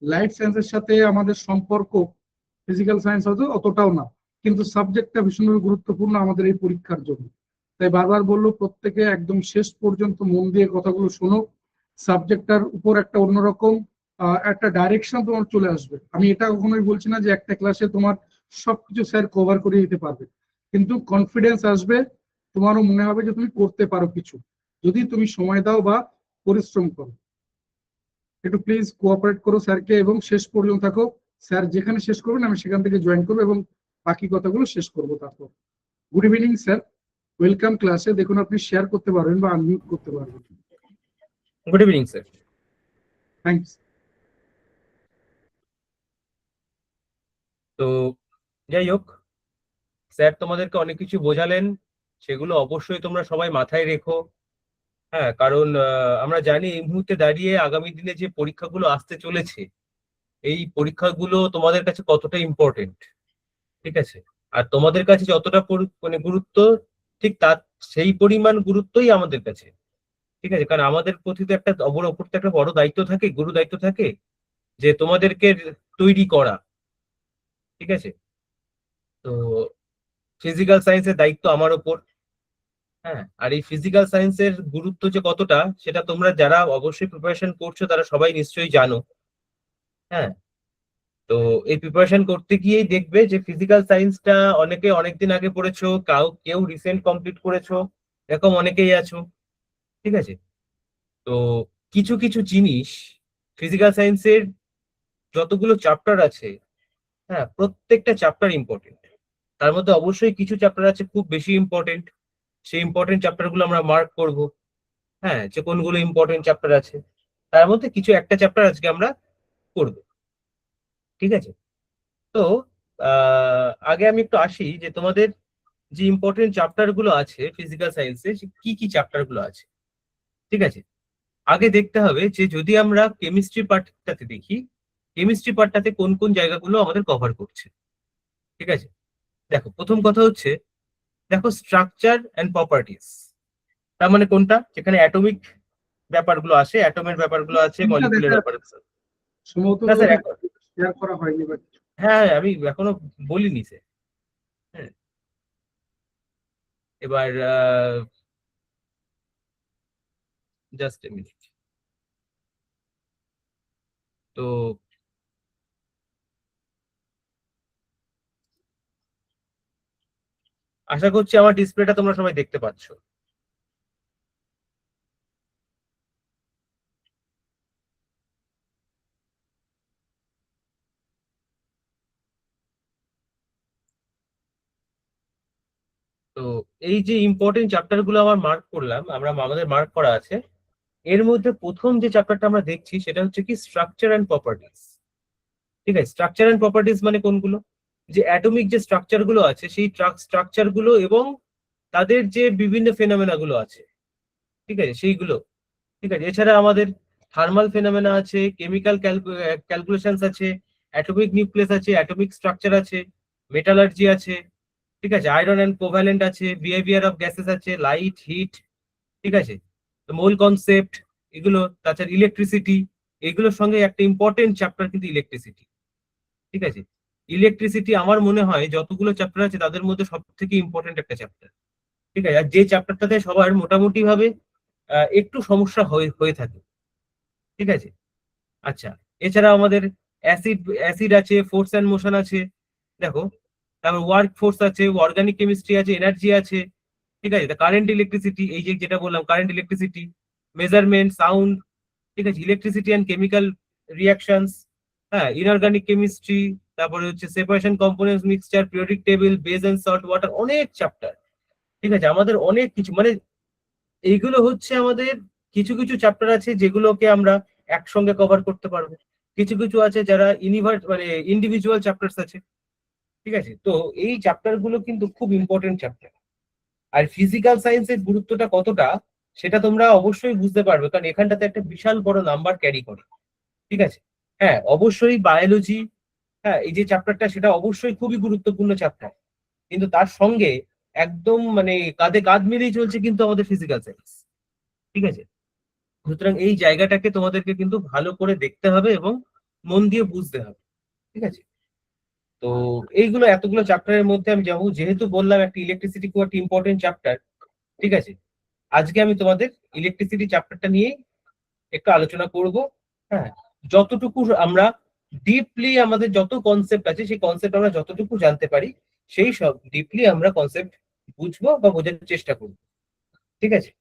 Life সায়েন্সের সাথে আমাদের সম্পর্ক ফিজিক্যাল সায়েন্স হয়তো অতটাও না, কিন্তু সাবজেক্টটা ভীষণভাবে গুরুত্বপূর্ণ আমাদের এই পরীক্ষার জন্য। তাই বারবার বললো প্রত্যেকে একদম শেষ পর্যন্ত মন দিয়ে কথাগুলো শোনো। সাবজেক্টটার উপর একটা অন্যরকম একটা ডাইরেকশন তোমার চলে আসবে। আমি এটা কখনোই বলছি না যে একটা ক্লাসে তোমার সবকিছু স্যার কভার করে দিতে পারবে, কিন্তু কনফিডেন্স আসবে, তোমারও মনে হবে যে তুমি করতে পারো কিছু, যদি তুমি সময় দাও বা পরিশ্রম করো। একটু প্লিজ কোঅপারেট করো স্যারকে এবং শেষ পর্যন্ত থাকো। স্যার যেখানে শেষ করবেন আমি সেখান থেকে জয়েন করবো এবং বাকি কথাগুলো শেষ করবো তারপর। গুড ইভিনিং স্যার, ওয়েলকাম ক্লাসে। দেখুন আপনি শেয়ার করতে পারবেন বা আনমিউট করতে পারবেন। Good evening sir. থ্যাংকস। তো যাই হোক, স্যার তোমাদেরকে অনেক কিছু বোঝালেন, সেগুলো অবশ্যই তোমরা সবাই মাথায় রেখো। হ্যাঁ, কারণ আমরা জানি এই মুহূর্তে দাঁড়িয়ে আগামী দিনে যে পরীক্ষাগুলো আসতে চলেছে, এই পরীক্ষাগুলো তোমাদের কাছে কতটা ইম্পর্টেন্ট, ঠিক আছে? আর তোমাদের কাছে যতটা মানে গুরুত্ব, ঠিক তার সেই পরিমাণ গুরুত্বই আমাদের কাছে, ঠিক আছে? কারণ আমাদের প্রতি তো একটা ওপর তো একটা বড় দায়িত্ব থাকে, গুরু দায়িত্ব থাকে, যে তোমাদেরকে তৈরি করা, ঠিক আছে? তো ফিজিক্যাল সায়েন্সের দায়িত্ব আমার ওপর। হ্যাঁ, আর এই ফিজিক্যাল সায়েন্সের গুরুত্ব যে কতটা, সেটা তোমরা যারা অবশ্যই প্রিপারেশন করছো তারা সবাই নিশ্চয়ই জানো। হ্যাঁ, তো এই প্রিপারেশন করতে গিয়েই দেখবে যে ফিজিক্যাল সায়েন্সটা অনেকে অনেকদিন আগে পড়েছো, কেউ রিসেন্ট কমপ্লিট করেছো, এরকম অনেকেই আছো, ঠিক আছে? তো কিছু কিছু জিনিস, ফিজিক্যাল সায়েন্সের যতগুলো চ্যাপ্টার আছে, হ্যাঁ, প্রত্যেকটা চ্যাপ্টার ইম্পর্টেন্ট। তার মধ্যে অবশ্যই কিছু চ্যাপ্টার আছে খুব বেশি ইম্পর্টেন্ট, সেই ইম্পর্টেন্ট চ্যাপ্টার গুলো আমরা মার্ক করব। হ্যাঁ, যে কোনগুলো ইম্পর্টেন্ট চ্যাপ্টার আছে, তার মধ্যে কিছু একটা চ্যাপ্টার আজকে আমরা করব, ঠিক আছে? তো আগে আমি একটু আসি যে তোমাদের যে ইম্পর্টেন্ট চ্যাপ্টার গুলো আছে ফিজিক্যাল সায়েন্সে, কি কি চ্যাপ্টার গুলো আছে, ঠিক আছে? আগে দেখতে হবে যে যদি আমরা কেমিস্ট্রি পার্টটাতে দেখি, কেমিস্ট্রি পার্টটাতে কোন কোন জায়গাগুলো আমাদের কভার করছে, ঠিক আছে? দেখো, প্রথম কথা হচ্ছে, দেখো স্ট্রাকচার অ্যান্ড প্রপার্টিজ। তার মানে কোনটা? যেখানে অ্যাটমিক ব্যাপারগুলো আসে, অ্যাটমের ব্যাপারগুলো আছে, মলিকুলের ব্যাপার আছে। সম্ভবত না স্যার, এখন শেয়ার করা হয়নি বাট হ্যাঁ, আমি এখনো বলিনি স্যার। হ্যাঁ, এবার জাস্ট এ মিনিট। তো আশা করছি আমার ডিসপ্লেটা তোমরা সবাই দেখতে পাচ্ছ। তো এই যে ইম্পর্টেন্ট চ্যাপ্টার গুলো আমার মার্ক করলাম, আমাদের মার্ক করা আছে, এর মধ্যে প্রথম যে চ্যাপ্টারটা আমরা দেখছি সেটা হচ্ছে কি স্ট্রাকচার অ্যান্ড প্রপার্টিজ, ঠিক আছে? স্ট্রাকচার অ্যান্ড প্রপার্টিজ মানে কোনগুলো? যে অ্যাটমিক যে স্ট্রাকচার গুলো আছে, সেই স্ট্রাকচার গুলো এবং তাদের যে বিভিন্ন ফেনোমেনা গুলো আছে, ঠিক আছে, সেইগুলো, ঠিক আছে? এছাড়া আমাদের থার্মাল ফেনোমেনা আছে, কেমিক্যাল ক্যালকুলেশনস আছে, অ্যাটমিক নিউক্লিয়াস আছে, অ্যাটমিক স্ট্রাকচার আছে, মেটালার্জি আছে, ঠিক আছে, আয়রন অ্যান্ড কোভ্যালেন্ট আছে, বিহেভিয়ার অফ গ্যাসেস আছে, লাইট হিট, ঠিক আছে, মোল কনসেপ্ট, এগুলো। তাছাড়া ইলেকট্রিসিটি, এগুলোর সঙ্গে একটা ইম্পর্টেন্ট চ্যাপ্টার কিন্তু ইলেকট্রিসিটি, ঠিক আছে? ইলেকট্রিসিটি আমার মনে হয় যতগুলো চ্যাপ্টার আছে তাদের মধ্যে সব থেকে ইম্পর্টেন্ট একটা চ্যাপ্টার, ঠিক আছে? আর যে চ্যাপ্টারটাতে সবার মোটামুটি ভাবে একটু সমস্যা হয়ে হয়ে থাকে, ঠিক আছে? আচ্ছা, এছাড়া আমাদের অ্যাসিড অ্যাসিড আছে, ফোর্স অ্যান্ড মোশন আছে, দেখো, তারপর ওয়ার্ক ফোর্স আছে, অর্গানিক কেমিস্ট্রি আছে, এনার্জি আছে, ঠিক আছে? কারেন্ট ইলেকট্রিসিটি, এই যে যেটা বললাম কারেন্ট ইলেকট্রিসিটি, মেজারমেন্ট, সাউন্ড, ঠিক আছে, ইলেকট্রিসিটি অ্যান্ড কেমিক্যাল রিয়াকশনস, হ্যাঁ, ইনঅর্গানিক কেমিস্ট্রি, তারপরে হচ্ছে separation components, mixture, periodic table, base and salt water, অনেক চ্যাপ্টার, ঠিক আছে? আমাদের অনেক কিছু, মানে এইগুলো হচ্ছে আমাদের কিছু কিছু চ্যাপ্টার আছে যেগুলোকে আমরা একসঙ্গে কভার করতে পারবো, কিছু কিছু আছে যারা মানে ইন্ডিভিজুয়াল চ্যাপ্টার্স আছে, ঠিক আছে? তো এই চ্যাপ্টার গুলো কিন্তু খুব ইম্পর্টেন্ট চ্যাপ্টার। আর ফিজিক্যাল সায়েন্সের গুরুত্বটা কতটা সেটা তোমরা অবশ্যই বুঝতে পারবে, কারণ এখানটাতে একটা বিশাল বড় নাম্বার ক্যারি করে, ঠিক আছে? হ্যাঁ, অবশ্যই বায়োলজি, হ্যাঁ, এই যে চ্যাপ্টারটা সেটা অবশ্যই খুবই গুরুত্বপূর্ণ চ্যাপ্টার, কিন্তু তার সঙ্গে একদম মানে কাঁধে কাঁধ মিলিয়ে চলছে কিন্তু আমাদের ফিজিক্যাল সায়েন্স, ঠিক আছে? সুতরাং এই জায়গাটাকে তোমাদেরকে কিন্তু ভালো করে দেখতে হবে এবং মন দিয়ে বুঝতে হবে, ঠিক আছে? তো এইগুলো এতগুলো চ্যাপ্টারের মধ্যে আমি যাবো, যেহেতু বললাম একটা ইলেকট্রিসিটি খুব একটা ইম্পর্টেন্ট চ্যাপ্টার, ঠিক আছে? আজকে আমি তোমাদের ইলেকট্রিসিটি চ্যাপ্টারটা নিয়ে একটু আলোচনা করব। হ্যাঁ, যতটুকু আমরা ডিপলি আমাদের যত কনসেপ্ট আছে সেই কনসেপ্ট আমরা যতটুকু জানতে পারি সেই সব ডিপলি আমরা কনসেপ্ট বুঝবো বা বোঝার চেষ্টা করব, ঠিক আছে?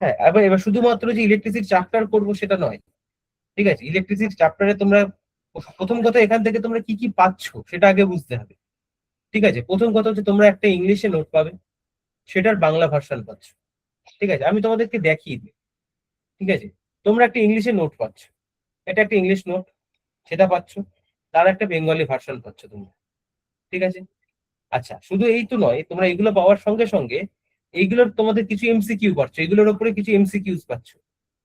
হ্যাঁ, এবার এবার শুধুমাত্র যে ইলেকট্রিসিটি চ্যাপ্টার করবো সেটা নয়, ঠিক আছে? ইলেকট্রিসিটি চ্যাপ্টারে তোমরা প্রথম কথা এখান থেকে তোমরা কি কি পাচ্ছ সেটা আগে বুঝতে হবে, ঠিক আছে? প্রথম কথা হচ্ছে তোমরা একটা ইংলিশে নোট পাবে, সেটার বাংলা ভার্সন পাচ্ছ, ঠিক আছে? আমি তোমাদেরকে দেখিয়ে দিই, ঠিক আছে? তোমরা একটা ইংলিশে নোট পাচ্ছ, এটা একটা ইংলিশ নোট, সেটা পাচ্ছ, তার একটা বেঙ্গলি ভার্সন পাচ্ছ তোমরা, ঠিক আছে? আচ্ছা, শুধু এই তো নয়, তোমরা এগুলো পাওয়ার সঙ্গে সঙ্গে এইগুলোর তোমাদের কিছু এমসিকিউ পাচ্ছ, এগুলোর উপরে কিছু এমসিকিউস পাচ্ছ,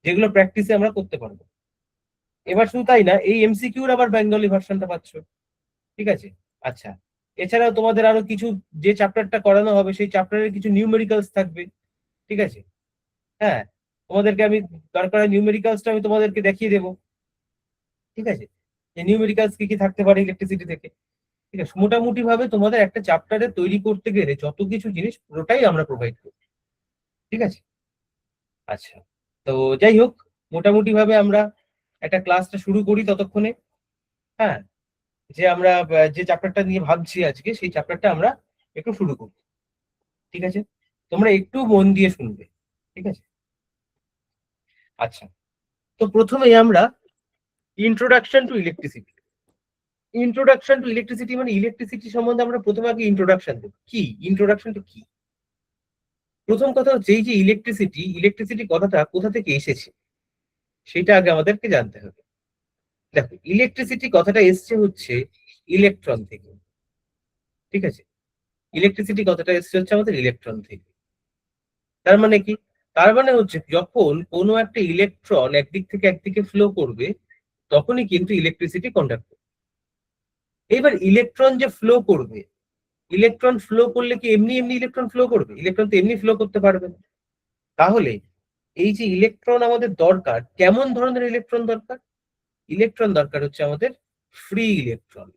যেগুলো প্র্যাকটিসে আমরা করতে পারবো। এবার শুধু তাই না, এই এমসিকিউর আবার বেঙ্গলি ভার্সনটা পাচ্ছ, ঠিক আছে? আচ্ছা, এছাড়াও তোমাদের আরো কিছু, যে চ্যাপ্টারটা করানো হবে সেই চ্যাপ্টারের কিছু নিউমেরিক্যালস থাকবে, ঠিক আছে? হ্যাঁ, তোমাদেরকে আমি দরকার হয় নিউমেরিক্যালসটা আমি তোমাদেরকে দেখিয়ে দেবো, ঠিক আছে? যে নিউমেরিক্যালস কি কি থাকতে পারে ইলেকট্রিসিটি থেকে, ঠিক আছে? মোটামুটি ভাবে তোমাদের একটা চ্যাপ্টারে তৈরি করতে গেলে যত কিছু জিনিস পুরোটাই আমরা প্রোভাইড করি, ঠিক আছে? আচ্ছা, তো যাই হোক, মোটামুটি ভাবে আমরা একটা ক্লাসটা শুরু করি ততক্ষণে। হ্যাঁ, যে আমরা যে চ্যাপ্টারটা নিয়ে ভাবছি আজকে সেই চ্যাপ্টারটা আমরা একটু শুরু করি, ঠিক আছে? তোমরা একটু মন দিয়ে শুনবে, ঠিক আছে? আচ্ছা, তো প্রথমেই আমরা introduction to electricity. Introduction to electricity মানে ইলেকট্রিসিটি সম্বন্ধে আমরা প্রথমে আগে ইন্ট্রোডাকশন দেব। কি ইন্ট্রোডাকশনটা কি? প্রথম কথা হচ্ছে এই যে ইলেকট্রিসিটি, ইলেকট্রিসিটি কথাটা কোথা থেকে এসেছে সেটা আগে আমাদেরকে জানতে হবে। দেখো, ইলেকট্রিসিটি কথাটা এসছে হচ্ছে ইলেকট্রন থেকে, ঠিক আছে? ইলেকট্রিসিটি কথাটা এসছে হচ্ছে আমাদের ইলেকট্রন থেকে। তার মানে কি? তার মানে হচ্ছে যখন কোনো একটা ইলেকট্রন একদিক থেকে একদিকে ফ্লো করবে তখনই কিন্তু ইলেকট্রিসিটি কন্ডাক্ট করবে। এবার ইলেকট্রন যে ফ্লো করবে, ইলেকট্রন ফ্লো করলে কি এমনি এমনি ইলেকট্রন ফ্লো করবে? ইলেকট্রন তো এমনি ফ্লো করতে পারবে না। তাহলে এই যে ইলেকট্রন আমাদের দরকার, কেমন ধরনের ইলেকট্রন দরকার? ইলেকট্রন দরকার হচ্ছে আমাদের ফ্রি ইলেকট্রন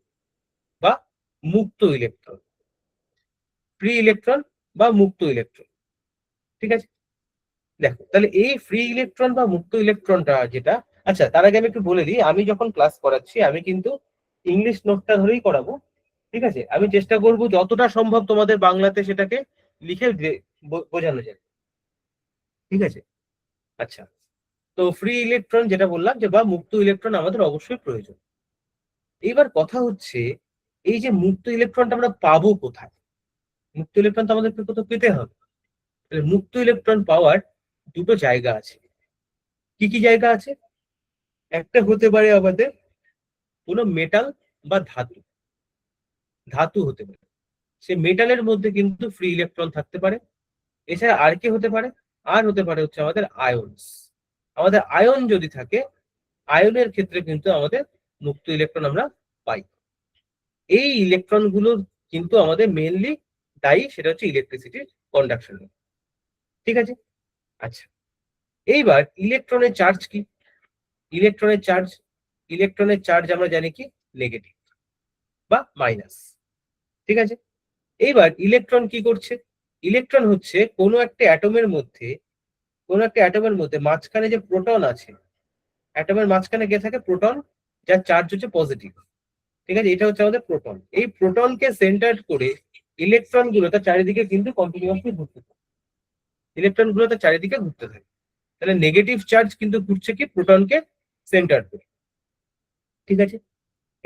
বা মুক্ত ইলেকট্রন। ফ্রি ইলেকট্রন বা মুক্ত ইলেকট্রন, ঠিক আছে? দেখো, তাহলে এই ফ্রি ইলেকট্রন বা মুক্ত ইলেকট্রনটা যেটা, আচ্ছা তার আগে আমি একটু বলে দিই, আমি যখন ক্লাস করাচ্ছি আমি কিন্তু ইংলিশ নোটটা ধরেই করাবো, ঠিক আছে? আমি চেষ্টা করব যতটা সম্ভব তোমাদের বাংলাতে সেটাকে লিখে বোঝানো যায়, ঠিক আছে? আচ্ছা, তো ফ্রি ইলেকট্রন যেটা বললাম যে বা মুক্ত ইলেকট্রন আমাদের অবশ্যই প্রয়োজন। এবার কথা হচ্ছে এই যে মুক্ত ইলেকট্রনটা আমরা পাবো কোথায়? মুক্ত ইলেকট্রন তো আমাদেরকে কোথাও পেতে হবে। তাহলে মুক্ত ইলেকট্রন পাওয়ার দুটো জায়গা আছে। কি কি জায়গা আছে? একটা হতে পারে আমাদের কোনো মেটাল বা ধাতু, ধাতু হতে পারে, সে মেটালের মধ্যে কিন্তু ফ্রি ইলেকট্রন থাকতে পারে। এছাড়া আর কি হতে পারে? আর হতে পারে হচ্ছে আমাদের আয়নস। আমাদের আয়ন যদি থাকে, আয়নের ক্ষেত্রে কিন্তু আমাদের মুক্ত ইলেকট্রন আমরা পাই। এই ইলেকট্রন গুলো কিন্তু আমাদের মেইনলি দায়ী, সেটা হচ্ছে ইলেকট্রিসিটির কন্ডাকশন, ঠিক আছে? আচ্ছা, এইবার ইলেকট্রনের চার্জ কি? ইলেকট্রনের চার্জ, ইলেকট্রনের চার্জ আমরা জানি কি নেগেটিভ বা মাইনাস, ঠিক আছে? এইবার ইলেকট্রন কি করছে? ইলেকট্রন হচ্ছে কোনো একটা অ্যাটমের মধ্যে, কোনো একটা অ্যাটমের মধ্যে মাঝখানে যে প্রোটন আছে, অ্যাটমের মাঝখানে কে থাকে? প্রোটন, যার চার্জ হচ্ছে পজিটিভ, ঠিক আছে? এটা হচ্ছে আমাদের প্রোটন। এই প্রোটনকে সেন্টার করে ইলেকট্রন গুলো তার চারিদিকে কিন্তু কন্টিনিউয়াসলি ঘুরতে থাকে, ইলেকট্রন গুলো তার চারিদিকে ঘুরতে থাকে। তাহলে নেগেটিভ চার্জ কিন্তু ঘুরছে কি প্রোটনকে সেন্টার করে, ঠিক আছে?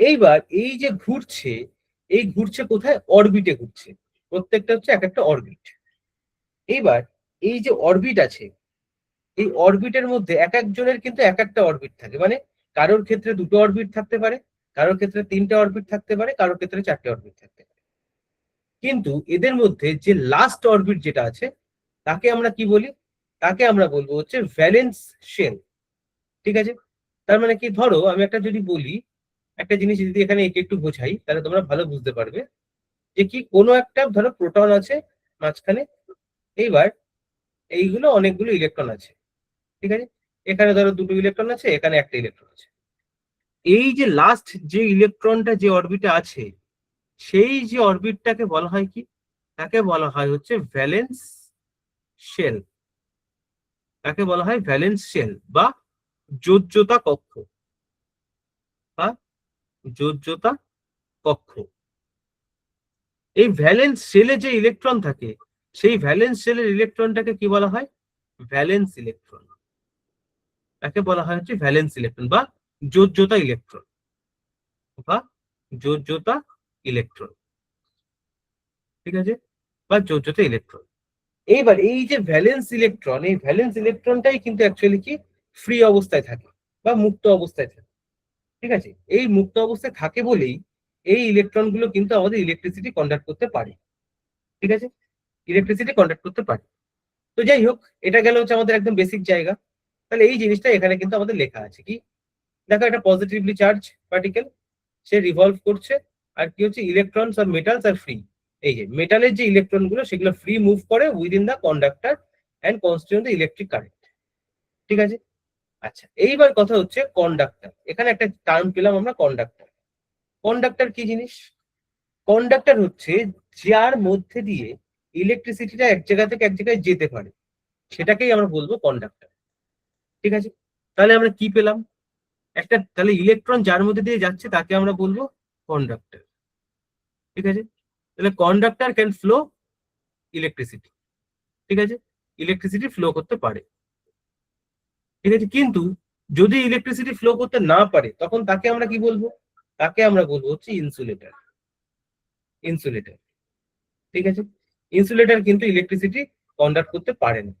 এইবার এই যে ঘুরছে, এই ঘুরছে কোথায়? অরবিটে ঘুরছে। প্রত্যেকটা হচ্ছে এক একটা অরবিট। এইবার এই যে অরবিট আছে, এই অরবিটের মধ্যে এক একজনের কিন্তু এক একটা অরবিট থাকে, মানে কারোর ক্ষেত্রে দুটো অরবিট থাকতে পারে, কারোর ক্ষেত্রে তিনটে অরবিট থাকতে পারে, কারোর ক্ষেত্রে চারটে অরবিট থাকতে পারে। কিন্তু এদের মধ্যে যে লাস্ট অরবিট যেটা আছে তাকে আমরা কি বলি? তাকে আমরা বলবো হচ্ছে ভ্যালেন্স শেল, ঠিক আছে? তার মানে কি, ধরো আমি একটা যদি বলি, একটা জিনিস যদি এখানে একে একটু বোঝাই তাহলে তোমরা ভালো বুঝতে পারবে যে কি, কোনো একটা ধরো প্রোটন আছে মাঝখানে, এইবার এইগুলো অনেকগুলো ইলেকট্রন আছে, ঠিক আছে? এখানে ধরো দুটো ইলেকট্রন আছে, এখানে একটা ইলেকট্রন আছে। এই যে লাস্ট যে ইলেকট্রনটা যে অরবিটে আছে, সেই যে অরবিটটাকে বলা হয় কি, তাকে বলা হয় হচ্ছে ভ্যালেন্স শেল। তাকে বলা হয় ভ্যালেন্স শেল বা যোজ্যতা কক্ষ বা যোজ্যতা কক্ষ। এই ভ্যালেন্স শেলে যে ইলেকট্রন থাকে, সেই ভ্যালেন্স শেলের ইলেকট্রনটাকে কি বলা হয়? Valence electron. তাকে বলা হয় হচ্ছে ভ্যালেন্স ইলেকট্রন বা যোজ্যতা ইলেকট্রন বা যোজ্যতা ইলেকট্রন। ঠিক আছে, বা যোজ্যতা ইলেকট্রন। এইবার এই যে ভ্যালেন্স ইলেকট্রন, এই ভ্যালেন্স ইলেকট্রনটাই কিন্তু অ্যাকচুয়ালি কি ফ্রি অবস্থায় থাকে বা মুক্ত অবস্থায় থাকে। ঠিক আছে, এই মুক্ত অবস্থায় থাকে বলেই এই ইলেকট্রন গুলো কিন্তু আমাদের ইলেকট্রিসিটি কন্ডাক্ট করতে পারে। ঠিক আছে, ইলেকট্রিসিটি কন্ডাক্ট করতে পারে। তো যাই হোক, এটা গেল হচ্ছে আমাদের একদম বেসিক জায়গা। তাহলে এই জিনিসটা এখানে কিন্তু আমাদের লেখা আছে কি, দেখো একটা পজিটিভলি চার্জ পার্টিকেল, সে রিভলভ করছে, আর কি হচ্ছে ইলেকট্রনস আর মেটালস আর ফ্রি। এই যে মেটালের যে ইলেকট্রন গুলো সেগুলো ফ্রি মুভ করে within the conductor and constitute the electric current. ঠিক আছে, আচ্ছা এইবার কথা হচ্ছে কন্ডাক্টর। এখানে একটা টার্ম পেলাম আমরা, কন্ডাক্টর। কন্ডাক্টর কি জিনিস? কন্ডাক্টর হচ্ছে যার মধ্যে দিয়ে ইলেকট্রিসিটিটা এক জায়গা থেকে এক জায়গায় যেতে পারে, সেটাকেই আমরা বলবো কন্ডাক্টর। ঠিক আছে, তাহলে আমরা কি পেলাম? একটা তাহলে ইলেকট্রন যার মধ্যে দিয়ে যাচ্ছে তাকে আমরা বলবো কন্ডাক্টর। ঠিক আছে, তাহলে কন্ডাক্টর ক্যান ফ্লো ইলেকট্রিসিটি। ঠিক আছে, ইলেকট্রিসিটি ফ্লো করতে পারে। ঠিক আছে, কিন্তু যদি ইলেকট্রিসিটি ফ্লো করতে না পারে তখন তাকে আমরা কি বলবো? তাকে আমরা বলবো হচ্ছে ইনসুলেটর। ইনসুলেটর। ঠিক আছে, ইনসুলেটর কিন্তু ইলেকট্রিসিটি কন্ডাক্ট করতে পারে না।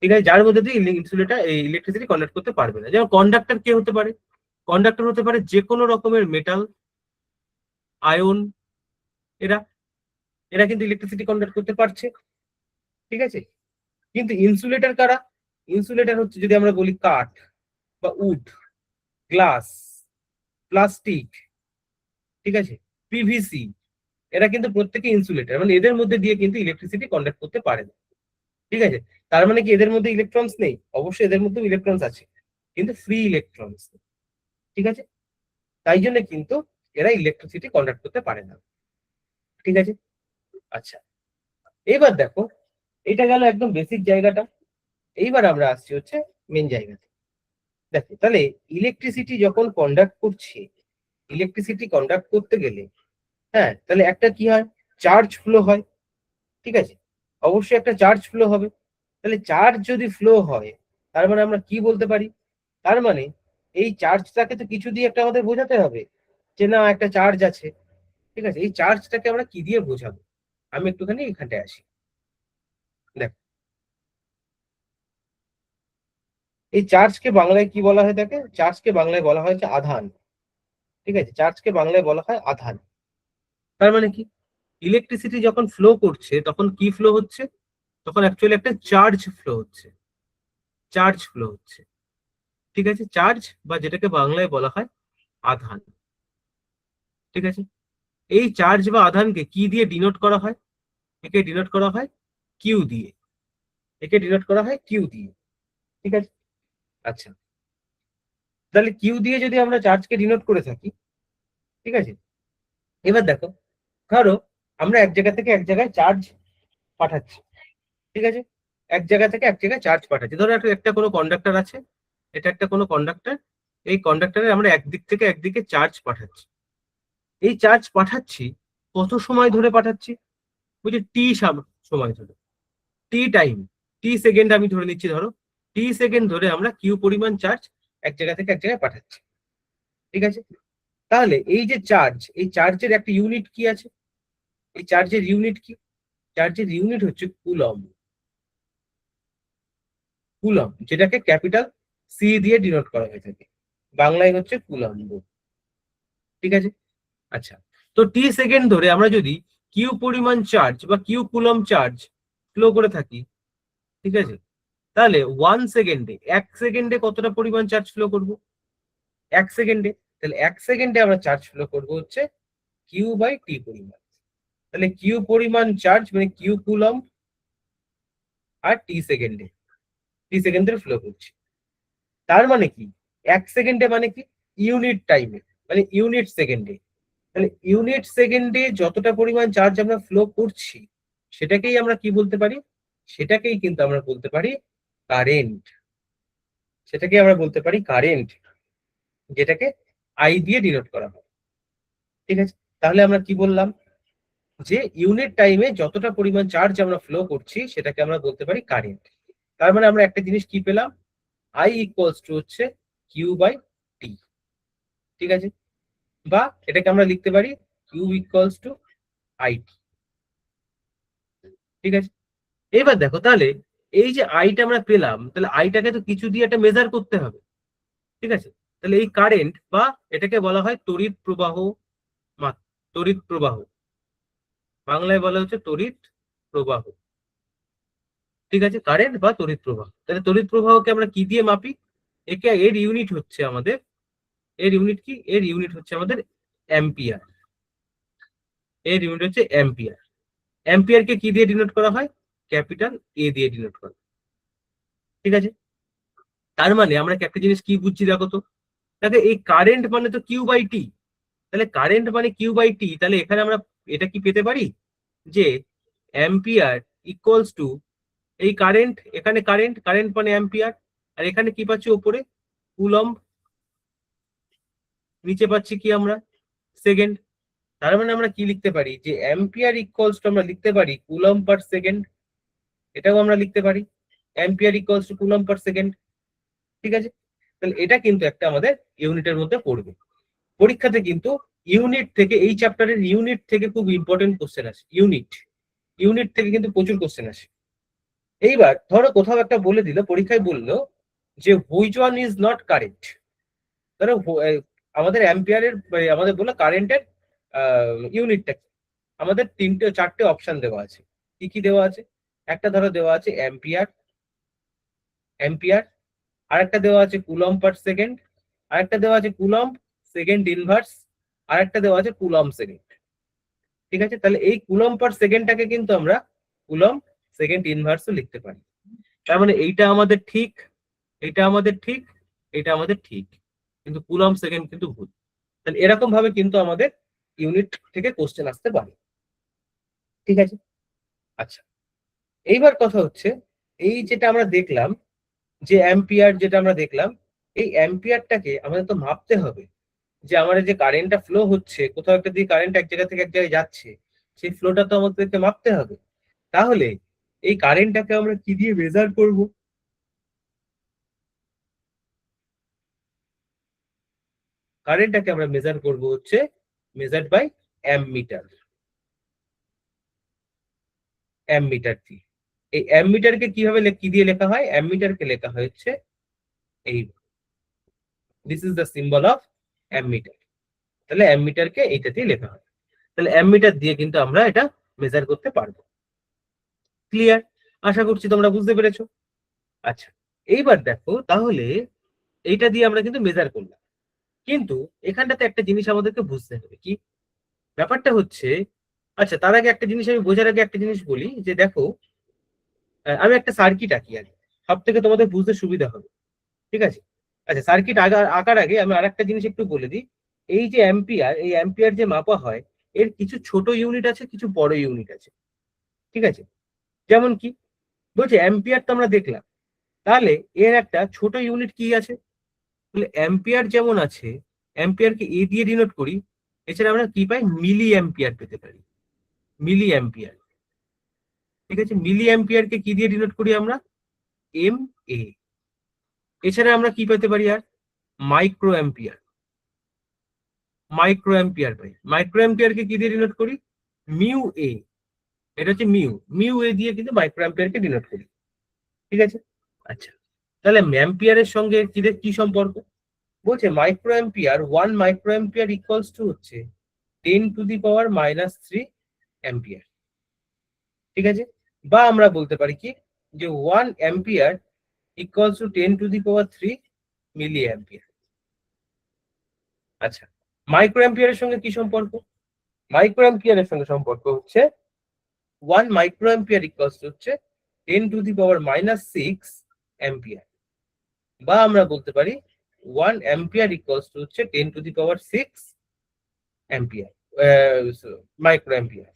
ঠিক আছে, যার মধ্যে দিয়ে ইনসুলেটর এই ইলেকট্রিসিটি কন্ডাক্ট করতে পারবে না। যেমন কন্ডাক্টর কে হতে পারে? কন্ডাক্টর হতে পারে যে কোনো রকমের মেটাল, আয়ন, এরা এরা কিন্তু ইলেকট্রিসিটি কন্ডাক্ট করতে পারছে। ঠিক আছে, কিন্তু ইনসুলেটর কারা? ইনসুলেটর হচ্ছে যদি আমরা বলি কাঠ বা উড, গ্লাস, প্লাস্টিক, ঠিক আছে, পিভিসি, এরা কিন্তু প্রত্যেকে ইনসুলেটর, মানে এদের মধ্যে দিয়ে কিন্তু ইলেকট্রিসিটি কন্ডাক্ট করতে পারে না। ঠিক আছে, তার মানে কি এদের মধ্যে ইলেকট্রনস নেই? অবশ্যই এদের মধ্যে ইলেকট্রনস আছে, কিন্তু ফ্রি ইলেকট্রনস। ঠিক আছে, তাই জন্য কিন্তু এরা ইলেকট্রিসিটি কন্ডাক্ট করতে পারে না। ঠিক আছে, আচ্ছা এবার দেখো, এটা গেল একদম বেসিক জায়গাটা। এইবার আমরা আসছি হচ্ছে মেন জায়গাতে। দেখো তাহলে ইলেকট্রিসিটি যখন কন্ডাক্ট করছে, ইলেকট্রিসিটি কন্ডাক্ট করতে গেলে, হ্যাঁ, তাহলে একটা কি হয়, চার্জ ফ্লো হয়। ঠিক আছে, অবশ্যই একটা চার্জ ফ্লো হবে। তাহলে চার্জ যদি ফ্লো হয়, তার মানে আমরা কি বলতে পারি? তার মানে এই চার্জটাকে তো কিছু দিয়ে একটা আমাদের বোঝাতে হবে, যে না একটা চার্জ আছে। ঠিক আছে, এই চার্জটাকে আমরা কি দিয়ে বোঝাবো? আমি একটুখানি এখানটায় আসি। দেখ, এই চার্জকে বাংলায় কি বলা হয়? দেখে, চার্জকে বাংলায় বলা হয় যে আধান। ঠিক আছে, চার্জকে বাংলায় বলা হয় আধান। তার মানে কি, ইলেকট্রিসিটি যখন ফ্লো করছে তখন কি ফ্লো হচ্ছে? তখন অ্যাকচুয়ালি একটা চার্জ ফ্লো হচ্ছে। চার্জ ফ্লো হচ্ছে। ঠিক আছে, চার্জ বা যেটাকে বাংলায় বলা হয় আধান। ঠিক আছে, এই চার্জ বা আধানকে কি দিয়ে ডিনোট করা হয়? একে ডিনোট করা হয় কিউ দিয়ে। একে ডিনোট করা হয় কিউ দিয়ে। ঠিক আছে, আচ্ছা তাহলে কিউ দিয়ে যদি আমরা চার্জকে ডিনোট করে থাকি, ঠিক আছে, এবার দেখো, ধরো আমরা এক জায়গা থেকে এক জায়গায় চার্জ পাঠাচ্ছি। ঠিক আছে, এক জায়গা থেকে এক জায়গায় চার্জ পাঠাচ্ছি। ধরো একটা কোনো কন্ডাক্টর আছে, এটা একটা কোনো কন্ডাক্টর। এই কন্ডাক্টরে আমরা একদিক থেকে একদিকে চার্জ পাঠাচ্ছি। এই চার্জ পাঠাচ্ছি কত সময় ধরে পাঠাচ্ছি? বুঝলি, টি সময় ধরে, টি টাইম, টি সেকেন্ড আমি ধরে নিচ্ছি। ধরো টি সেকেন্ড ধরে আমরা কিউ পরিমাণ চার্জ এক জায়গা থেকে এক জায়গায় পাঠাচ্ছি। ঠিক আছে, তাহলে এই যে চার্জ, এই চার্জের একটা ইউনিট কি আছে? এই চার্জের ইউনিট কি? চার্জের ইউনিট হচ্ছে কুলম। কুলম, যেটাকে ক্যাপিটাল সি দিয়ে ডিনোট করা হয়ে থাকে, বাংলায় হচ্ছে কুলম্ব। ঠিক আছে, আচ্ছা তো টি সেকেন্ড ধরে আমরা যদি কিউ পরিমাণ চার্জ বা কিউ কুলম চার্জ ফ্লো করে থাকি, ঠিক আছে, তাহলে 1 সেকেন্ডে, 1 সেকেন্ডে কতটা পরিমাণ চার্জ ফ্লো করব? 1 সেকেন্ডে, তাহলে 1 সেকেন্ডে আমরা চার্জ ফ্লো করবো হচ্ছে কিউ বাই টি পরিমাণ। তাহলে কিউ পরিমাণ চার্জ মানে কিউ কুলম, আর টি সেকেন্ডে, টি সেকেন্ডে ফ্লো করছে। তার মানে কি, 1 সেকেন্ডে মানে কি, ইউনিট টাইমে, মানে ইউনিট সেকেন্ডে। তাহলে ইউনিট সেকেন্ডে যতটা পরিমাণ চার্জ আমরা ফ্লো করছি সেটাকেই আমরা কি বলতে পারি, সেটাকেই কিন্তু আমরা বলতে পারি কারেন্ট। সেটাকে আমরা বলতে পারি কারেন্ট, যেটাকে আই দিয়ে ডিনোট করা হয়। ঠিক আছে, তাহলে আমরা কি বললাম, যে ইউনিট টাইমে যতটা পরিমাণ চার্জ আমরা ফ্লো করছি সেটাকে আমরা বলতে পারি কারেন্ট। তার মানে আমরা একটা জিনিস কি পেলাম, আই ইকুয়ালস টু হচ্ছে কিউ বাই টি। ঠিক আছে, বা এটাকে আমরা লিখতে পারি কিউ ইকুয়ালস টু আইটি। ঠিক আছে, এবার দেখো তাহলে এই যে আইটা আমরা পেলাম, তাহলে আইটাকে তো কিছু দিয়ে একটা মেজার করতে হবে। ঠিক আছে, তাহলে এই কারেন্ট বা এটাকে বলা হয় তড়িৎ প্রবাহ, তড়িৎ প্রবাহ, বাংলায় বলা হচ্ছে তড়িৎ প্রবাহ। ঠিক আছে, কারেন্ট বা তড়িৎ প্রবাহ। তাহলে তড়িৎ প্রবাহকে আমরা কি দিয়ে মাপি, একে এর ইউনিট হচ্ছে আমাদের, এর ইউনিট কি, এর ইউনিট হচ্ছে আমাদের অ্যাম্পিয়ার। এর ইউনিট হচ্ছে অ্যাম্পিয়ার। অ্যাম্পিয়ারকে কি দিয়ে ডিনোট করা হয়, ক্যাপিটাল এ দিয়ে ডিনোট করা হয়। ঠিক আছে, তার মানে আমরা একটা জিনিস কি বুঝছি দেখো তো, তাহলে এই কারেন্ট মানে তো কিউ বাই টি। তাহলে কারেন্ট মানে কিউ বাই টি, তাহলে এখানে আমরা এটা কি পেতে পারি, যে অ্যাম্পিয়ার ইকুয়ালস টু এই কারেন্ট, এখানে কারেন্ট, কারেন্ট মানে অ্যাম্পিয়ার, আর এখানে কি পাচ্ছি ওপরে কুলম্ব, নিচে পাচ্ছি কি আমরা সেকেন্ড। তার মানে আমরা কি লিখতে পারি, যে অ্যাম্পিয়ার ইকুয়ালস টু আমরা লিখতে পারি কুলম্ব পার সেকেন্ড। এটাও আমরা লিখতে পারি ampere equals two coulomb per second. ঠিক আছে, তাহলে এটা কিন্তু একটা আমাদের ইউনিটের মধ্যে পড়বে। পরীক্ষাতে কিন্তু ইউনিট থেকে, এই চ্যাপ্টারের ইউনিট থেকে খুব ইম্পর্টেন্ট কোশ্চেন আসে। ইউনিট, ইউনিট থেকে কিন্তু প্রচুর কোশ্চেন আসে। এইবার ধরো কোথাও একটা বলে দিল, পরীক্ষায় বললো যে which one is not current. ধরো আমাদের অ্যাম্পিয়ারের, আমাদের বললো কারেন্টের ইউনিটটা, আমাদের তিনটে চারটে অপশন দেওয়া আছে। কি কি দেওয়া আছে, একটা ধরো দেওয়া আছে অ্যাম্পিয়ার, অ্যাম্পিয়ার, আরেকটা দেওয়া আছে কুলম্ব পার সেকেন্ড, আরেকটা দেওয়া আছে কুলম্ব সেকেন্ড ইনভার্স, আরেকটা দেওয়া আছে কুলম্ব সেকেন্ড। ঠিক আছে, তাহলে এই কুলম্ব পার সেকেন্ডটাকে কিন্তু আমরা কুলম্ব সেকেন্ড ইনভার্সও লিখতে পারি। তার মানে এইটা আমাদের ঠিক, এটা আমাদের ঠিক, এটা আমাদের ঠিক, কিন্তু কুলম্ব সেকেন্ড কিন্তু ভুল। তাহলে এরকম ভাবে কিন্তু আমাদের ইউনিট থেকে কোশ্চেন আসতে পারে। ঠিক আছে, আচ্ছা এইবার কথা হচ্ছে, এই যেটা আমরা দেখলাম, যে অ্যাম্পিয়ার যেটা আমরা দেখলাম, এই অ্যাম্পিয়ারটাকে আমাদের তো মাপতে হবে, যে আমাদের যে কারেন্টটা ফ্লো হচ্ছে, কোথাও একটা দিয়ে কারেন্ট এক জায়গা থেকে এক জায়গায় যাচ্ছে, সেই ফ্লোটা তো আমাদেরকে মাপতে হবে। তাহলে এই কারেন্টটাকে আমরা কি দিয়ে মেজার করব, কারেন্টটাকে আমরা মেজার করব হচ্ছে মেজার্ড বাই অ্যামমিটার, অ্যামমিটার দিয়ে। এই অ্যামমিটারকে কিভাবে কি দিয়ে লেখা হয়, অ্যামমিটারকে লেখা হচ্ছে এই, this is the symbol of ammeter. তাহলে অ্যামমিটারকে এইটা দিয়ে লেখা হয়। তাহলে অ্যামমিটার দিয়ে কিন্তু আমরা এটা মেজার করতে পারবো। ক্লিয়ার, আশা করছি তোমরা বুঝতে পেরেছো। আচ্ছা এইবার দেখো, তাহলে এইটা দিয়ে আমরা কিন্তু মেজার করলাম, কিন্তু এখানটাতে একটা জিনিস আমাদেরকে বুঝতে হবে, কি ব্যাপারটা হচ্ছে। আচ্ছা তার আগে একটা জিনিস আমি বোঝার আগে একটা জিনিস বলি, যে দেখো আমি একটা সার্কিট আঁকি আগে, সব থেকে তোমাদের বুঝতে সুবিধা হবে। ঠিক আছে, আচ্ছা সার্কিট আঁকার আগে আমি আরেকটা জিনিস একটু বলে দিই। এই যে অ্যাম্পিয়ার, এই অ্যাম্পিয়ার যে মাপা হয়, এর কিছু ছোট ইউনিট আছে, কিছু বড় ইউনিট আছে। ঠিক আছে, যেমন কি বলছে অ্যাম্পিয়ার তো আমরা দেখলাম, তাহলে এর একটা ছোট ইউনিট কি আছে, তাহলে অ্যাম্পিয়ার যেমন আছে, অ্যাম্পিয়ারকে এ দিয়ে ডিনোট করি, এছাড়া আমরা কি পাই, মিলি অ্যাম্পিয়ার পেতে পারি, মিলি অ্যাম্পিয়ার। ঠিক আছে, মিলি অ্যাম্পিয়ারকে কি দিয়ে ডিনোট করি আমরা, এম এ। এছাড়া আমরা কি পেতে পারি আর, মাইক্রো অ্যাম্পিয়ার, মাইক্রো অ্যাম্পিয়ার পাই। মাইক্রো অ্যাম্পিয়ারকে কি দিয়ে ডিনোট করি, মিউ এ। এটা হচ্ছে মিউ, মিউ এ দিয়ে কিন্তু মাইক্রো অ্যাম্পিয়ারকে ডিনোট করি। ঠিক আছে, আচ্ছা তাহলে অ্যাম্পিয়ারের সঙ্গে কি সম্পর্ক, বলছে micro ampere, 1 micro ampere equals to হচ্ছে 10⁻³ অ্যাম্পিয়ার। ঠিক আছে, বা আমরা বলতে পারি কি, যে 1 ampere equals to 10⁻³ milli ampere. আচ্ছা মাইক্রো অ্যাম্পিয়ারের সঙ্গে কি সম্পর্ক, মাইক্রো অ্যাম্পিয়ারের সঙ্গে সম্পর্ক হচ্ছে 1 মাইক্রো অ্যাম্পিয়ার ইকুয়ালস টু হচ্ছে 10⁻⁻6 অ্যাম্পিয়ার, বা আমরা বলতে পারি 1 অ্যাম্পিয়ার ইকুয়ালস টু হচ্ছে 10⁶ অ্যাম্পিয়ার মাইক্রো অ্যাম্পিয়ার।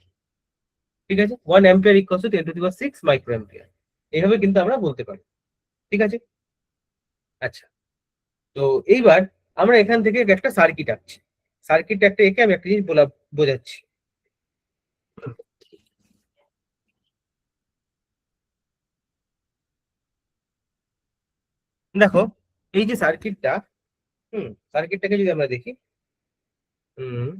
ঠিক আছে, 1 ampere equals two 10⁶ micro ampere, এইভাবে কিন্তু আমরা বলতে পারি। ঠিক আছে, আচ্ছা। তো এইবার আমরা এখান থেকে একটা সার্কিট আঁকছি। সার্কিট একটা এঁকে আমি একটা জিনিস বোঝাচ্ছি। দেখো এই যে সার্কিটটা, সার্কিটটাকে যদি আমরা দেখি, হুম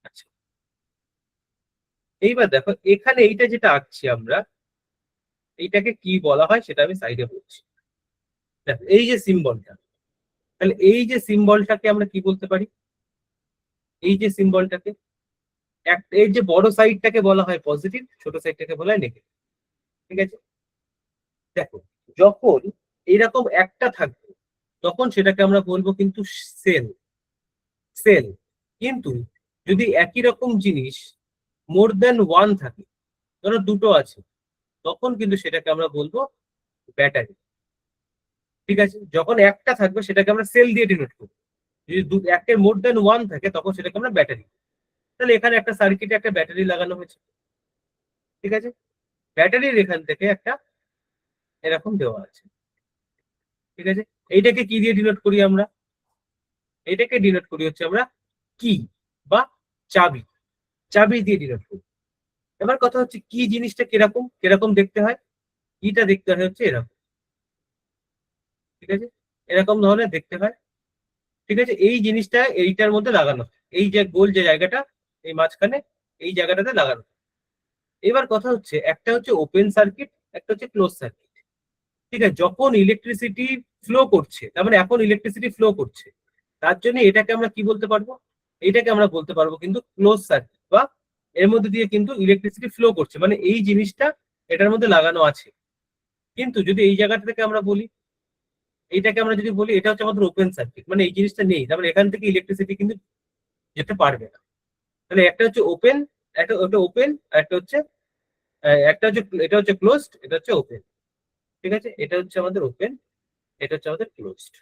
আচ্ছা, এইবার দেখো এখানে এইটা যেটা আঁকছি আমরা, এইটাকে কি বলা হয় সেটা আমি সাইডে বলছি। দেখো এই যে সিম্বলটা, তাহলে এই যে সিম্বলটাকে আমরা কি বলতে পারি? এই যে সিম্বলটাকে, এই যে বড় সাইডটাকে বলা হয় পজিটিভ, ছোট সাইডটাকে বলা হয় নেগেটিভ। ঠিক আছে, দেখো যখন এরকম একটা থাকবে তখন সেটাকে আমরা বলবো কিন্তু সেল, সেল। কিন্তু যদি একই রকম জিনিস মোর দেন ওয়ান থাকে, ধরো দুটো আছে, তখন কিন্তু সেটাকে আমরা বলবো ব্যাটারি। ঠিক আছে, যখন একটা থাকবে সেটাকে আমরা সেল দিয়ে ডিনোট করবো। যদি একের মোর দেন ওয়ান থাকে তখন সেটাকে আমরা ব্যাটারি। তাহলে এখানে একটা সার্কিটে একটা ব্যাটারি লাগানো হয়েছে। ঠিক আছে, ব্যাটারির এখান থেকে একটা এরকম দেওয়া আছে। ঠিক আছে, এইটাকে কি দিয়ে ডিনোট করি আমরা? এটাকে ডিনোট করি হচ্ছে আমরা কি বা চাবি, চাবি দিয়ে ডিনোট করি। এবার কথা হচ্ছে কি জিনিসটা কিরকম কিরকম দেখতে হয়? কিটা দেখতে হয় হচ্ছে এরকম। ঠিক আছে, এরকম ধরনের দেখতে হয়। ঠিক আছে, এই জিনিসটা এইটার মধ্যে লাগানো হয়। এই যে গোল যে জায়গাটা, এই মাঝখানে এই জায়গাটাতে লাগানো হয়। এবার কথা হচ্ছে একটা হচ্ছে ওপেন সার্কিট, একটা হচ্ছে ক্লোজ সার্কিট। ঠিক আছে, যখন ইলেকট্রিসিটি ফ্লো করছে, তার মানে এখন ইলেকট্রিসিটি ফ্লো করছে, তার জন্য এটাকে আমরা কি বলতে পারবো? এটাকে আমরা বলতে পারবো কিন্তু ক্লোজ সার্কিট, বা এর মধ্যে দিয়ে কিন্তু ইলেকট্রিসিটি ফ্লো করছে, মানে এই জিনিসটা এটার মধ্যে লাগানো আছে। কিন্তু যদি এই জায়গাটা থেকে আমরা বলি, এইটাকে আমরা যদি বলি এটা হচ্ছে আমাদের ওপেন সার্কিট, মানে এই জিনিসটা নেই, তার মানে এখান থেকে ইলেকট্রিসিটি কিন্তু যেতে পারবে না। তাহলে একটা হচ্ছে ওপেন, একটা ওটা ওপেন, একটা হচ্ছে একটা হচ্ছে এটা হচ্ছে ক্লোজড, এটা হচ্ছে ওপেন। ঠিক আছে, এটা হচ্ছে আমাদের ওপেন, এটা হচ্ছে আমাদের ক্লোজড।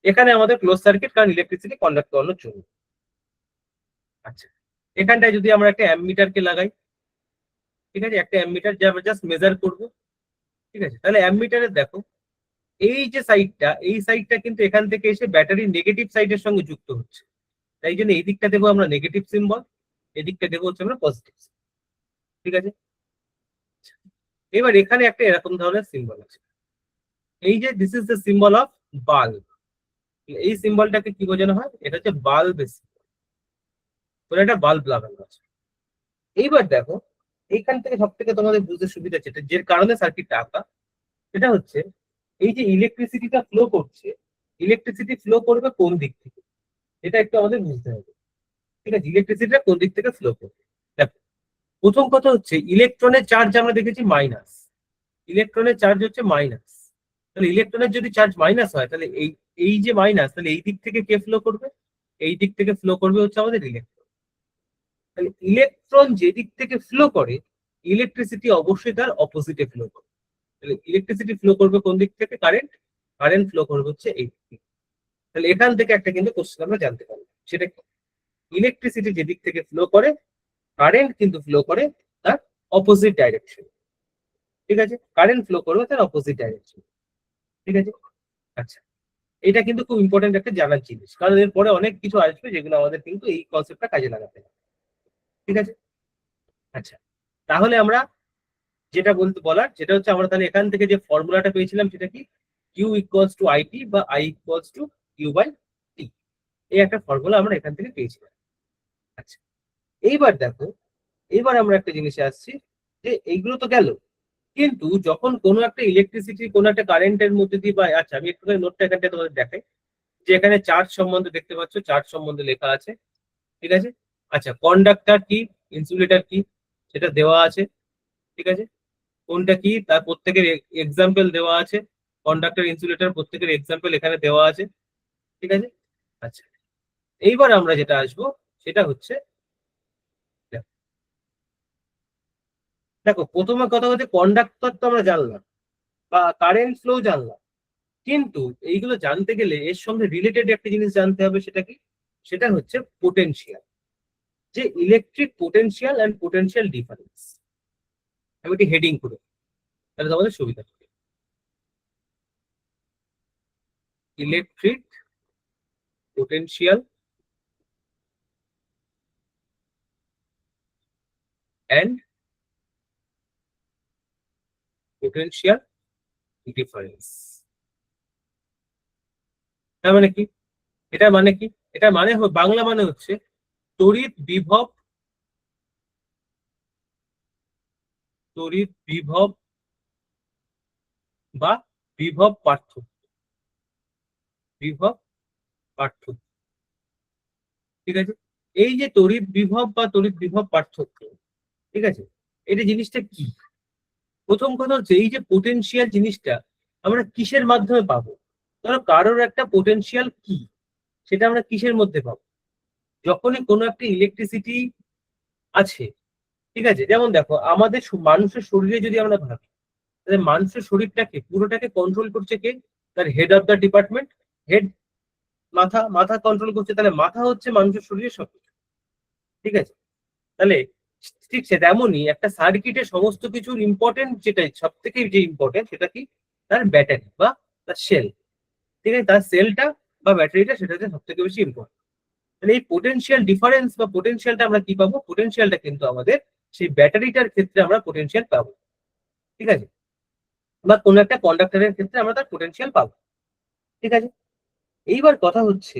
এখানে আমাদের ক্লোজ সার্কিট, কারণ ইলেকট্রিসিটি কন্ডাক্ট করানোর জন্য। আচ্ছা, এখানটায় যদি আমরা একটা অ্যামমিটারকে লাগাই, ঠিক আছে, একটা অ্যামমিটার যা আমরা জাস্ট মেজার করবো। ঠিক আছে, তাহলে অ্যামমিটারে দেখো এই যে সাইডটা, এই সাইডটা কিন্তু এখান থেকে এসে ব্যাটারির নেগেটিভ সাইডের সঙ্গে যুক্ত হচ্ছে। তাই জন্য এই দিকটা দেবো আমরা নেগেটিভ সিম্বল, এদিকটা দেবো হচ্ছে আমরা পজিটিভ। ঠিক আছে, এবার এখানে একটা এরকম ধরনের সিম্বল আছে। এই যে this is the symbol of bulb. এই সিম্বলটাকে কি বোঝানো হয়? এটা হচ্ছে বাল্ব, একটা বাল্ব লাগানো আছে। এইবার দেখো এইখান থেকে সব থেকে তোমাদের বুঝতে সুবিধা যেটা, যে কারণে সার্কিটটা আঁকা, সেটা হচ্ছে এই যে ইলেকট্রিসিটিটা ফ্লো করছে, ইলেকট্রিসিটি ফ্লো করবে কোন দিক থেকে, এটা একটু আমাদের বুঝতে হবে। ঠিক আছে, ইলেকট্রিসিটিটা কোন দিক থেকে ফ্লো করবে। দেখো প্রথম কথা হচ্ছে ইলেকট্রনের চার্জ আমরা দেখেছি মাইনাস, ইলেকট্রনের চার্জ হচ্ছে মাইনাস। তাহলে ইলেকট্রনের যদি চার্জ মাইনাস হয়, তাহলে এই এই যে মাইনাস, তাহলে এই দিক থেকে কে ফ্লো করবে? এই দিক থেকে ফ্লো করবে হচ্ছে আমাদের ইলেকট্রন। তাহলে ইলেকট্রন যে দিক থেকে ফ্লো করে, ইলেকট্রিসিটি অবশ্যই তার অপোজিটে ফ্লো করে। তাহলে ইলেকট্রিসিটি ফ্লো করবে কোন দিক থেকে? কারেন্ট, কারেন্ট ফ্লো করবে হচ্ছে এই দিক থেকে। তাহলে এখান থেকে একটা কিন্তু কোশ্চেন আমরা জানতে পারবো, সেটা ইলেকট্রিসিটি যে দিক থেকে ফ্লো করে, কারেন্ট কিন্তু ফ্লো করে তার অপোজিট ডাইরেকশন। ঠিক আছে, কারেন্ট ফ্লো করবে তার অপোজিট ডাইরেকশন। ঠিক আছে, আচ্ছা, এটা কিন্তু খুব ইম্পর্টেন্ট একটা জানার জিনিস, কারণ এরপরে অনেক কিছু আসবে যেগুলো আমাদের কিন্তু এই কনসেপ্টটা কাজে লাগাতে হবে। ঠিক আছে, আচ্ছা, তাহলে আমরা যেটা বলার যেটা হচ্ছে, আমরা তাহলে এখান থেকে যে ফর্মুলাটা পেয়েছিলাম সেটা কি? Q equals to I T I equals to Q by T, এই একটা ফর্মুলা আমরা এখান থেকে পেয়েছিলাম। আচ্ছা, এইবার দেখো, এইবার আমরা একটা জিনিসে আসছি, যে এইগুলো তো গেল, কিন্তু যখন কোনো একটা ইলেকট্রিসিটি কোনো একটা কারেন্টের মধ্যে দিয়ে, বা আচ্ছা আমি একটু নোটটা এখানটা তোমাদের দেখাই, যে এখানে চার্জ সম্বন্ধে দেখতে পাচ্ছ, চার্জ সম্বন্ধে লেখা আছে। ঠিক আছে, আচ্ছা, কন্ডাক্টর কি, ইনসুলেটর কি, সেটা দেওয়া আছে। ঠিক আছে, কোনটা কি তার প্রত্যেকের এক্সাম্পল দেওয়া আছে, কন্ডাক্টর ইনসুলেটর প্রত্যেকের এক্সাম্পল এখানে দেওয়া আছে। ঠিক আছে, আচ্ছা, এইবার আমরা যেটা আসবো সেটা হচ্ছে, দেখো প্রথমে কথা হচ্ছে কন্ডাক্টর তো আমরা জানলাম বা কারেন্ট ফ্লো জানলাম, কিন্তু এইগুলো জানতে গেলে এর সঙ্গে রিলেটেড একটা জিনিস জানতে হবে, সেটা কি? সেটা হচ্ছে পোটেনশিয়াল, যে electric potential and potential difference. আমি একটি হেডিং করে তাহলে তোমাদের সুবিধা হবে। Electric potential and potential difference. তার মানে কি? এটা মানে কি? এটা মানে বাংলা মানে হচ্ছে তড়িৎ বিভব, তড়িৎ বিভব বা বিভব পার্থক্য, বিভব পার্থক্য। ঠিক আছে, এই যে তড়িৎ বিভব বা তড়িৎ বিভব পার্থক্য, ঠিক আছে, এটা জিনিসটা কি? প্রথম কথা হচ্ছে এই যে পোটেনশিয়াল জিনিসটা আমরা কিসের মাধ্যমে পাবো? ধরো কারোর একটা পোটেনশিয়াল কি, সেটা আমরা কিসের মধ্যে পাবো? যখনই কোনো একটা ইলেকট্রিসিটি আছে, ঠিক আছে, যেমন দেখো আমাদের মানুষের শরীরে যদি আমরা ভাবি, তাহলে মানুষের শরীরটাকে পুরোটাকে কন্ট্রোল করছে কে? তার head of the department, head, মাথা, মাথা কন্ট্রোল করছে। তাহলে মাথা হচ্ছে মানুষের শরীরের সবকিছু। ঠিক আছে, তাহলে ঠিক সে তেমনই একটা সার্কিটের সমস্ত কিছুর ইম্পর্টেন্ট, যেটা সব থেকে যে ইম্পর্টেন্ট সেটা কি? তার ব্যাটারি বা তার সেল। ঠিক আছে, তার সেলটা বা ব্যাটারিটা সেটা হচ্ছে সব থেকে বেশি ইম্পর্টেন্ট। তাহলে এই পোটেনশিয়াল ডিফারেন্স বা পোটেনশিয়ালটা আমরা কি পাবো? পোটেনশিয়ালটা কিন্তু আমাদের সেই ব্যাটারিটার ক্ষেত্রে আমরা পোটেনশিয়াল পাবো। ঠিক আছে, বা কোনো একটা কন্ডাক্টরের ক্ষেত্রে আমরা তার পোটেনশিয়াল পাবো। ঠিক আছে, এইবার কথা হচ্ছে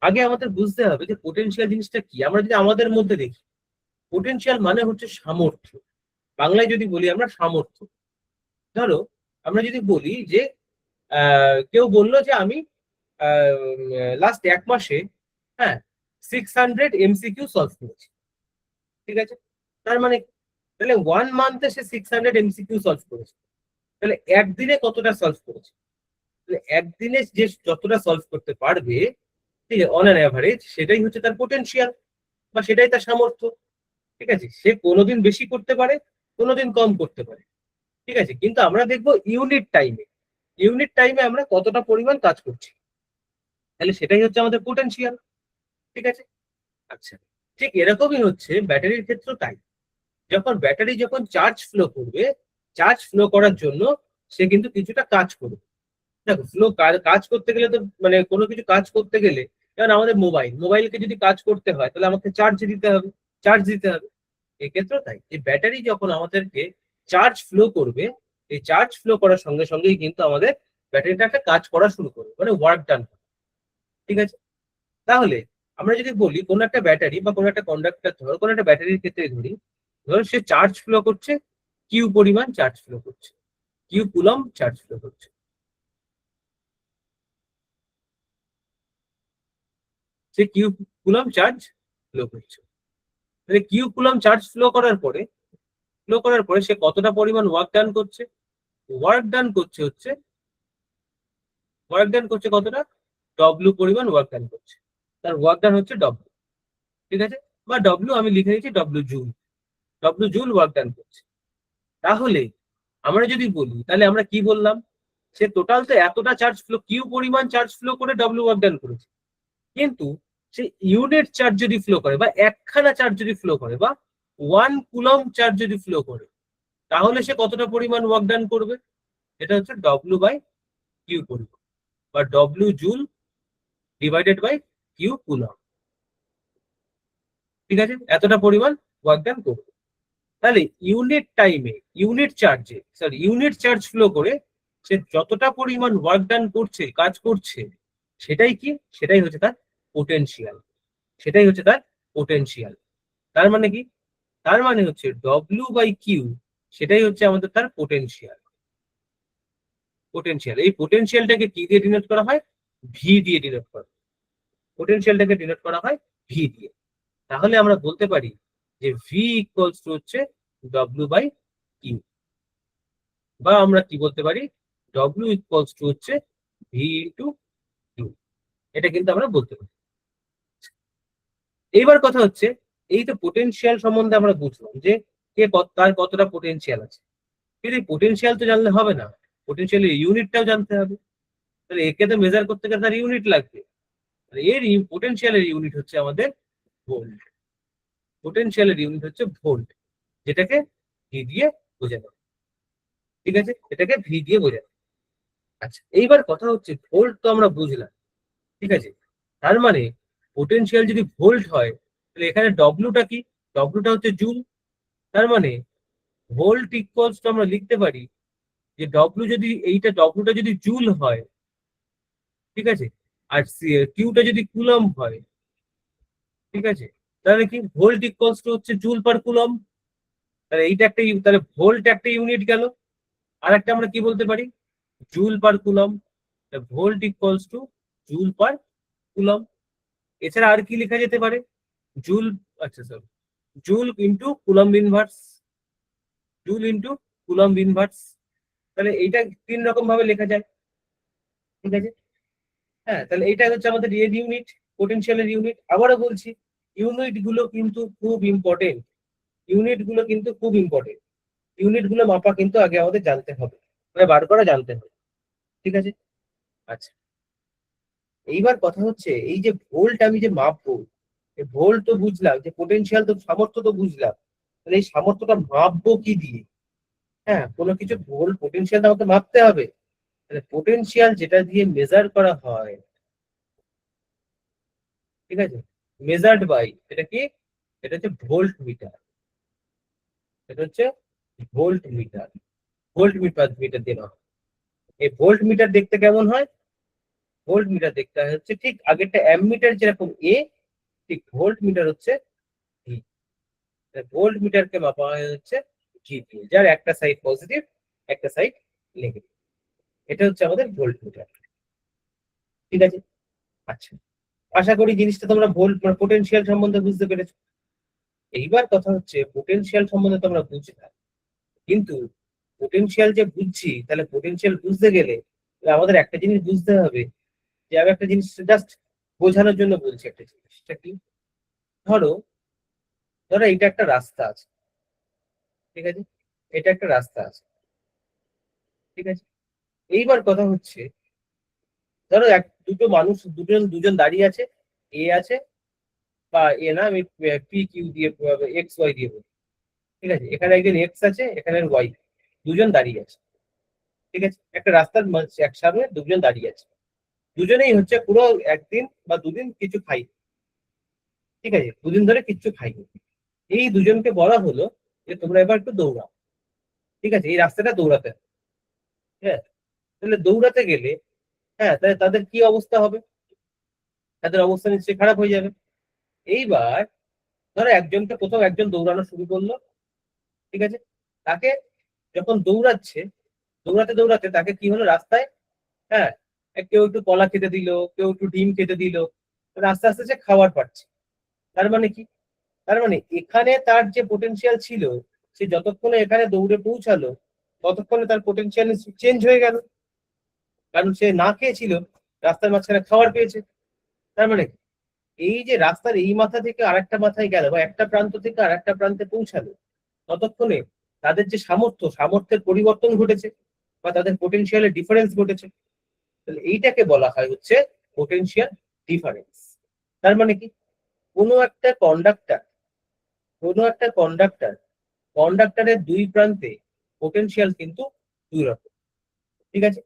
আগে আমাদের বুঝতে হবে যে পোটেনশিয়াল জিনিসটা কি। আমরা যদি আমাদের মধ্যে দেখি, পোটেনশিয়াল মানে হচ্ছে সামর্থ্য। বাংলায় যদি বলি আমরা সামর্থ্য। ধরো আমরা যদি বলি যে কেউ বললো যে আমি লাস্ট 1 মাসে, হ্যাঁ, 600 এমসিকিউ সলভ করেছি। ঠিক আছে, তার মানে তাহলে 1 মান্থে সে 600 এমসিকিউ সলভ করেছে। তাহলে একদিনে কতটা সলভ করেছে? তাহলে একদিনে যে যতটা সলভ করতে পারবে, ঠিক আছে, অন অ্যান অ্যাভারেজ, সেটাই হচ্ছে তার পোটেনশিয়াল বা সেটাই তার সামর্থ্য। ঠিক আছে, সে কোনোদিন বেশি করতে পারে, কোনোদিন কম করতে পারে। ঠিক আছে, কিন্তু আমরা দেখবো ইউনিট টাইমে, ইউনিট টাইমে আমরা কতটা পরিমাণ কাজ করছি, তাহলে সেটাই হচ্ছে আমাদের পোটেনশিয়াল। ঠিক আছে, আচ্ছা, ঠিক এরকমই হচ্ছে ব্যাটারির ক্ষেত্রে তাই। যখন ব্যাটারি যখন চার্জ ফ্লো করবে, চার্জ ফ্লো করার জন্য সে কিন্তু কিছুটা কাজ করবে। দেখো ফ্লো কাজ করতে গেলে তো মানে কোনো কিছু কাজ করতে গেলে, যেমন আমাদের মোবাইলকে যদি কাজ করতে হয় তাহলে আমাকে চার্জ দিতে হবে, চার্জ দিতে হবে। এক্ষেত্রেও তাই, এই ব্যাটারি যখন আমাদেরকে চার্জ ফ্লো করবে, এই চার্জ ফ্লো করার সঙ্গে সঙ্গেই কিন্তু আমাদের ব্যাটারিটা একটা কাজ করা শুরু করবে, মানে ওয়ার্ক ডান। ঠিক আছে, তাহলে আমরা যদি বলি কোনো একটা ব্যাটারি বা কোনো একটা কন্ডাক্টর, ধরো কোনো একটা ব্যাটারির ক্ষেত্রে ধরি, ধরো সে চার্জ ফ্লো করছে, কিউ পরিমাণ চার্জ ফ্লো করছে, কিউ কুলম চার্জ ফ্লো করছে। সে কিউ কুলম চার্জ ফ্লো করছে, তাহলে কিউ কুলম চার্জ ফ্লো করার পরে সে কতটা পরিমাণ ওয়ার্ক ডান করছে? ওয়ার্ক ডান করছে হচ্ছে, ওয়ার্ক ডান করছে কতটা? ডব্লিউ পরিমাণ ওয়ার্ক ডান করছে। তার ওয়ার্ক ডান হচ্ছে ডব্লিউ। ঠিক আছে, বা ডব্লিউ আমি লিখে দিচ্ছি W joule, W joule work done করছে। তাহলে আমরা যদি বলি, তাহলে আমরা কি বললাম? সে টোটাল তো এতটা চার্জ ফ্লো, কিউ পরিমাণ চার্জ ফ্লো করে ডব্লিউ ওয়ার্ক ডান করেছে। কিন্তু সে ইউনিট চার্জ যদি ফ্লো করে বা একখানা চার্জ যদি ফ্লো করে বা 1 কুলম চার্জ যদি ফ্লো করে, তাহলে সে কতটা পরিমাণ ওয়ার্ক ডান করবে? এটা হচ্ছে ডব্লিউ বাই কিউ পরিমাণ, বা W joule divided by Q coulomb. ঠিক আছে, এতটা পরিমাণ ওয়ার্ক ডান করবে। তাহলে ইউনিট টাইমে, ইউনিট চার্জ ফ্লো করে সে যতটা পরিমাণ ওয়ার্ক ডান করছে, কাজ করছে, সেটাই কি? সেটাই হচ্ছে তার পোটেনশিয়াল, সেটাই হচ্ছে তার পোটেনশিয়াল। তার মানে কি? তার মানে হচ্ছে ডব্লিউ বাই কিউ, সেটাই হচ্ছে আমাদের তার পোটেনশিয়াল। পোটেনশিয়াল, এই পোটেনশিয়ালটাকে কি দিয়ে ডিনোট করা হয়? ভি দিয়ে ডিনোট করা হয়। পোটেনশিয়ালটাকে ডিনোট করা হয় ভি দিয়ে। তাহলে আমরা বলতে পারি যে ভি ইকুয়ালস টু হচ্ছে ডব্লিউ বাই কিউ, বা আমরা কি বলতে পারি? ডব্লিউ ইকুয়ালস টু হচ্ছে ভি ইন্টু কিউ। এটা কিন্তু আমরা বলতে পারি। এইবার কথা হচ্ছে, এই তো পোটেনশিয়াল সম্বন্ধে আমরা বুঝলাম যে তার কতটা পোটেনশিয়াল আছে। কিন্তু পোটেনশিয়াল তো জানলে হবে না, পোটেনশিয়ালের ইউনিটটাও জানতে হবে। তাহলে একে তো মেজার করতে গেলে তার ইউনিট লাগবে। এর পোটেনশিয়ালের ইউনিট হচ্ছে আমাদের ভোল্ট। পোটেনশিয়ালের ইউনিট হচ্ছে ভোল্ট, যেটাকে ভি দিয়ে বোঝানো। ঠিক আছে, এটাকে ভি দিয়ে বোঝানো। আচ্ছা, এইবার কথা হচ্ছে ভোল্ট তো আমরা বুঝলাম, ঠিক আছে। তার মানে পোটেনশিয়াল যদি ভোল্ট হয়, তাহলে এখানে ডব্লিউটা কি? ডব্লিউটা হচ্ছে জুল। তার মানে ভোল্ট ইকুয়ালস টু আমরা লিখতে পারি যে ডব্লিউ যদি ডব্লিউটা যদি জুল হয়, ঠিক আছে, আর কিউটা যদি কুলম হয়, ঠিক আছে, তাহলে কি ভোল্ট ইকুয়ালস টু হচ্ছে জুল পার কুলম। তাহলে এইটা একটা তাহলে ভোল্ট একটা ইউনিট গেল। আর একটা আমরা কি বলতে পারি? Joule per coulomb. Volt equals to joule per coulomb. এছাড়া আর কি লেখা যেতে পারে? জুল, আচ্ছা sir, joule into coulomb inverse, joule into coulomb inverse. তাহলে এইটা 3 রকম ভাবে লেখা যায়, ঠিক আছে। হ্যাঁ, তাহলে এইটা হচ্ছে আমাদের এর ইউনিট, পোটেনশিয়ালের ইউনিট। আবারও বলছি, ইউনিট গুলো কিন্তু খুব ইম্পর্টেন্ট, ইউনিট গুলো কিন্তু খুব ইম্পর্টেন্ট। ইউনিট গুলো মাপা কিন্তু আগে আমাদের জানতে হবে, মানে বার করা জানতে হবে, ঠিক আছে। আচ্ছা, এইবার কথা হচ্ছে এই যে ভোল্ট আমি যে মাপবো, এই ভোল্ট তো বুঝলাম, যে পোটেনশিয়াল তো সামর্থ্য তো বুঝলাম, তাহলে এই সামর্থ্যটা মাপবো কি দিয়ে? হ্যাঁ, কোনো কিছু ভোল্ট পোটেনশিয়াল আমাকে মাপতে হবে। তাহলে পোটেনশিয়াল যেটা দিয়ে মেজার করা হয়, ঠিক আছে, মেজার্ড বাই, এটা কি? এটা হচ্ছে ভোল্ট মিটার। এটা হচ্ছে ভোল্ট মিটার। ভোল্ট মিটার দিয়ে নাও। এই ভোল্ট মিটার দেখতে কেমন হয়? ভোল্ট মিটার দেখতে হচ্ছে ঠিক আগেরটা অ্যামমিটার যেরকম এ, ঠিক ভোল্ট মিটার হচ্ছে ভি। ভোল্ট মিটারকে মাপা হয় হচ্ছে ভি দিয়ে, যার একটা সাইড পজিটিভ, একটা সাইড নেগেটিভ। এটা হচ্ছে আমাদের ভোল্ট মিটার, ঠিক আছে। আচ্ছা, আশা করি জিনিসটা তোমরা ভোল্ট মানে পোটেনশিয়াল সম্বন্ধে বুঝতে পেরেছো। এইবার কথা হচ্ছে পোটেনশিয়াল সম্বন্ধে তোমরা বুঝলা, কিন্তু পোটেনশিয়াল যে বুঝছি, তাহলে পোটেনশিয়াল বুঝতে গেলে আমাদের একটা জিনিস বুঝতে হবে, যে আমি একটা জিনিস জাস্ট বোঝানোর জন্য বলছি একটা জিনিস। সেটা কি? ধরো, ধরো এটা একটা রাস্তা আছে, ঠিক আছে, এটা একটা রাস্তা আছে, ঠিক আছে। এইবার কথা হচ্ছে, ধরো দুটো মানুষ, দুজন দাঁড়িয়ে আছে, এ আছে, বা এ না, আমি পি কিউ দিয়ে এক্স ওয়াই দিয়ে বলি, ঠিক আছে। এখানে একজন এক্স আছে, এখানে ওয়াই, দুজন দাঁড়িয়ে আছে, ঠিক আছে। একটা রাস্তার একসামনে দুজন দাঁড়িয়ে আছে, দুজনেই হচ্ছে পুরো একদিন বা দুদিন কিছু খাই, ঠিক আছে, দুদিন ধরে কিচ্ছু খাইনি। এই দুজনকে বলা হলো যে তোমরা এবার একটু দৌড়াও, ঠিক আছে, এই রাস্তাটা দৌড়াতে হবে। হ্যাঁ, তাহলে দৌড়াতে গেলে, হ্যাঁ, তাহলে তাদের কি অবস্থা হবে? তাদের অবস্থা নিশ্চয়ই খারাপ হয়ে যাবে। এইবার ধরো প্রথম একজন দৌড়ানো শুরু করলো, ঠিক আছে। তাকে যখন দৌড়াচ্ছে, দৌড়াতে দৌড়াতে তাকে কি হলো রাস্তায়, হ্যাঁ, কেউ একটু কলা খেতে দিল, কেউ একটু ডিম খেতে দিল, আস্তে আস্তে সে খাবার পাচ্ছে। তার মানে কি? তার মানে এখানে তার যে পোটেনশিয়াল ছিল, সে যতক্ষণে এখানে দৌড়ে পৌঁছালো, ততক্ষণে তার পোটেনশিয়াল চেঞ্জ হয়ে গেল, কারণ সে না খেয়েছিল, রাস্তার মাঝখানে খাবার পেয়েছে। তার মানে এই যে রাস্তার এই মাথা থেকে আরেকটা মাথায় গেল, বা একটা প্রান্ত থেকে আরেকটা প্রান্তে পৌঁছালো, ততক্ষণে তাদের যে সামর্থ্যের পরিবর্তন ঘটেছে, বা তাদের পোটেনশিয়ালের ডিফারেন্স ঘটেছে। তাহলে এইটাকে বলা হয় হচ্ছে পোটেনশিয়াল ডিফারেন্স। তার মানে কি? কোনো একটা কন্ডাক্টর, কোনো একটা কন্ডাক্টর কন্ডাক্টরের দুই প্রান্তে পোটেনশিয়াল কিন্তু দুই রকম, ঠিক আছে।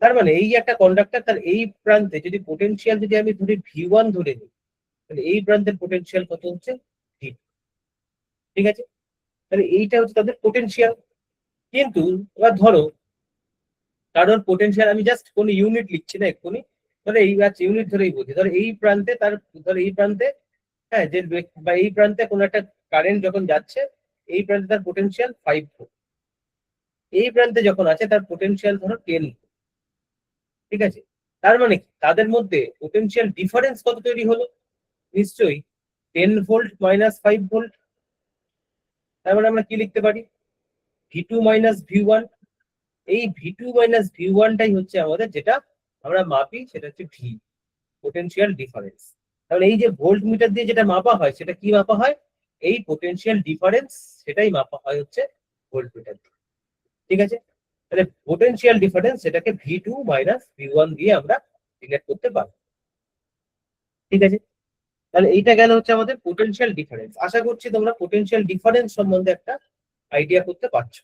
তার মানে এই একটা কন্ডাক্টর, তার এই প্রান্তে যদি পোটেনশিয়াল যদি আমি ধরি V1 ধরে নিই, তাহলে এই প্রান্তের পোটেনশিয়াল কত হচ্ছে? V2, ঠিক আছে। তাহলে এইটা হচ্ছে তাদের পোটেনশিয়াল। কিন্তু এবার ধরো, কারণ পোটেনশিয়াল আমি জাস্ট কোনো ইউনিট লিখছি না এক্ষুনি, ধরো এই ইউনিট ধরেই বলছি, ধরো এই প্রান্তে তার, ধরো এই প্রান্তে, হ্যাঁ, যে বা এই প্রান্তে কোনো একটা কারেন্ট যখন যাচ্ছে, এই প্রান্তে তার পোটেনশিয়াল 5 ভোল্ট, এই প্রান্তে যখন আছে তার পোটেনশিয়াল ধরো 10, ঠিক আছে। তার মানে তাদের মধ্যে পোটেনশিয়াল ডিফারেন্স কত তৈরি হলো? নিশ্চয়ই 10 ভোল্ট মাইনাস 5 ভোল্ট। তার মানে আমরা কি লিখতে পারি? V2 minus V1। এই V2 মাইনাস V1টাই হচ্ছে আমাদের যেটা আমরা মাপি, সেটা হচ্ছে ভি, পোটেনশিয়াল ডিফারেন্স। তাহলে এই যে ভোল্ট মিটার দিয়ে যেটা মাপা হয়, সেটা কি মাপা হয়? এই পোটেনশিয়াল ডিফারেন্স সেটাই মাপা হয় হচ্ছে ভোল্টমিটার দিয়ে। ঠিক আছে, তাহলে পোটেনশিয়াল ডিফারেন্স সেটাকে V2 মাইনাস V1 দিয়ে আমরা ডিলেট করতে পারি। ঠিক আছে, তাহলে এইটা গেল হচ্ছে আমাদের পোটেনশিয়াল ডিফারেন্স। আশা করছি তোমরা পোটেনশিয়াল ডিফারেন্স সম্বন্ধে একটা আইডিয়া করতে পারছো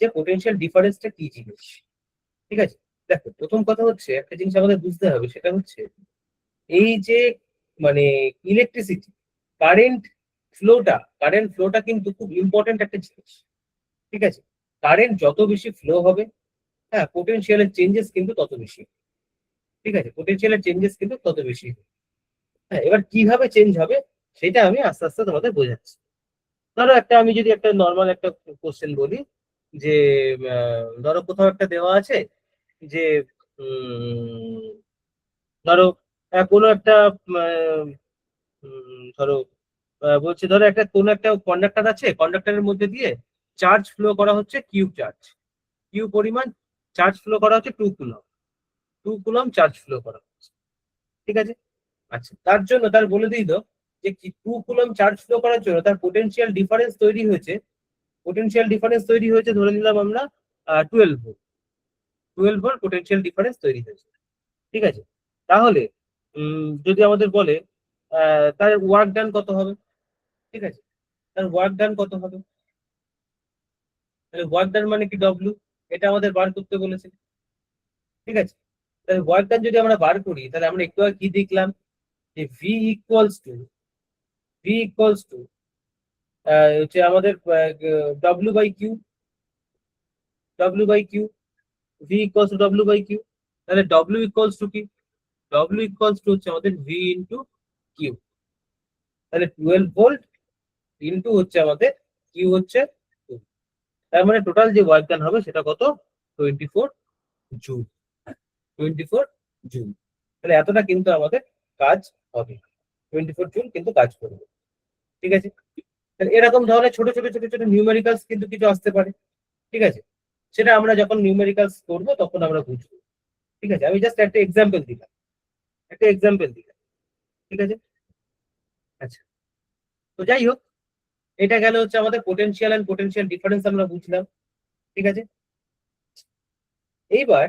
যে পোটেনশিয়াল ডিফারেন্সটা কি জিনিস। ঠিক আছে, দেখো প্রথম কথা হচ্ছে একটা জিনিস আমাদের বুঝতে হবে, সেটা হচ্ছে এই যে মানে ইলেকট্রিসিটি কারেন্ট ফ্লোটা কিন্তু খুব ইম্পর্টেন্ট একটা জিনিস। ঠিক আছে, কারেন্ট যত বেশি ফ্লো হবে, হ্যাঁ, পোটেনশিয়ালের চেঞ্জেস কিন্তু তত বেশি। ঠিক আছে, পোটেনশিয়ালের চেঞ্জেস কিন্তু তত বেশি। হ্যাঁ, এবার কিভাবে চেঞ্জ হবে সেটা আমি আস্তে আস্তে তোমাদের বোঝাচ্ছি। ধরো আমি যদি একটা নর্মাল একটা কোশ্চেন বলি যে ধরো কোথাও একটা দেওয়া আছে যে ধরো কোনো একটা ধরো বলছে ধরো কোনো একটা কন্ডাক্টর আছে, কন্ডাক্টরের মধ্যে দিয়ে চার্জ ফ্লো করা হচ্ছে কিউ পরিমাণ চার্জ ফ্লো করা হচ্ছে 2 কুলম চার্জ ফ্লো করা হচ্ছে। ঠিক আছে, আচ্ছা তার জন্য তার বলে দিই তো যে 2 কুলম চার্জ ফ্লো করার জন্য তার পোটেনশিয়াল ডিফারেন্স তৈরি হয়েছে ধরে নিলাম আমরা 12 ভোল্ট পোটেনশিয়াল ডিফারেন্স তৈরি হয়েছে। ঠিক আছে, তাহলে যদি আমাদের বলে তার ওয়ার্ক ডান কত হবে। ঠিক আছে, তার ওয়ার্ক ডান কত হবে, তাহলে ওয়ার্ক ডান মানে কি ডব্লিউ, এটা আমাদের বার করতে বলেছে। ঠিক আছে, তাহলে ওয়ার্ক ডান যদি আমরা বার করি তাহলে আমরা একটু আগে কি দেখলাম যে ভি ইকুয়ালস টু হচ্ছে আমাদের W by Q V equals to W by Q. তাহলে ডব্লিউ ইকুয়ালস টু কি, ডব্লিউ ইকুয়ালস টু হচ্ছে আমাদের ভি ইন্টু কিউ। তাহলে 12 ভোল্ট ইন্টু হচ্ছে আমাদের কিউ হচ্ছে 2। তার মানে টোটাল যে ওয়ার্ক ডান হবে সেটা কত, 24 জুল। 24 জুল, তাহলে এতটা কিন্তু আমাদের কাজ হবে, 24 জুল কিন্তু কাজ করবে। ঠিক আছে, তাহলে এরকম ধরনের ছোট ছোট ছোট ছোট নিউমেরিক্যালস কিন্তু কিছু আসতে পারে। ঠিক আছে, সেটা আমরা যখন নিউমেরিক্যালস করবো তখন আমরা বুঝবো। ঠিক আছে, আমি জাস্ট একটা এক্সাম্পল দিলাম। ঠিক আছে, আচ্ছা তো যাই হোক, এটা গেল হচ্ছে আমাদের পোটেনশিয়াল এন্ড পোটেনশিয়াল ডিফারেন্স আমরা বুঝলাম। ঠিক আছে, এইবার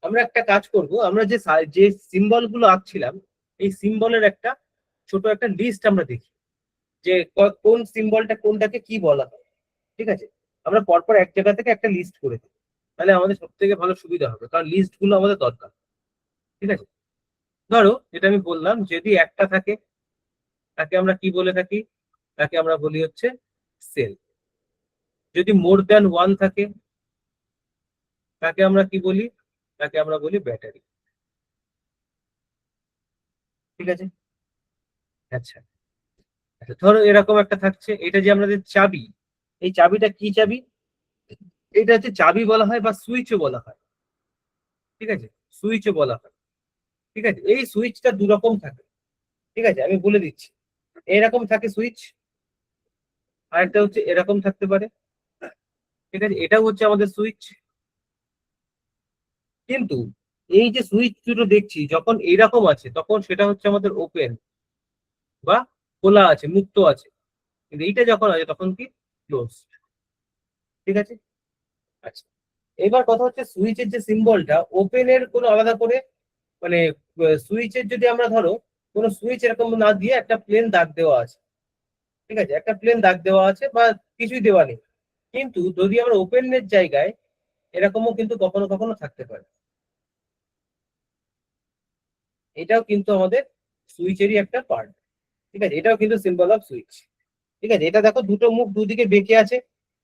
আমরা একটা কাজ করব, আমরা যে সিম্বল গুলো আঁকছিলাম এই সিম্বলের একটা ছোট একটা লিস্ট আমরা দেখি যে কোন সিম্বলটা কোনটাকে কি বলা হয়। ঠিক আছে, আমরা পরপর এক জায়গা থেকে একটা লিস্ট করে দিই, তাহলে আমাদের সব থেকে ভালো সুবিধা হবে, কারণ লিস্ট গুলো আমাদের দরকার। ঠিক আছে, ধরো যেটা আমি বললাম যদি একটা থাকে তাকে আমরা কি বলে থাকি, তাকে আমরা বলি হচ্ছে সেল। যদি মোর দ্যান ওয়ান থাকে তাকে আমরা কি বলি, তাকে আমরা বলি ব্যাটারি। ঠিক আছে, আচ্ছা আচ্ছা ধরো এরকম একটা থাকছে, এটা যে আমাদের চাবি, এই চাবিটা কি চাবি, এটা হচ্ছে চাবি বলা হয় বা সুইচও বলা হয়। ঠিক আছে, সুইচও বলা হয়। ঠিক আছে, এই সুইচটা দু রকম থাকে। ঠিক আছে, আমি বলে দিচ্ছি, এরকম থাকে সুইচ, আর একটা হচ্ছে এরকম থাকতে পারে। ঠিক আছে, এটাও হচ্ছে আমাদের সুইচ। কিন্তু এই যে সুইচ দুটো দেখছি যখন এইরকম আছে তখন সেটা হচ্ছে আমাদের ওপেন বা খোলা আছে, মুক্ত আছে। কিন্তু এইটা যখন আছে তখন কি, ক্লোজ। ঠিক আছে, আচ্ছা এবার কথা হচ্ছে সুইচের যে সিম্বলটা ওপেনের কোনো আলাদা করে মানে সুইচের যদি আমরা ধরো কোনো সুইচ এরকম না দিয়ে একটা প্লেন দাগ দেওয়া আছে। ঠিক আছে, একটা প্লেন দাগ দেওয়া আছে বা কিছুই দেওয়া নেই, কিন্তু যদি আমরা ওপেনের জায়গায় এরকমও কিন্তু কখনো কখনো থাকতে পারে। এটাও কিন্তু আমাদের সুইচেরই একটা পার্ট। ঠিক আছে, এটাও কিন্তু সিম্বল অফ সুইচ। ঠিক আছে, এটা দেখো দুটো মুখ দুদিকে বেঁকে আছে,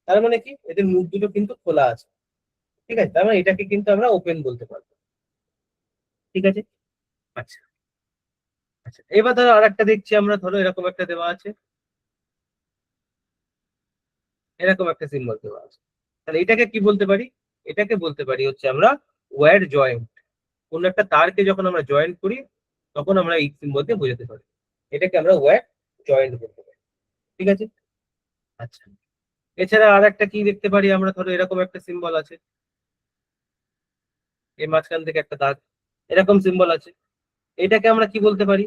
তার মানে কি এদের মুখ দুটো কিন্তু খোলা আছে। ঠিক আছে, তার মানে এটাকে কিন্তু আমরা ওপেন বলতে পারবো। ঠিক আছে, আচ্ছা আচ্ছা এবার ধরো আর একটা দেখছি আমরা, ধরো এরকম একটা দেওয়া আছে, এরকম একটা সিম্বল দেওয়া আছে, তাহলে এটাকে কি বলতে পারি, এটাকে বলতে পারি হচ্ছে আমরা ওয়্যার জয়েন্ট। কোন একটা তারকে যখন আমরা জয়েন্ট করি তখন আমরা এই সিম্বল দিয়ে বোঝাতে পারি, এটাকে আমরা ওয়্যার জয়েন্ট বলতে পারি। ঠিক আছে, আচ্ছা এছাড়া আর একটা কি দেখতে পারি আমরা, ধরো এরকম একটা সিম্বল আছে, এই মাঝখান থেকে একটা দাগ, এরকম সিম্বল আছে, এটাকে আমরা কি বলতে পারি,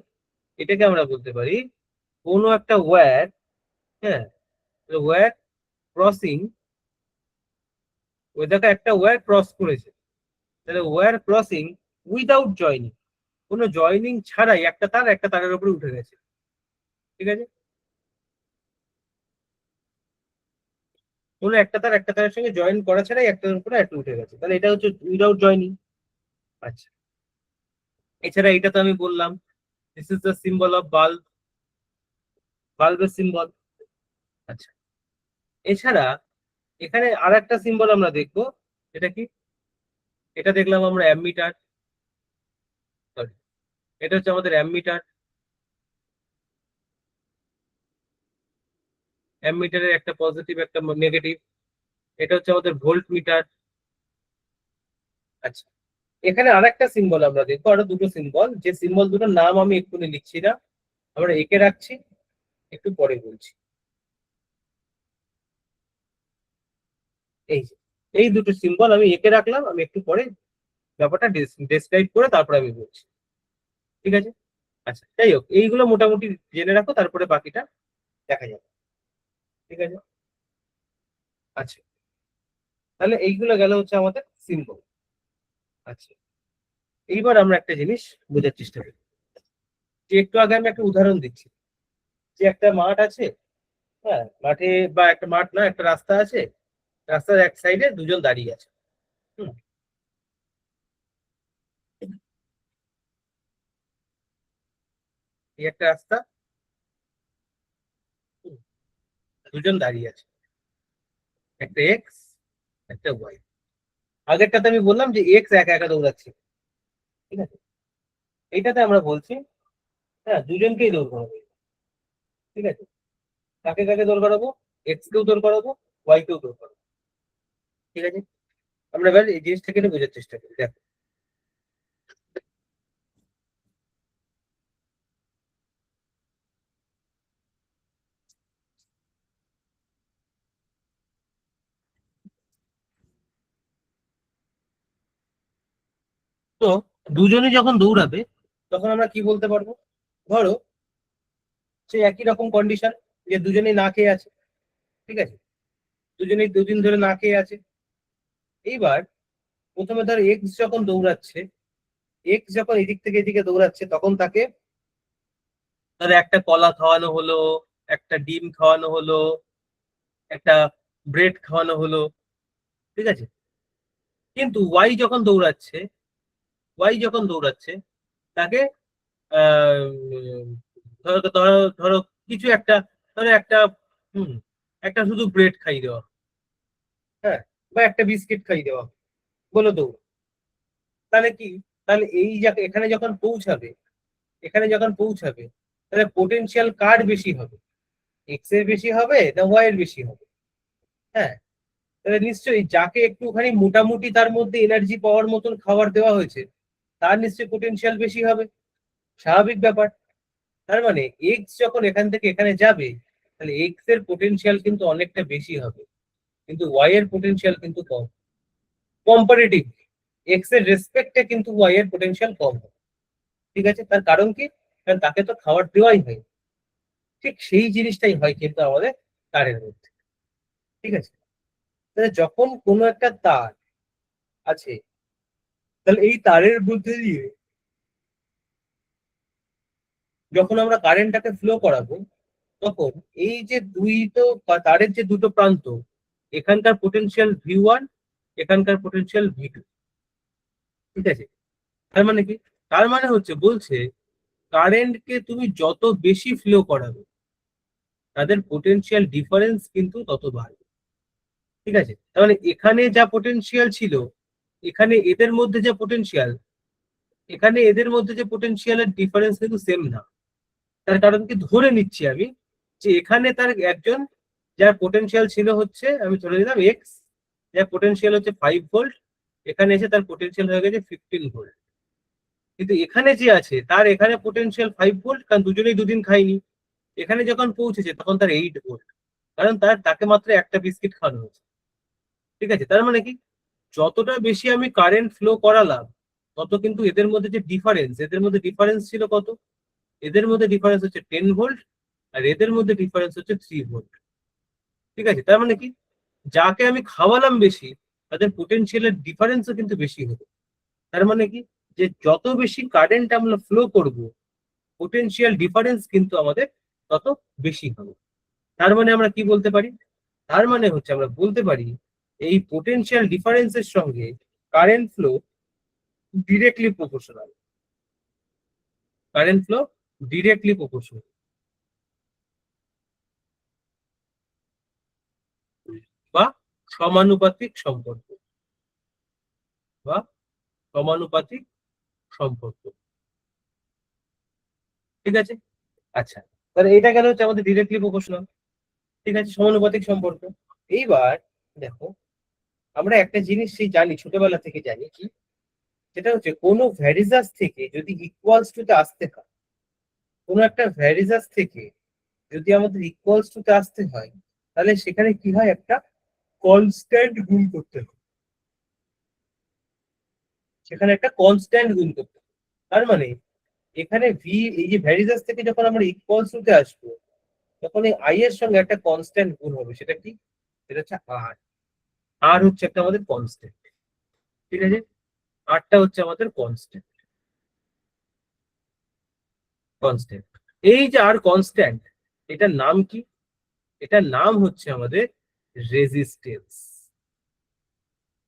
এটাকে আমরা বলতে পারি কোনো একটা ওয়্যার হ্যাঁ, ওয়্যার ক্রসিং, ওই দেখো একটা ওয়্যার ক্রস করেছে, তাহলে ওয়্যার ক্রসিং উইদাউট জয়নিং, কোনো জয়নিং ছাড়াই একটা তারের উপরে উঠে গেছে, ঠিক আছে, কোনো একটা তারের সঙ্গে জয়েন করা ছাড়াই একটার উপরে একটা উঠে গেছে, তাহলে এটা হচ্ছে উইদাউট জয়নিং। আচ্ছা, এছাড়া এটা তো আমি বললাম, this is the symbol of bulb, বাল্বের সিম্বল। আচ্ছা, এছাড়া এখানে আর একটা সিম্বল আমরা দেখবো, এটা কি, এটা দেখলাম আমরা অ্যামমিটার, সরি, এটা হচ্ছে আমাদের অ্যামমিটার, অ্যামমিটারের একটা পজিটিভ একটা নেগেটিভ, এটা হচ্ছে আমাদের ভোল্ট মিটার। আচ্ছা, এখানে আর একটা সিম্বল আমরা দেখবো, আরো দুটো সিম্বল, যে সিম্বল দুটোর নাম আমি এক্ষুনি লিখছি না, আমরা এঁকে রাখছি, একটু পরে বলছি। এই যে এই দুটো সিম্বল আমি এঁকে রাখলাম, আমি একটু পরে ব্যাপারটা ডেসক্রাইব করে তারপরে আমি বলছি, ঠিক আছে। আচ্ছা, যাই হোক, এইগুলো মোটামুটি জেনে রাখো, তারপরে বাকিটা দেখা যাবে, ঠিক আছে। আচ্ছা, তাহলে এইগুলো গেল হচ্ছে আমাদের সিম্বল। আচ্ছা, এইবার আমরা একটা জিনিস বোঝার চেষ্টা করি, যে একটু আগে আমি একটা উদাহরণ দিচ্ছি, যে একটা মাঠ আছে, হ্যাঁ, মাঠে, বা একটা মাঠ না, একটা রাস্তা আছে, রাস্তার এক সাইডে দুজন দাঁড়িয়ে আছে, হুম, এই একটা রাস্তা, হুম, দুজন দাঁড়িয়ে আছে, একটা এক্স, একটা ওয়াই। আগেরটাতে আমি বললাম যে এক্স একা একা দৌড়াচ্ছে, ঠিক আছে, এইটাতে আমরা বলছি, হ্যাঁ, দুজনকেই দৌড় করাবো, ঠিক আছে, কাকে কাকে দৌড় করাবো, এক্স কেও দৌড় করাবো, ওয়াই কেও দৌড় করাবো, ঠিক আছে। আমরা এবার এই জিনিসটাকে নিয়ে বোঝার চেষ্টা করি, দেখো, তো দুজনে যখন দৌড়াবে তখন আমরা কি বলতে পারবো, ধরো সে একই রকম কন্ডিশন, যে দুজনেই না খেয়ে আছে, ঠিক আছে, দুজনেই দুদিন ধরে না খেয়ে আছে। এইবার প্রথমে ধর এক্স যখন দৌড়াচ্ছে, এক্স যখন এদিক থেকে এদিকে দৌড়াচ্ছে, তখন তাকে ধর একটা কলা খাওয়ানো হলো, একটা ডিম খাওয়ানো হলো, একটা ব্রেড খাওয়ানো হলো, ঠিক আছে। কিন্তু ওয়াই যখন দৌড়াচ্ছে, ওয়াই যখন দৌড়াচ্ছে তাকে আহ, ধরো ধরো ধরো কিছু একটা, ধরো একটা, হুম, একটা শুধু ব্রেড খাইয়ে দেওয়া, হ্যাঁ, বা একটা বিস্কিট খাইয়ে দেওয়া, বলো দৌড়, তাহলে কি, তাহলে এই এখানে যখন পৌঁছাবে, এখানে যখন পৌঁছাবে, তাহলে পোটেনশিয়াল কার বেশি হবে, এক্স এর বেশি হবে না ওয়াই এর বেশি হবে, হ্যাঁ, তাহলে নিশ্চয়ই যাকে একটুখানি মোটামুটি তার মধ্যে এনার্জি পাওয়ার মতন খাবার দেওয়া হয়েছে, তার নিশ্চয়ই পোটেনশিয়াল বেশি হবে, স্বাভাবিক ব্যাপার। তার মানে এক্স যখন এখান থেকে এখানে যাবে, তাহলে এক্স এর পোটেনশিয়াল কিন্তু অনেকটা বেশি হবে, কিন্তু ওয়াই এর পোটেনশিয়াল কিন্তু কম, কম্পারেটিভ, এক্স এর রেসপেক্টে কিন্তু ওয়াই এর পোটেনশিয়াল কম হবে, ঠিক আছে। তার কারণ কি, কারণ তাকে তো খাবার দেওয়াই হয়, ঠিক সেই জিনিসটাই হয় কিন্তু আমাদের তারের মধ্যে, ঠিক আছে। তাহলে যখন কোনো একটা তার আছে, তাহলে এই তারের মধ্যে দিয়ে যখন আমরা কারেন্টটাকে ফ্লো করাবো, তখন এই যে দুই তো তারের যে দুটো প্রান্ত, এখানকার পোটেনশিয়াল V1, এখানকার পোটেনশিয়াল V2, ঠিক আছে। তার মানে কি, তার মানে হচ্ছে বলছে কারেন্টকে তুমি যত বেশি ফ্লো করাবে, তাদের পোটেনশিয়াল ডিফারেন্স কিন্তু তত বাড়বে, ঠিক আছে। তার মানে এখানে যা পোটেনশিয়াল ছিল, এখানে এদের মধ্যে যে পোটেনশিয়াল, এখানে এদের মধ্যে যে পোটেনশিয়ালের ডিফারেন্স কিন্তু সেম না। তার কারণ কি, ধরে নিচ্ছি আমি যে এখানে তার একজন, যার পোটেনশিয়াল ছিল হচ্ছে, আমি ধরে নিলাম এক্স, যার পোটেনশিয়াল হচ্ছে 5 ভোল্ট, এখানে এসে তার পোটেনশিয়াল হয়ে গেছে 15 ভোল্ট। কিন্তু এখানে যে আছে তার এখানে পোটেনশিয়াল 5 ভোল্ট, কারণ দুজনেই দুদিন খায়নি, এখানে যখন পৌঁছেছে তখন তার 8 ভোল্ট, কারণ তাকে মাত্র একটা বিস্কিট খাওয়ানো হয়েছে, ঠিক আছে। তার মানে কি, যতটা বেশি আমি কারেন্ট ফ্লো করালাম, তত কিন্তু এদের মধ্যে যে ডিফারেন্স, এদের মধ্যে ডিফারেন্স ছিল কত, এদের মধ্যে ডিফারেন্স হচ্ছে 10 ভোল্ট, আর এদের মধ্যে ডিফারেন্স হচ্ছে 3 ভোল্ট। ঠিক আছে, তার মানে কি, যাকে আমি খাওয়ালাম বেশি তাদের পোটেনশিয়ালের ডিফারেন্সও কিন্তু বেশি হবে। তার মানে কি, যে যত বেশি কারেন্ট আমরা ফ্লো করব, পোটেনশিয়াল ডিফারেন্স কিন্তু আমাদের তত বেশি হবে। তার মানে আমরা কি বলতে পারি, তার মানে হচ্ছে আমরা বলতে পারি এই পোটেনশিয়াল ডিফারেন্সের সঙ্গে current flow directly proportional. Current flow directly proportional বা সমানুপাতিক সম্পর্ক, বা সমানুপাতিক সম্পর্ক। ঠিক আছে, আচ্ছা, তাহলে এটা গেল হচ্ছে আমাদের ডিরেক্টলি প্রপোর্শনাল। ঠিক আছে, সমানুপাতিক সম্পর্ক। এইবার দেখো, আমরা একটা জিনিস সেই জানি, ছোটবেলা থেকে জানি কি, সেটা হচ্ছে কোনো ভ্যারিজাস থেকে যদি ইকুয়ালস টু তে আসতে হয়, কোনো একটা ভ্যারিজাস থেকে যদি আমাদের ইকুয়ালস টু তে আসতে হয়, তাহলে সেখানে কি হয়, একটা কনস্ট্যান্ট গুণ করতে হয়। সেখানে একটা কনস্ট্যান্ট গুণ করতে হয়। তার মানে এখানে ভি, এই যে ভ্যারিজাস থেকে যখন আমরা ইকুয়ালস টু তে আসবো, তখন এই আই এর সঙ্গে একটা কনস্ট্যান্ট গুণ হবে। সেটা কি, সেটা হচ্ছে আর। আর হচ্ছে একটা আমাদের কনস্ট্যান্ট। ঠিক আছে, আরটা হচ্ছে আমাদের কনস্ট্যান্ট। কনস্ট্যান্ট, এই যে আর কনস্ট্যান্ট, এটার নাম কি, এটার নাম হচ্ছে আমাদের রেজিস্টেন্স।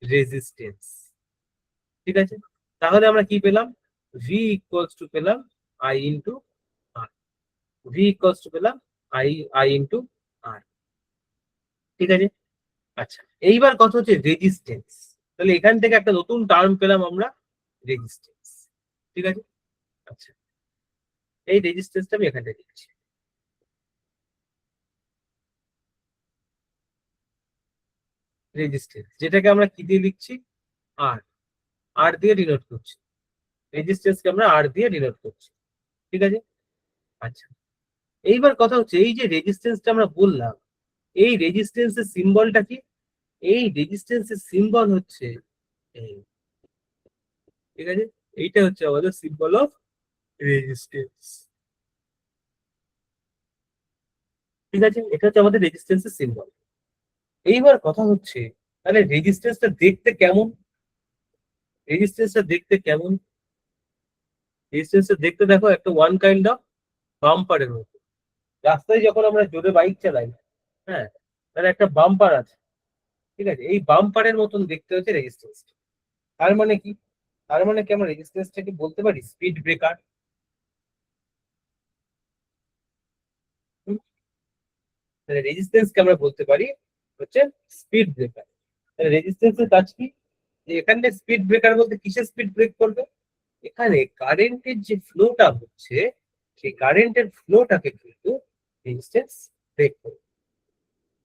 রেজিস্টেন্স। ঠিক আছে, তাহলে আমরা কি পেলাম, ভি ইকুয়ালস টু পেলাম I into R. V equals to পেলাম আই, আই ইন্টু আর। ঠিক আছে, আচ্ছা, এইবার কথা হচ্ছে রেজিস্টেন্স। তাহলে এখান থেকে একটা নতুন টার্ম পেলাম আমরা, রেজিস্টেন্স। ঠিক আছে, আচ্ছা, এই রেজিস্টেন্সটা আমি এখানে দিচ্ছি। রেজিস্টেন্স, যেটাকে আমরা কি দিয়ে লিখছি, আর। আর দিয়ে ডিনোট করছি, রেজিস্টেন্সকে আমরা আর দিয়ে ডিনোট করছি। ঠিক আছে, আচ্ছা, এইবার কথা হচ্ছে এই যে রেজিস্টেন্সটা আমরা বললাম, এই রেজিস্টেন্সের সিম্বলটা কি, এই রেজিস্টেন্সের সিম্বল হচ্ছে এই। ঠিক আছে, এইটা হচ্ছে আমাদের সিম্বল অফ রেজিস্টেন্স। ঠিক আছে, এটা হচ্ছে আমাদের রেজিস্টেন্সের সিম্বল। এইবার কথা হচ্ছে, তাহলে রেজিস্টেন্সটা দেখতে কেমন, রেজিস্টেন্সটা দেখতে কেমন, রেজিস্টেন্সটা দেখতে দেখো একটা ওয়ান কাইন্ড অফ বাম্পারের মতো। রাস্তায় যখন আমরা জোরে বাইক চালাই, হ্যাঁ, তাহলে একটা বাম্পার আছে। ঠিক আছে, এই বাম্পারের মতন দেখতে হচ্ছে রেজিস্ট্যান্স। তার মানে কি, তার মানে কি আমরা রেজিস্ট্যান্সটাকে বলতে পারি স্পিড ব্রেকার। তাহলে রেজিস্ট্যান্সকে আমরা বলতে পারি হচ্ছে স্পিড ব্রেকার। তাহলে রেজিস্ট্যান্সের কাজ কি, যে এখানে স্পিড ব্রেকার বলতে কিসের স্পিড ব্রেক করবে, এখানে কারেন্টের যে ফ্লোটা হচ্ছে, সেই কারেন্টের ফ্লোটাকে কিন্তু রেজিস্ট্যান্স ব্রেক করবে।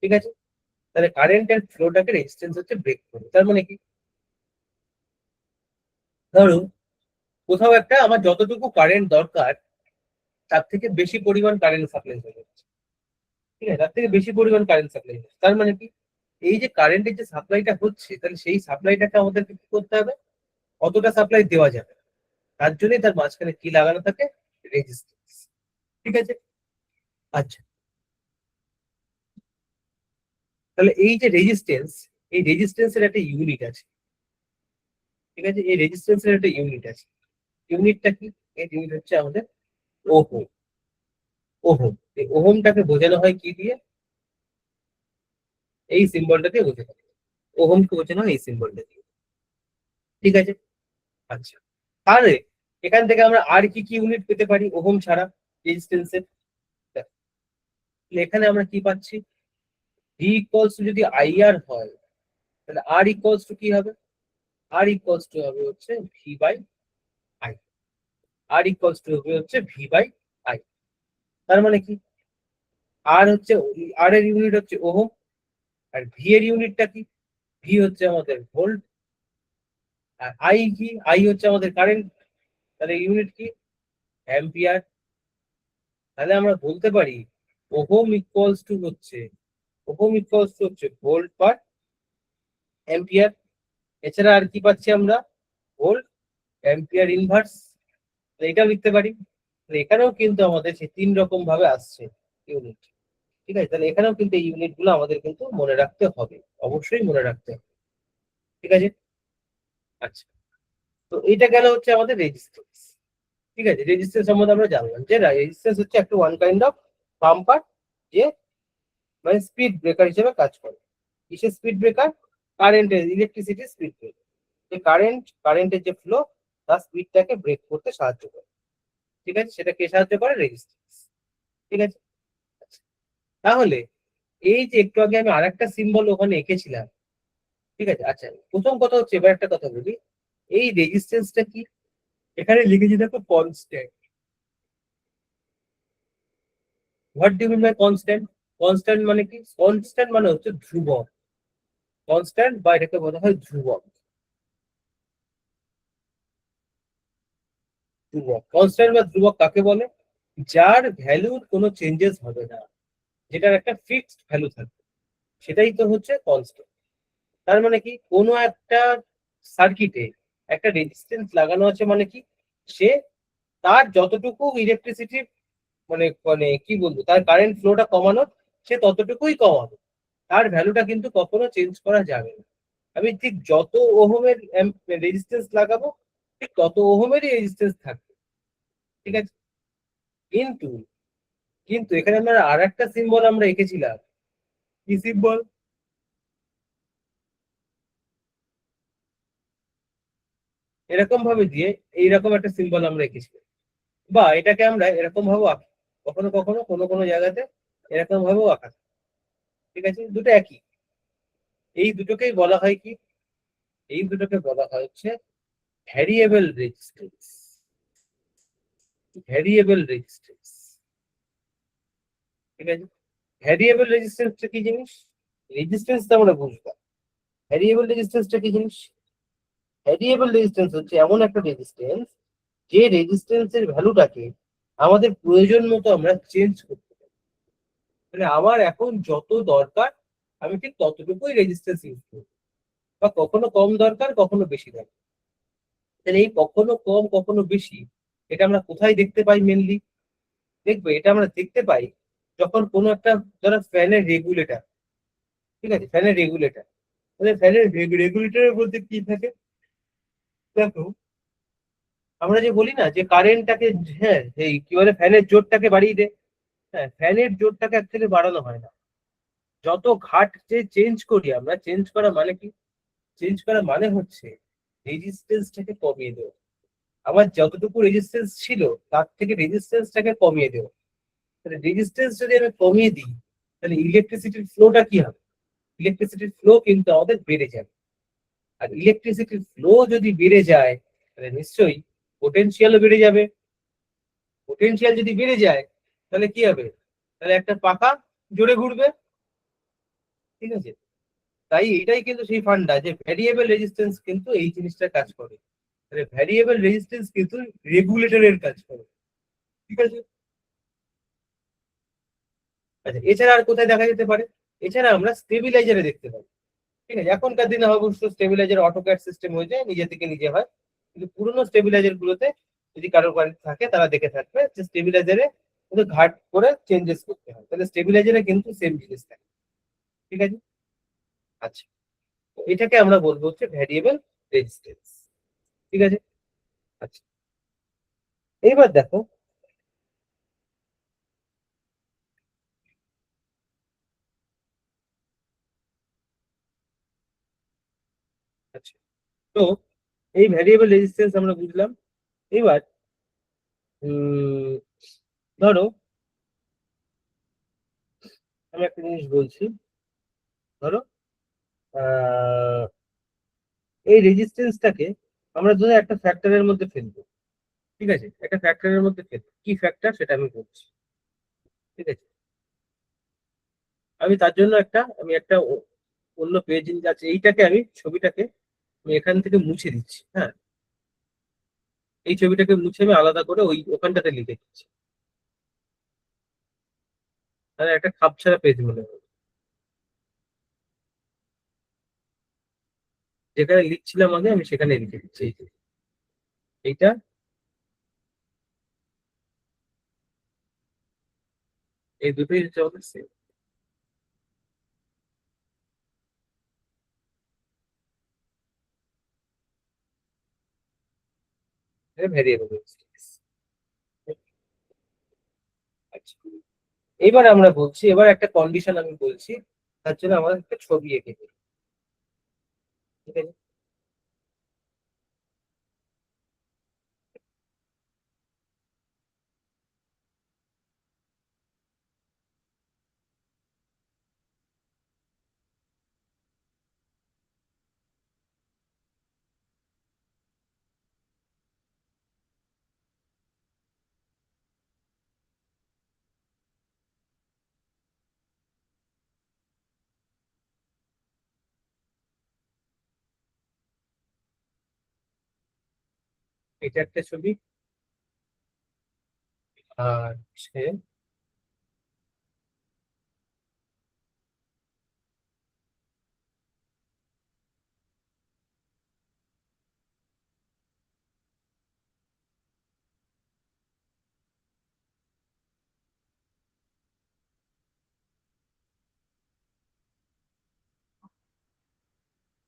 ঠিক আছে, তাহলে কারেন্টের ফ্লোটাকে রেজিস্ট্যান্স হচ্ছে ব্রেক করবে। তার মানে কি, ধরো কোথাও একটা আমার যতটুকু কারেন্ট দরকার, তার থেকে বেশি পরিমাণ কারেন্ট সাপ্লাই হয়ে যাচ্ছে। ঠিক আছে, তার থেকে বেশি পরিমাণ কারেন্ট সাপ্লাই হচ্ছে, তার মানে কি, এই যে কারেন্টের যে সাপ্লাইটা হচ্ছে, তাহলে সেই সাপ্লাইটাকে আমাদেরকে কি করতে হবে, অতটা সাপ্লাই দেওয়া যাবে, তার জন্যই তার মাঝখানে কি লাগানো থাকে, রেজিস্ট্যান্স। ঠিক আছে, আচ্ছা, তাহলে এই যে রেজিস্ট্যান্স, এই রেজিস্ট্যান্সের একটা ইউনিট আছে। ঠিক আছে, এই রেজিস্ট্যান্সের একটা ইউনিট আছে। ইউনিটটা কি, এই ইউনিট হচ্ছে আমাদের ওহম। ওহম, এই ওহমটাকে বোঝানো হয় কি দিয়ে, এই সিম্বলটা দিয়ে বোঝানো হয়। ওহমকে বোঝানো হয় এই সিম্বলটা দিয়ে। ঠিক আছে, আচ্ছা, তাহলে এখান থেকে আমরা আর কি কি ইউনিট পেতে পারি ওহম ছাড়া, রেজিস্ট্যান্সের। এখানে আমরা কি পাচ্ছি, ভি ইকুয়ালস টু যদি আইআর হয়, তাহলে আর ইকুয়ালস টু কি হবে, আর ইকুয়ালস টু হবে হচ্ছে V by I. R equals to হবে হচ্ছে ভি বাই আই। তার মানে কি, আর হচ্ছে, আর এর ইউনিট হচ্ছে ওহম, আর ভি এর ইউনিটটা কি, ভি হচ্ছে আমাদের ভোল্ট, আর আই কি, আই হচ্ছে আমাদের কারেন্ট, তাহলে ইউনিট কি, অ্যাম্পিয়ার। তাহলে আমরা বলতে পারি ওহম ইকুয়ালস টু হচ্ছে, ওহম ইকুয়ালস টু হচ্ছে ভোল্ট পার অ্যাম্পিয়ার। এছাড়া আর কি পাচ্ছি আমরা, ভোল্ট, অ্যাম্পিয়ার ইনভার্স, এটাও লিখতে পারি। এখানেও কিন্তু আমাদের সেই 3 রকম ভাবে আসছে, ইউনিট। ঠিক আছে, তাহলে এখানেও কিন্তু এই ইউনিট গুলো আমাদের কিন্তু মনে রাখতে হবে, অবশ্যই মনে রাখতে হবে। ঠিক আছে, আচ্ছা, তো এটা গেল হচ্ছে আমাদের রেজিস্ট্যান্স। ঠিক আছে, রেজিস্ট্যান্স সম্বন্ধে আমরা জানলাম যে রেজিস্ট্যান্স হচ্ছে একটা ওয়ান কাইন্ড অফ বাম্পার, যে মানে স্পিড ব্রেকার হিসেবে কাজ করে। কিসের স্পিড ব্রেকার? কারেন্টের, ইলেকট্রিসিটি স্পিড ব্রেকার। যে কারেন্টের যে ফ্লো, তার স্পিডটাকে ব্রেক করতে সাহায্য করে। ঠিক আছে, সেটা কে সাহায্য করে? রেজিস্ট্যান্স। ঠিক আছে, আচ্ছা, তাহলে এই যে একটু আগে আমি আরেকটা সিম্বল ওখানে এঁকেছিলাম, ঠিক আছে, আচ্ছা, প্রথম কথা হচ্ছে, এবার একটা কথা বলি, এই রেজিস্ট্যান্সটা কি? এখানে লিখেছি দেখো constant. What do mean by constant? Constant মানে কি? কনস্ট্যান্ট মানে হচ্ছে ধ্রুবক। কনস্ট্যান্ট বা এটাকে বলা হয় ধ্রুবক। ধ্রুবক, কনস্ট্যান্ট বা ধ্রুবক কাকে বলে? যার ভ্যালুর কোনো চেঞ্জেস হবে না, যেটার একটা ফিক্সড ভ্যালু থাকবে, সেটাই তো হচ্ছে কনস্ট্যান্ট। তার মানে কি, কোনো একটা সার্কিটে একটা রেজিস্ট্যান্স লাগানো আছে মানে কি, সে তার যতটুকু ইলেকট্রিসিটি মানে মানে কি বলবো, তার কারেন্ট ফ্লোটা কমানোর, সে ততটুকুই কমাবে, তার ভ্যালুটা কিন্তু কখনো চেঞ্জ করা যাবে না। আমি ঠিক যত ওহমের রেজিস্ট্যান্স লাগাবো, ঠিক তত ওহমেরই রেজিস্ট্যান্স থাকবে। ঠিক আছে, কিন্তু কিন্তু এখানে আমরা আর একটা সিম্বল আমরা এঁকেছিলাম। কি সিম্বল? এরকম ভাবে দিয়ে এইরকম একটা সিম্বল আমরা এঁকেছিলাম, বা এটাকে আমরা এরকম ভাবে আঁকি, কখনো কখনো কোনো কোনো জায়গাতে এরকম ভাবেও আঁকা। ঠিক আছে, দুটো একই। এই দুটোকেই বলা হয় কি? এই দুটোকে বলা হয় হচ্ছে ভ্যারিয়েবল রেজিস্ট্যান্স। Variable resistance. ঠিক আছে, ভ্যারিয়েবল রেজিস্ট্যান্সটা কি জিনিস? রেজিস্ট্যান্স তো আমরা বুঝলাম, ভ্যারিয়েবল রেজিস্ট্যান্সটা কি জিনিস? ভ্যারিয়েবল রেজিস্ট্যান্স হচ্ছে এমন একটা রেজিস্ট্যান্স, যে রেজিস্ট্যান্সের ভ্যালুটাকে আমাদের প্রয়োজন মতো আমরা চেঞ্জ করতে পারি। মানে আমার এখন যত দরকার, আমি ঠিক ততটুকুই রেজিস্ট্যান্স ইউজ করব, বা কখনো কম দরকার, কখনো বেশি দরকার। তাহলে এই কখনো কম কখনো বেশি, এটা আমরা কোথায় দেখতে পাই মেনলি? দেখবে, এটা আমরা দেখতে পাই যখন কোনো একটা, ধরো ফ্যানের রেগুলেটর, ঠিক আছে, ফ্যানের রেগুলেটর, তাহলে ফ্যানের রেগুলেটরের মধ্যে কি থাকে? দেখো, আমরা যে বলি না যে কারেন্টটাকে, হ্যাঁ, এই কি বলে, ফ্যানের জোরটাকে বাড়িয়ে দে। হ্যাঁ, ফ্যানের জোরটাকে অ্যাকচুয়ালি বাড়ানো হয় না। যত ঘাট যে চেঞ্জ করি আমরা, চেঞ্জ করা মানে কি? চেঞ্জ করা মানে হচ্ছে রেজিস্ট্যান্সটাকে কমিয়ে দেওয়া। আমার যতটুকু রেজিস্ট্যান্স ছিল, তার থেকে রেজিস্ট্যান্সটাকে কমিয়ে দেওয়া। তাহলে রেজিস্ট্যান্স যদি আমি কমিয়ে দিই, তাহলে ইলেকট্রিসিটির ফ্লোটা কি হবে? ইলেকট্রিসিটির ফ্লো কিন্তু আমাদের বেড়ে যাবে। আর ইলেকট্রিসিটির ফ্লো যদি বেড়ে যায়, তাহলে নিশ্চয়ই পোটেনশিয়ালও বেড়ে যাবে। পোটেনশিয়াল যদি বেড়ে যায়, তাহলে কি হবে? তাহলে একটা পাখা জোরে ঘুরবে। ঠিক আছে, তাই এটাই কিন্তু সেই ফান্ডা, যে ভ্যারিয়েবল রেজিস্ট্যান্স কিন্তু এই জিনিসটা কাজ করে। তাহলে ভ্যারিয়েবল রেজিস্ট্যান্স কিন্তু রেগুলেটরের কাজ করে। ঠিক আছে, আচ্ছা, এছাড়া আর কোথায় দেখা যেতে পারে? এছাড়া আমরা স্টেবিলাইজারে দেখতে পাই। ঠিক আছে, এখনকার দিনে অবশ্য স্টেবিলাইজার অটোক্যাড সিস্টেম হয়ে যায়, নিজে থেকে নিজে হয়। কিন্তু পুরোনো স্টেবিলাইজার গুলোতে যদি কারোর বাড়িতে থাকে, তারা দেখে থাকবে যে স্টেবিলাইজারে কিন্তু ঘাট করে চেঞ্জেস করতে হয়, তাহলে স্টেবিলাইজারে কিন্তু সেম জিনিস থাকে। ঠিক আছে, আচ্ছা, তো এটাকে আমরা বলবো হচ্ছে ভ্যারিয়েবল রেজিস্ট্যান্স। ঠিক আছে, আচ্ছা, এইবার দেখো, আচ্ছা, তো এই ভ্যারিয়েবল রেজিস্ট্যান্স আমরা বুঝলাম। এবার ধরো, আমি একটা জিনিস বলছি। ধরো, আহ এই রেজিস্ট্যান্সটাকে আমরা ধরো একটা ফ্যাক্টরের মধ্যে ফেলবো। ঠিক আছে, একটা ফ্যাক্টরের মধ্যে ফেলবো, কি ফ্যাক্টর সেটা আমি বলছি। ঠিক আছে, আমি তার জন্য আমি একটা অন্য পেজ আছে, এইটাকে আমি ছবিটাকে আমি এখান থেকে মুছে দিচ্ছি। হ্যাঁ, এই ছবিটাকে মুছে আমি আলাদা করে ওখানটাতে লিখে দিচ্ছি, তাহলে একটা খাপছাড়া পেজ মনে হবে। যেখানে লিখছিলাম আগে, আমি সেখানে লিখে দিচ্ছি এই যে, এইটা। এই দুটোই হচ্ছে আমাদের সেম ভেরিয়েবল। আচ্ছা, এবার আমরা বলছি, এবার একটা কন্ডিশন আমি বলছি, তার জন্য আমাদের একটা ছবি এঁকে দিই, ঠিক আছে? এটা একটা ছবি, আর সে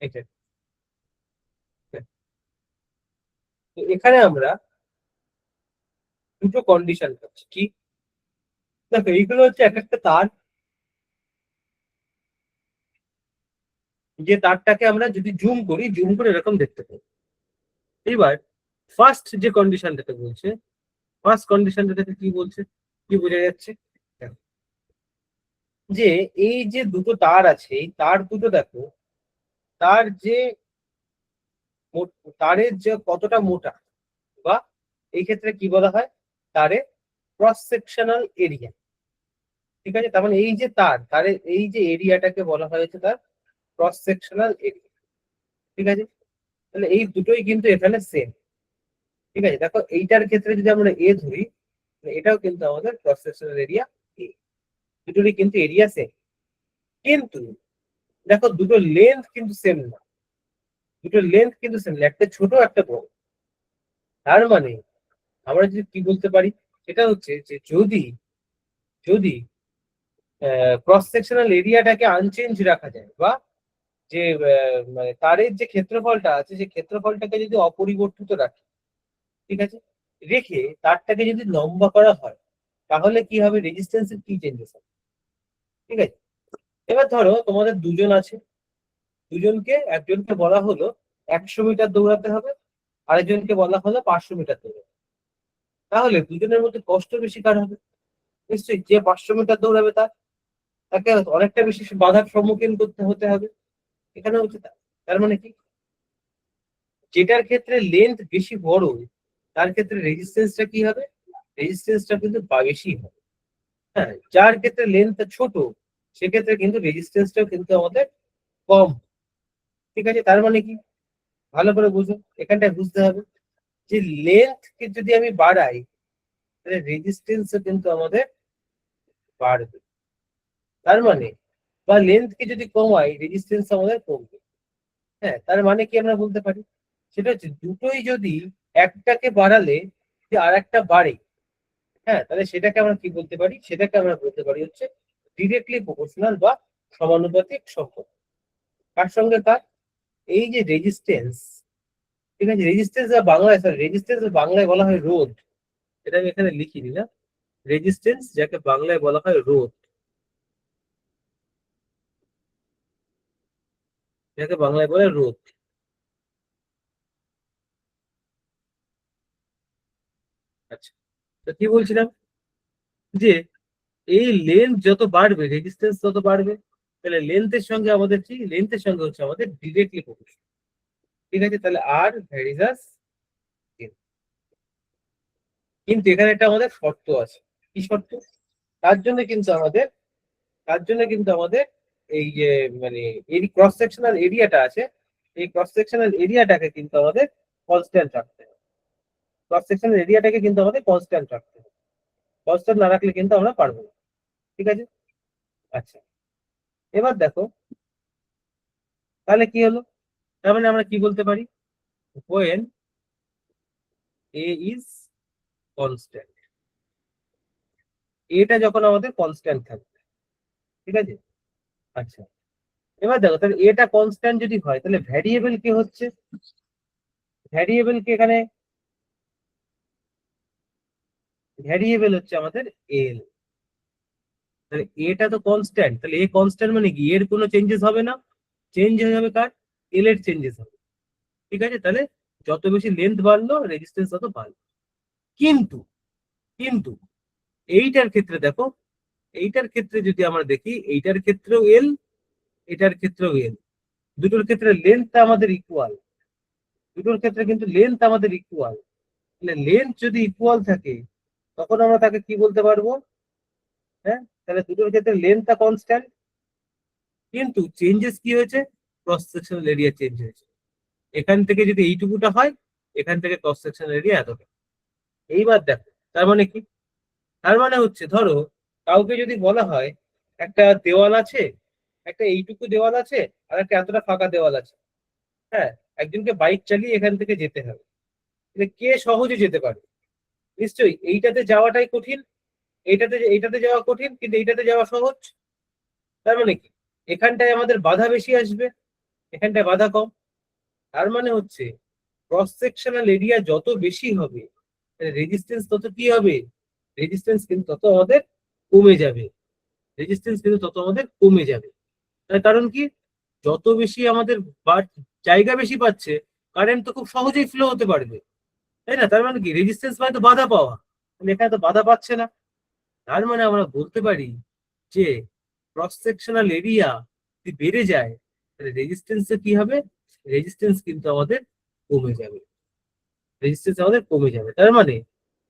এটা। তো এখানে আমরা দুটো কন্ডিশন পাচ্ছি কি, দেখো এইগুলো হচ্ছে এক একটা তার, যে তারটাকে আমরা যদি জুম করি, জুম করে এরকম দেখতে পাই। এবার ফার্স্ট যে কন্ডিশনটাতে বলছে, ফার্স্ট কন্ডিশনটাতে কি বলছে, কি বোঝা যাচ্ছে? দেখো, যে এই যে দুটো তার আছে, এই তার দুটো দেখো, তার যে তারের যে কতটা মোটা, বা এই ক্ষেত্রে কি বলা হয়, তারের ক্রস সেকশনাল এরিয়া। ঠিক আছে, তার মানে এই যে তারের এই যে এরিয়াটাকে বলা হয়েছে তার ক্রস সেকশনাল এরিয়া। ঠিক আছে, তাহলে এই দুটোই কিন্তু এখানে সেম। ঠিক আছে, দেখো এইটার ক্ষেত্রে যদি আমরা এ ধরি, এটাও কিন্তু আমাদের ক্রস সেকশনাল এরিয়া এ, দুটোরই কিন্তু এরিয়া সেম। কিন্তু দেখো দুটো লেন্থ কিন্তু সেম না, দুটো লেন্থ কিন্তু সেম না, একটা ছোট একটা বড়। তার মানে আমরা যদি কি বলতে পারি, সেটা হচ্ছে যে যদি যদি ক্রস সেকশনাল এরিয়াটাকে আনচেঞ্জ রাখা যায়, বা যে মানে তারের যে ক্ষেত্রফলটা আছে সেই ক্ষেত্রফলটাকে যদি অপরিবর্তিত রাখে, ঠিক আছে, রেখে তারটাকে যদি লম্বা করা হয়, তাহলে কি হবে, রেজিস্ট্যান্সের কি চেঞ্জেস হবে? ঠিক আছে, এবার ধরো তোমাদের দুজন আছে, দুজনকে, একজনকে বলা হলো 100 মিটার দৌড়াতে হবে, আরেকজনকে বলা হলো 500 মিটার দৌড়াতে। তাহলে দুজনের মধ্যে কষ্ট বেশি কার হবে? নিশ্চয়ই যে 500 মিটার দৌড়াবে তার, তাকে অনেকটা বেশি বাধার সম্মুখীন করতে হতে হবে। এখানে হচ্ছে তার মানে কি, যেটার ক্ষেত্রে লেন্থ বেশি বড়, তার ক্ষেত্রে রেজিস্ট্যান্সটা কি হবে, রেজিস্ট্যান্সটা কিন্তু বেশি হবে। হ্যাঁ, যার ক্ষেত্রে লেন্থ ছোট, সেক্ষেত্রে কিন্তু রেজিস্ট্যান্সটাও কিন্তু আমাদের কম। ঠিক আছে, তার মানে কি, ভালো করে বুঝো, এখানটায় বুঝতে হবে যে লেন্থ কে যদি আমি বাড়াই, তাহলে রেজিস্ট্যান্সও কিন্তু আমাদের বাড়বে। তার মানে, বা লেন্থ কে যদি কমাই, রেজিস্ট্যান্স আমাদের কমবে। হ্যাঁ, তার মানে কি আমরা বলতে পারি, সেটা হচ্ছে দুটোই যদি একটাকে বাড়ালে যে আর একটা বাড়ে, হ্যাঁ, তাহলে সেটাকে আমরা কি বলতে পারি, সেটাকে আমরা বলতে পারি হচ্ছে ডিরেক্টলি প্রপোর্শনাল বা সমানুপাতিক সম্পর্ক। কার সঙ্গে কার? এই যে রেজিস্ট্যান্স, ঠিক আছে, রেজিস্ট্যান্স বা বাংলায়, সরি, রেজিস্ট্যান্স বাংলায় বলা হয় রোধ, এটা আমি এখানে লিখিনি না, রেজিস্ট্যান্স যাকে বাংলায় বলা হয় রোধ, যাকে বাংলায় বলে রোধ। আচ্ছা, তো কি বলছিলাম, যে এই লেন্থ যত বাড়বে, রেজিস্ট্যান্স তত বাড়বে, তাহলে লেন্থের সঙ্গে আমাদের কি, লেন্থের সঙ্গে হচ্ছে আমাদের ডিরেক্টলি প্রপোর্শনাল। ঠিক আছে, তাহলে আর ভ্যারিজাস। কিন্তু এখানে একটা আমাদের শর্ত আছে, কি শর্ত? তার জন্য কিন্তু আমাদের, তার জন্য কিন্তু আমাদের এই যে মানে এই ক্রস সেকশনাল এরিয়াটা আছে, এই ক্রস সেকশনাল এরিয়াটাকে কিন্তু আমাদের কনস্ট্যান্ট রাখতে হবে। ক্রস সেকশনাল এরিয়াটাকে কিন্তু আমাদের কনস্ট্যান্ট রাখতে হবে, কনস্ট্যান্ট না রাখলে কিন্তু আমরা পারবো না। ঠিক আছে, আচ্ছা, এবার দেখো তাহলে কি হলো, তার মানে আমরা কি বলতে পারি, when a is constant, এটা যখন আমাদের কনস্ট্যান্ট থাকবে, ঠিক আছে। আচ্ছা, এবার দেখো তাহলে এটা কনস্ট্যান্ট যদি হয় তাহলে ভ্যারিয়েবল কি হচ্ছে, ভ্যারিয়েবল কি এখানে, ভ্যারিয়েবল হচ্ছে আমাদের এল। তাহলে এটা তো কনস্ট্যান্ট, তাহলে এ কনস্ট্যান্ট মানে কি এর কোনো চেঞ্জেস হবে না, চেঞ্জ হয়ে যাবে কার, এল এর চেঞ্জেস হবে, ঠিক আছে। তাহলে যত বেশি লেন্থ বাড়লো রেজিস্ট্যান্স তত বাড়লো। কিন্তু কিন্তু এইটার ক্ষেত্রে দেখো, এইটার ক্ষেত্রে যদি আমরা দেখি এইটার ক্ষেত্রেও এল, এটার ক্ষেত্রেও এল, দুটোর ক্ষেত্রে লেন্থ আমাদের ইকুয়াল, দুটোর ক্ষেত্রে কিন্তু লেন্থ আমাদের ইকুয়াল। তাহলে লেন্থ যদি ইকুয়াল থাকে তখন আমরা তাকে কি বলতে পারবো, হ্যাঁ, তাহলে দুটোর ক্ষেত্রে লেন্থটা কনস্ট্যান্ট, কিন্তু চেঞ্জেস কি হয়েছে, ক্রস সেকশনাল এরিয়া চেঞ্জ হয়েছে। এখান থেকে যদি এইটুকুটা হয়, এখান থেকে ক্রস সেকশনাল এরিয়া এতটা। এইবার দেখো তার মানে কি, তার মানে হচ্ছে ধরো কাউকে যদি বলা হয় একটা দেওয়াল আছে, একটা এইটুকু দেওয়াল আছে আর একটা এতটা ফাঁকা দেওয়াল আছে, হ্যাঁ, একজনকে বাইক চালিয়ে এখান থেকে যেতে হবে, তাহলে কে সহজে যেতে পারে, নিশ্চয়ই এইটাতে যাওয়াটাই কঠিন, এইটাতে যাওয়া কঠিন কিন্তু এইটাতে যাওয়া সহজ। তার মানে কি এখানটায় আমাদের বাধা বেশি আসবে, এখানটায় বাধা কম। তার মানে হচ্ছে ক্রস সেকশনাল এরিয়া যত বেশি হবে রেজিস্ট্যান্স তত কি হবে, রেজিস্ট্যান্স কিন্তু তত আমাদের কমে যাবে, রেজিস্ট্যান্স কিন্তু তত আমাদের কমে যাবে। তার কারণ কি, যত বেশি আমাদের জায়গা বেশি পাচ্ছে কারেন্ট তো খুব সহজেই ফ্লো হতে পারবে, তাই না। তার মানে কি রেজিস্ট্যান্স মানে তো বাধা পাওয়া, এখানে তো বাধা পাচ্ছে না। তার মানে আমরা বলতে পারি যে ক্রস সেকশনাল এরিয়া যদি বেড়ে যায় তাহলে রেজিস্ট্যান্সে কি হবে, রেজিস্ট্যান্স কিন্তু আমাদের কমে যাবে, রেজিস্ট্যান্স আমাদের কমে যাবে। তার মানে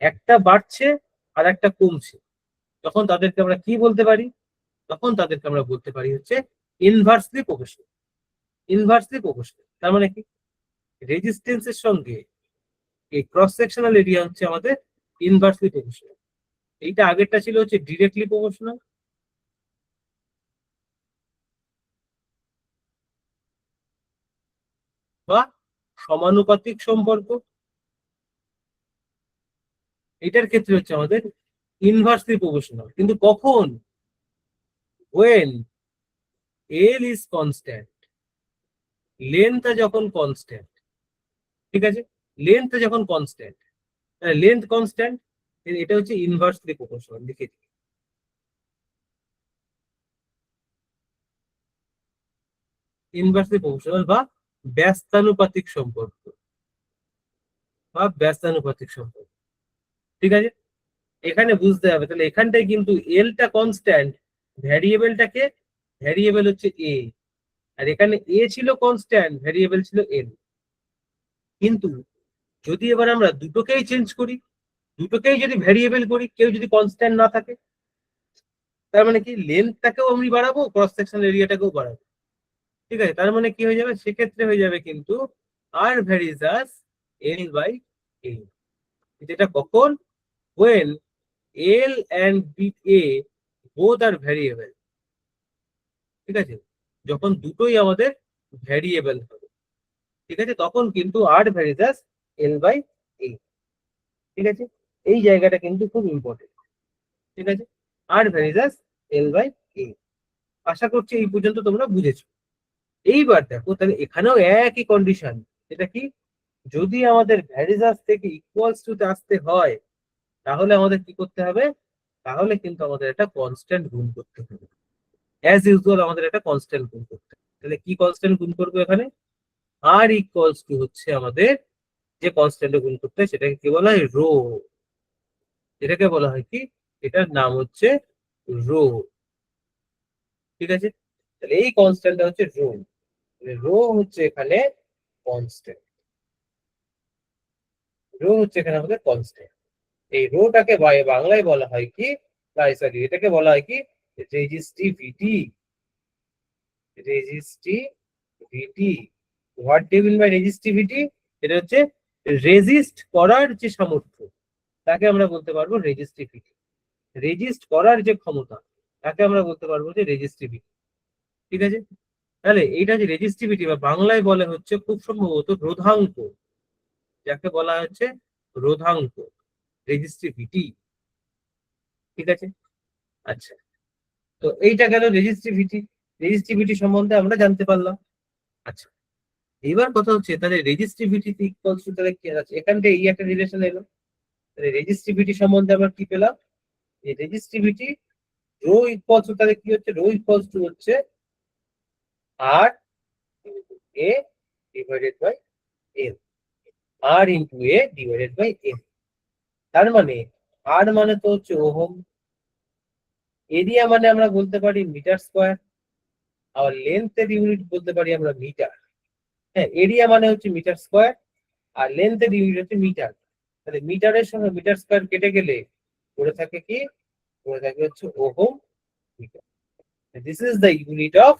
একটা বাড়ছে আর একটা কমছে, তখন তাদেরকে আমরা কি বলতে পারি, তখন তাদেরকে আমরা বলতে পারি হচ্ছে ইনভার্সলি প্রপোর্শনাল, ইনভার্সলি প্রপোর্শনাল। তার মানে কি রেজিস্ট্যান্সের সঙ্গে এই ক্রস সেকশনাল এরিয়া হচ্ছে আমাদের ইনভার্সলি প্রপোর্শনাল। এইটা আগেরটা ছিল হচ্ছে ডিরেক্টলি প্রপোর্শনাল বা সমানুপাতিক সম্পর্ক, এটার ক্ষেত্রে হচ্ছে আমাদের ইনভার্সলি প্রপোর্শনাল। কিন্তু কখন, when L is constant, লেন্থটা যখন কনস্ট্যান্ট, ঠিক আছে, লেন্থটা যখন কনস্ট্যান্ট, লেন্থ কনস্ট্যান্ট, এটা হচ্ছে ইনভার্সলি প্রপোর্শনাল, লিখে দিই ইনভার্সলি প্রপোর্শনাল বা ব্যস্তানুপাতিক সম্পর্ক, বা ব্যস্তানুপাতিক সম্পর্ক, ঠিক আছে। এখানে বুঝতে হবে তাহলে এখানটায় কিন্তু এলটা কনস্ট্যান্ট, ভ্যারিয়েবলটাকে, ভ্যারিয়েবল হচ্ছে এ, আর এখানে এ ছিল কনস্ট্যান্ট, ভ্যারিয়েবল ছিল এল। কিন্তু যদি এবার আমরা দুটোকেই চেঞ্জ করি, দুটোকেই যদি ভ্যারিয়েবল করি, কেউ যদি কনস্ট্যান্ট না থাকে, তার মানে কি লেন্থটাকেও আমি বাড়াবো ক্রস সেকশনাল এরিয়াটাকেও বাড়াবো, ঠিক আছে। তার মানে কি হয়ে যাবে, সেক্ষেত্রে হয়ে যাবে কিন্তু আর ভ্যারিজ আস এল বাই এ, যেটা কখন, when L and A both are variable, ঠিক আছে, যখন দুটোই আমাদের ভ্যারিয়েবল হবে, ঠিক আছে, তখন কিন্তু আর ভ্যারিজ আস এল বাই এ, ঠিক আছে। এই জায়গাটা কিন্তু খুব ইম্পর্টেন্ট, ঠিক আছে, আর ভ্যারিজ আস এল বাই এ। আশা করছি এই পর্যন্ত তোমরা বুঝেছো। এইবার দেখো তাহলে এখানেও একই কন্ডিশন, এটা কি, যদি আমাদের ভ্যারিজাস থেকে ইকুয়ালস টু তে আসতে হয় তাহলে আমাদের কি করতে হবে, তাহলে কিন্তু আমাদের একটা কনস্ট্যান্ট গুণ করতে হবে, অ্যাজ ইউজুয়াল আমাদের একটা কনস্ট্যান্ট গুণ করতে হবে। তাহলে কি কনস্ট্যান্ট গুণ করবো এখানে, আর ইকুয়ালস টু হচ্ছে আমাদের যে কনস্ট্যান্ট গুণ করতে হয় সেটাকে কি বলা হয়, রো, এটাকে বলা হয় কি, এটার নাম হচ্ছে রো, ঠিক আছে। তাহলে এই কনস্ট্যান্টটা হচ্ছে রো, রো হচ্ছে এখানে কনস্ট্যান্ট, রো হচ্ছে এখানে আমাদের কনস্ট্যান্ট। এই রোটাকে বাংলায় বলা হয় কি, সরি এটাকে বলা হয় কি, resistivity, resistivity. What do you mean by resistivity, এটা হচ্ছে রেজিস্ট করার যে সামর্থ্য তাকে আমরা বলতে পারবো রেজিস্টিভিটি, রেজিস্ট করার যে ক্ষমতা তাকে আমরা বলতে পারবো যে রেজিস্টিভিটি, ঠিক আছে। তাহলে এইটা যে রেজিস্টিভিটি বা বাংলায় বলে হচ্ছে খুব সম্ভবত রোধাঙ্ক, যাকে বলা হচ্ছে রোধাঙ্ক, রেজিস্টিভিটি, ঠিক আছে। আচ্ছা, তো এইটা গেল রেজিস্টিভিটি। রেজিস্টিভিটি সম্বন্ধে আমরা জানতে পারলাম। আচ্ছা, এবার কথা হচ্ছে তাহলে রেজিস্টিভিটি ইকুয়ালস টু তাহলে কি আছে, এখান থেকে এই একটা রিলেশন এলো। তাহলে রেজিস্টিভিটি সম্বন্ধে আমরা কি পেলাম, এই রেজিস্টিভিটি রো ইকুয়ালস টু তাহলে কি হচ্ছে, রো ইকুয়ালস টু হচ্ছে R A divided by L, R into A divided by L. তার মানে আর মানে তো হচ্ছে ওহম, এরিয়া মানে আমরা বলতে পারি মিটার স্কোয়ার, আর লেন্থের ইউনিট বলতে পারি আমরা মিটার। হ্যাঁ, এরিয়া মানে হচ্ছে মিটার স্কোয়ার আর লেন্থের ইউনিট হচ্ছে মিটার। তাহলে মিটারের সঙ্গে মিটার স্কোয়ার কেটে গেলে পড়ে থাকে কি, পড়ে থাকে হচ্ছে ohm metre. This is the unit of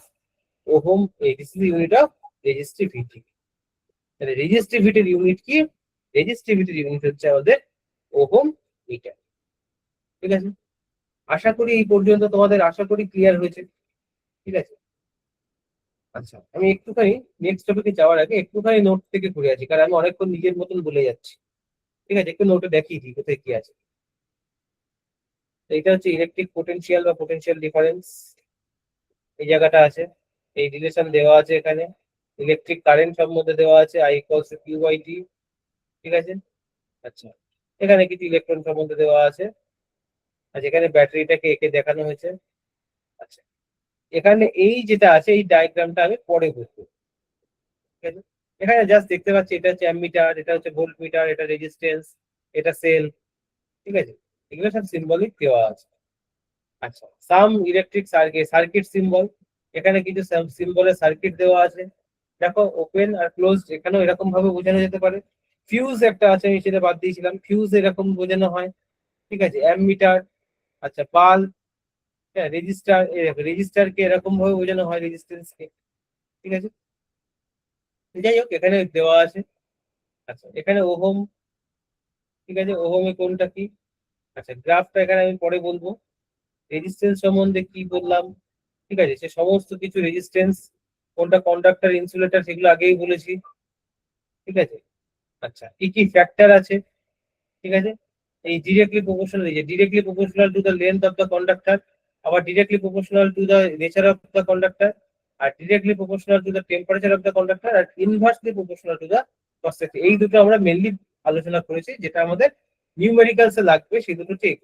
ohm, this is the unit of resistivity. তাহলে রেজিস্টিভিটির ইউনিট কি, রেজিস্টিভিটির ইউনিট হচ্ছে আমাদের ওহম মিটার। ঠিক আছে, আশা করি এই পর্যন্ত তোমাদের আশা করি ক্লিয়ার হয়েছে। ঠিক আছে, আচ্ছা আমি একটুখানি নেক্সট টপিকে যাওয়ার আগে একটুখানি নোট থেকে ঘুরে আছি, কারণ আমি অনেকক্ষণ নিজের মতন বলে যাচ্ছি। ঠিক আছে, একটু নোটে দেখিয়ে দিই কোথায় কি আছে। তো এটা হচ্ছে ইলেকট্রিক পোটেনশিয়াল বা পোটেনশিয়াল ডিফারেন্স, এই জায়গাটা আছে, এই রিলেশন দেওয়া আছে এখানে। ইলেকট্রিক কারেন্ট সম্বন্ধে দেওয়া আছে, I equals to Q by T. ঠিক আছে, আচ্ছা এখানে কিছু ইলেকট্রন সম্বন্ধে দেওয়া আছে, আর যেখানে ব্যাটারিটাকে এঁকে দেখানো হয়েছে। আচ্ছা, এখানে এই যেটা আছে এই ডায়াগ্রামটা আমি পরে বুঝবো। ঠিক আছে, এখানে জাস্ট দেখতে পাচ্ছি এটা হচ্ছে অ্যামমিটার, এটা হচ্ছে ভোল্ট মিটার, এটা রেজিস্ট্যান্স, এটা সেল। ঠিক আছে, এগুলো সব সিম্বলিক দেওয়া আছে। আচ্ছা, সাম ইলেকট্রিক সার্কিট, সার্কিট সিম্বল, এখানে কিছু সিম্বলের সার্কিট দেওয়া আছে। দেখো ওপেন আর ক্লোজ এখানেও এরকম ভাবে বোঝানো যেতে পারে। ফিউজ একটা আছে, আমি সেটা বাদ দিয়েছিলাম, ফিউজ এরকম বোঝানো হয়। ঠিক আছে, অ্যামমিটার, আচ্ছা বাল্ব, হ্যাঁ রেজিস্টার, রেজিস্টার কে এরকম ভাবে বোঝানো হয়, রেজিস্ট্যান্স কে। ঠিক আছে, যাই হোক এখানে দেওয়া আছে। আচ্ছা, এখানে ওহম। ঠিক আছে, ওহমে কোনটা কি, আচ্ছা গ্রাফটা এখানে আমি পরে বলবো। রেজিস্ট্যান্স সম্বন্ধে কি বললাম, ঠিক আছে, সে সমস্ত কিছু রেজিস্ট্যান্স, কোনটা কন্ডাক্টর ইনসুলেটর সেগুলো আগেই বলেছি। ঠিক আছে, আচ্ছা কি কি ফ্যাক্টর আছে। ঠিক আছে, এই ডিরেক্টলি প্রপোর্শনাল, এই যে directly proportional to the length of the conductor, আবার directly proportional to the nature of the conductor, আর directly proportional to the temperature of the conductor, আর inversely proportional to the constant. এই দুটো আমরা mainly আলোচনা করেছি, যেটা আমাদের নিউমেরিক্যালস এ লাগবে সেই দুটো ঠিক।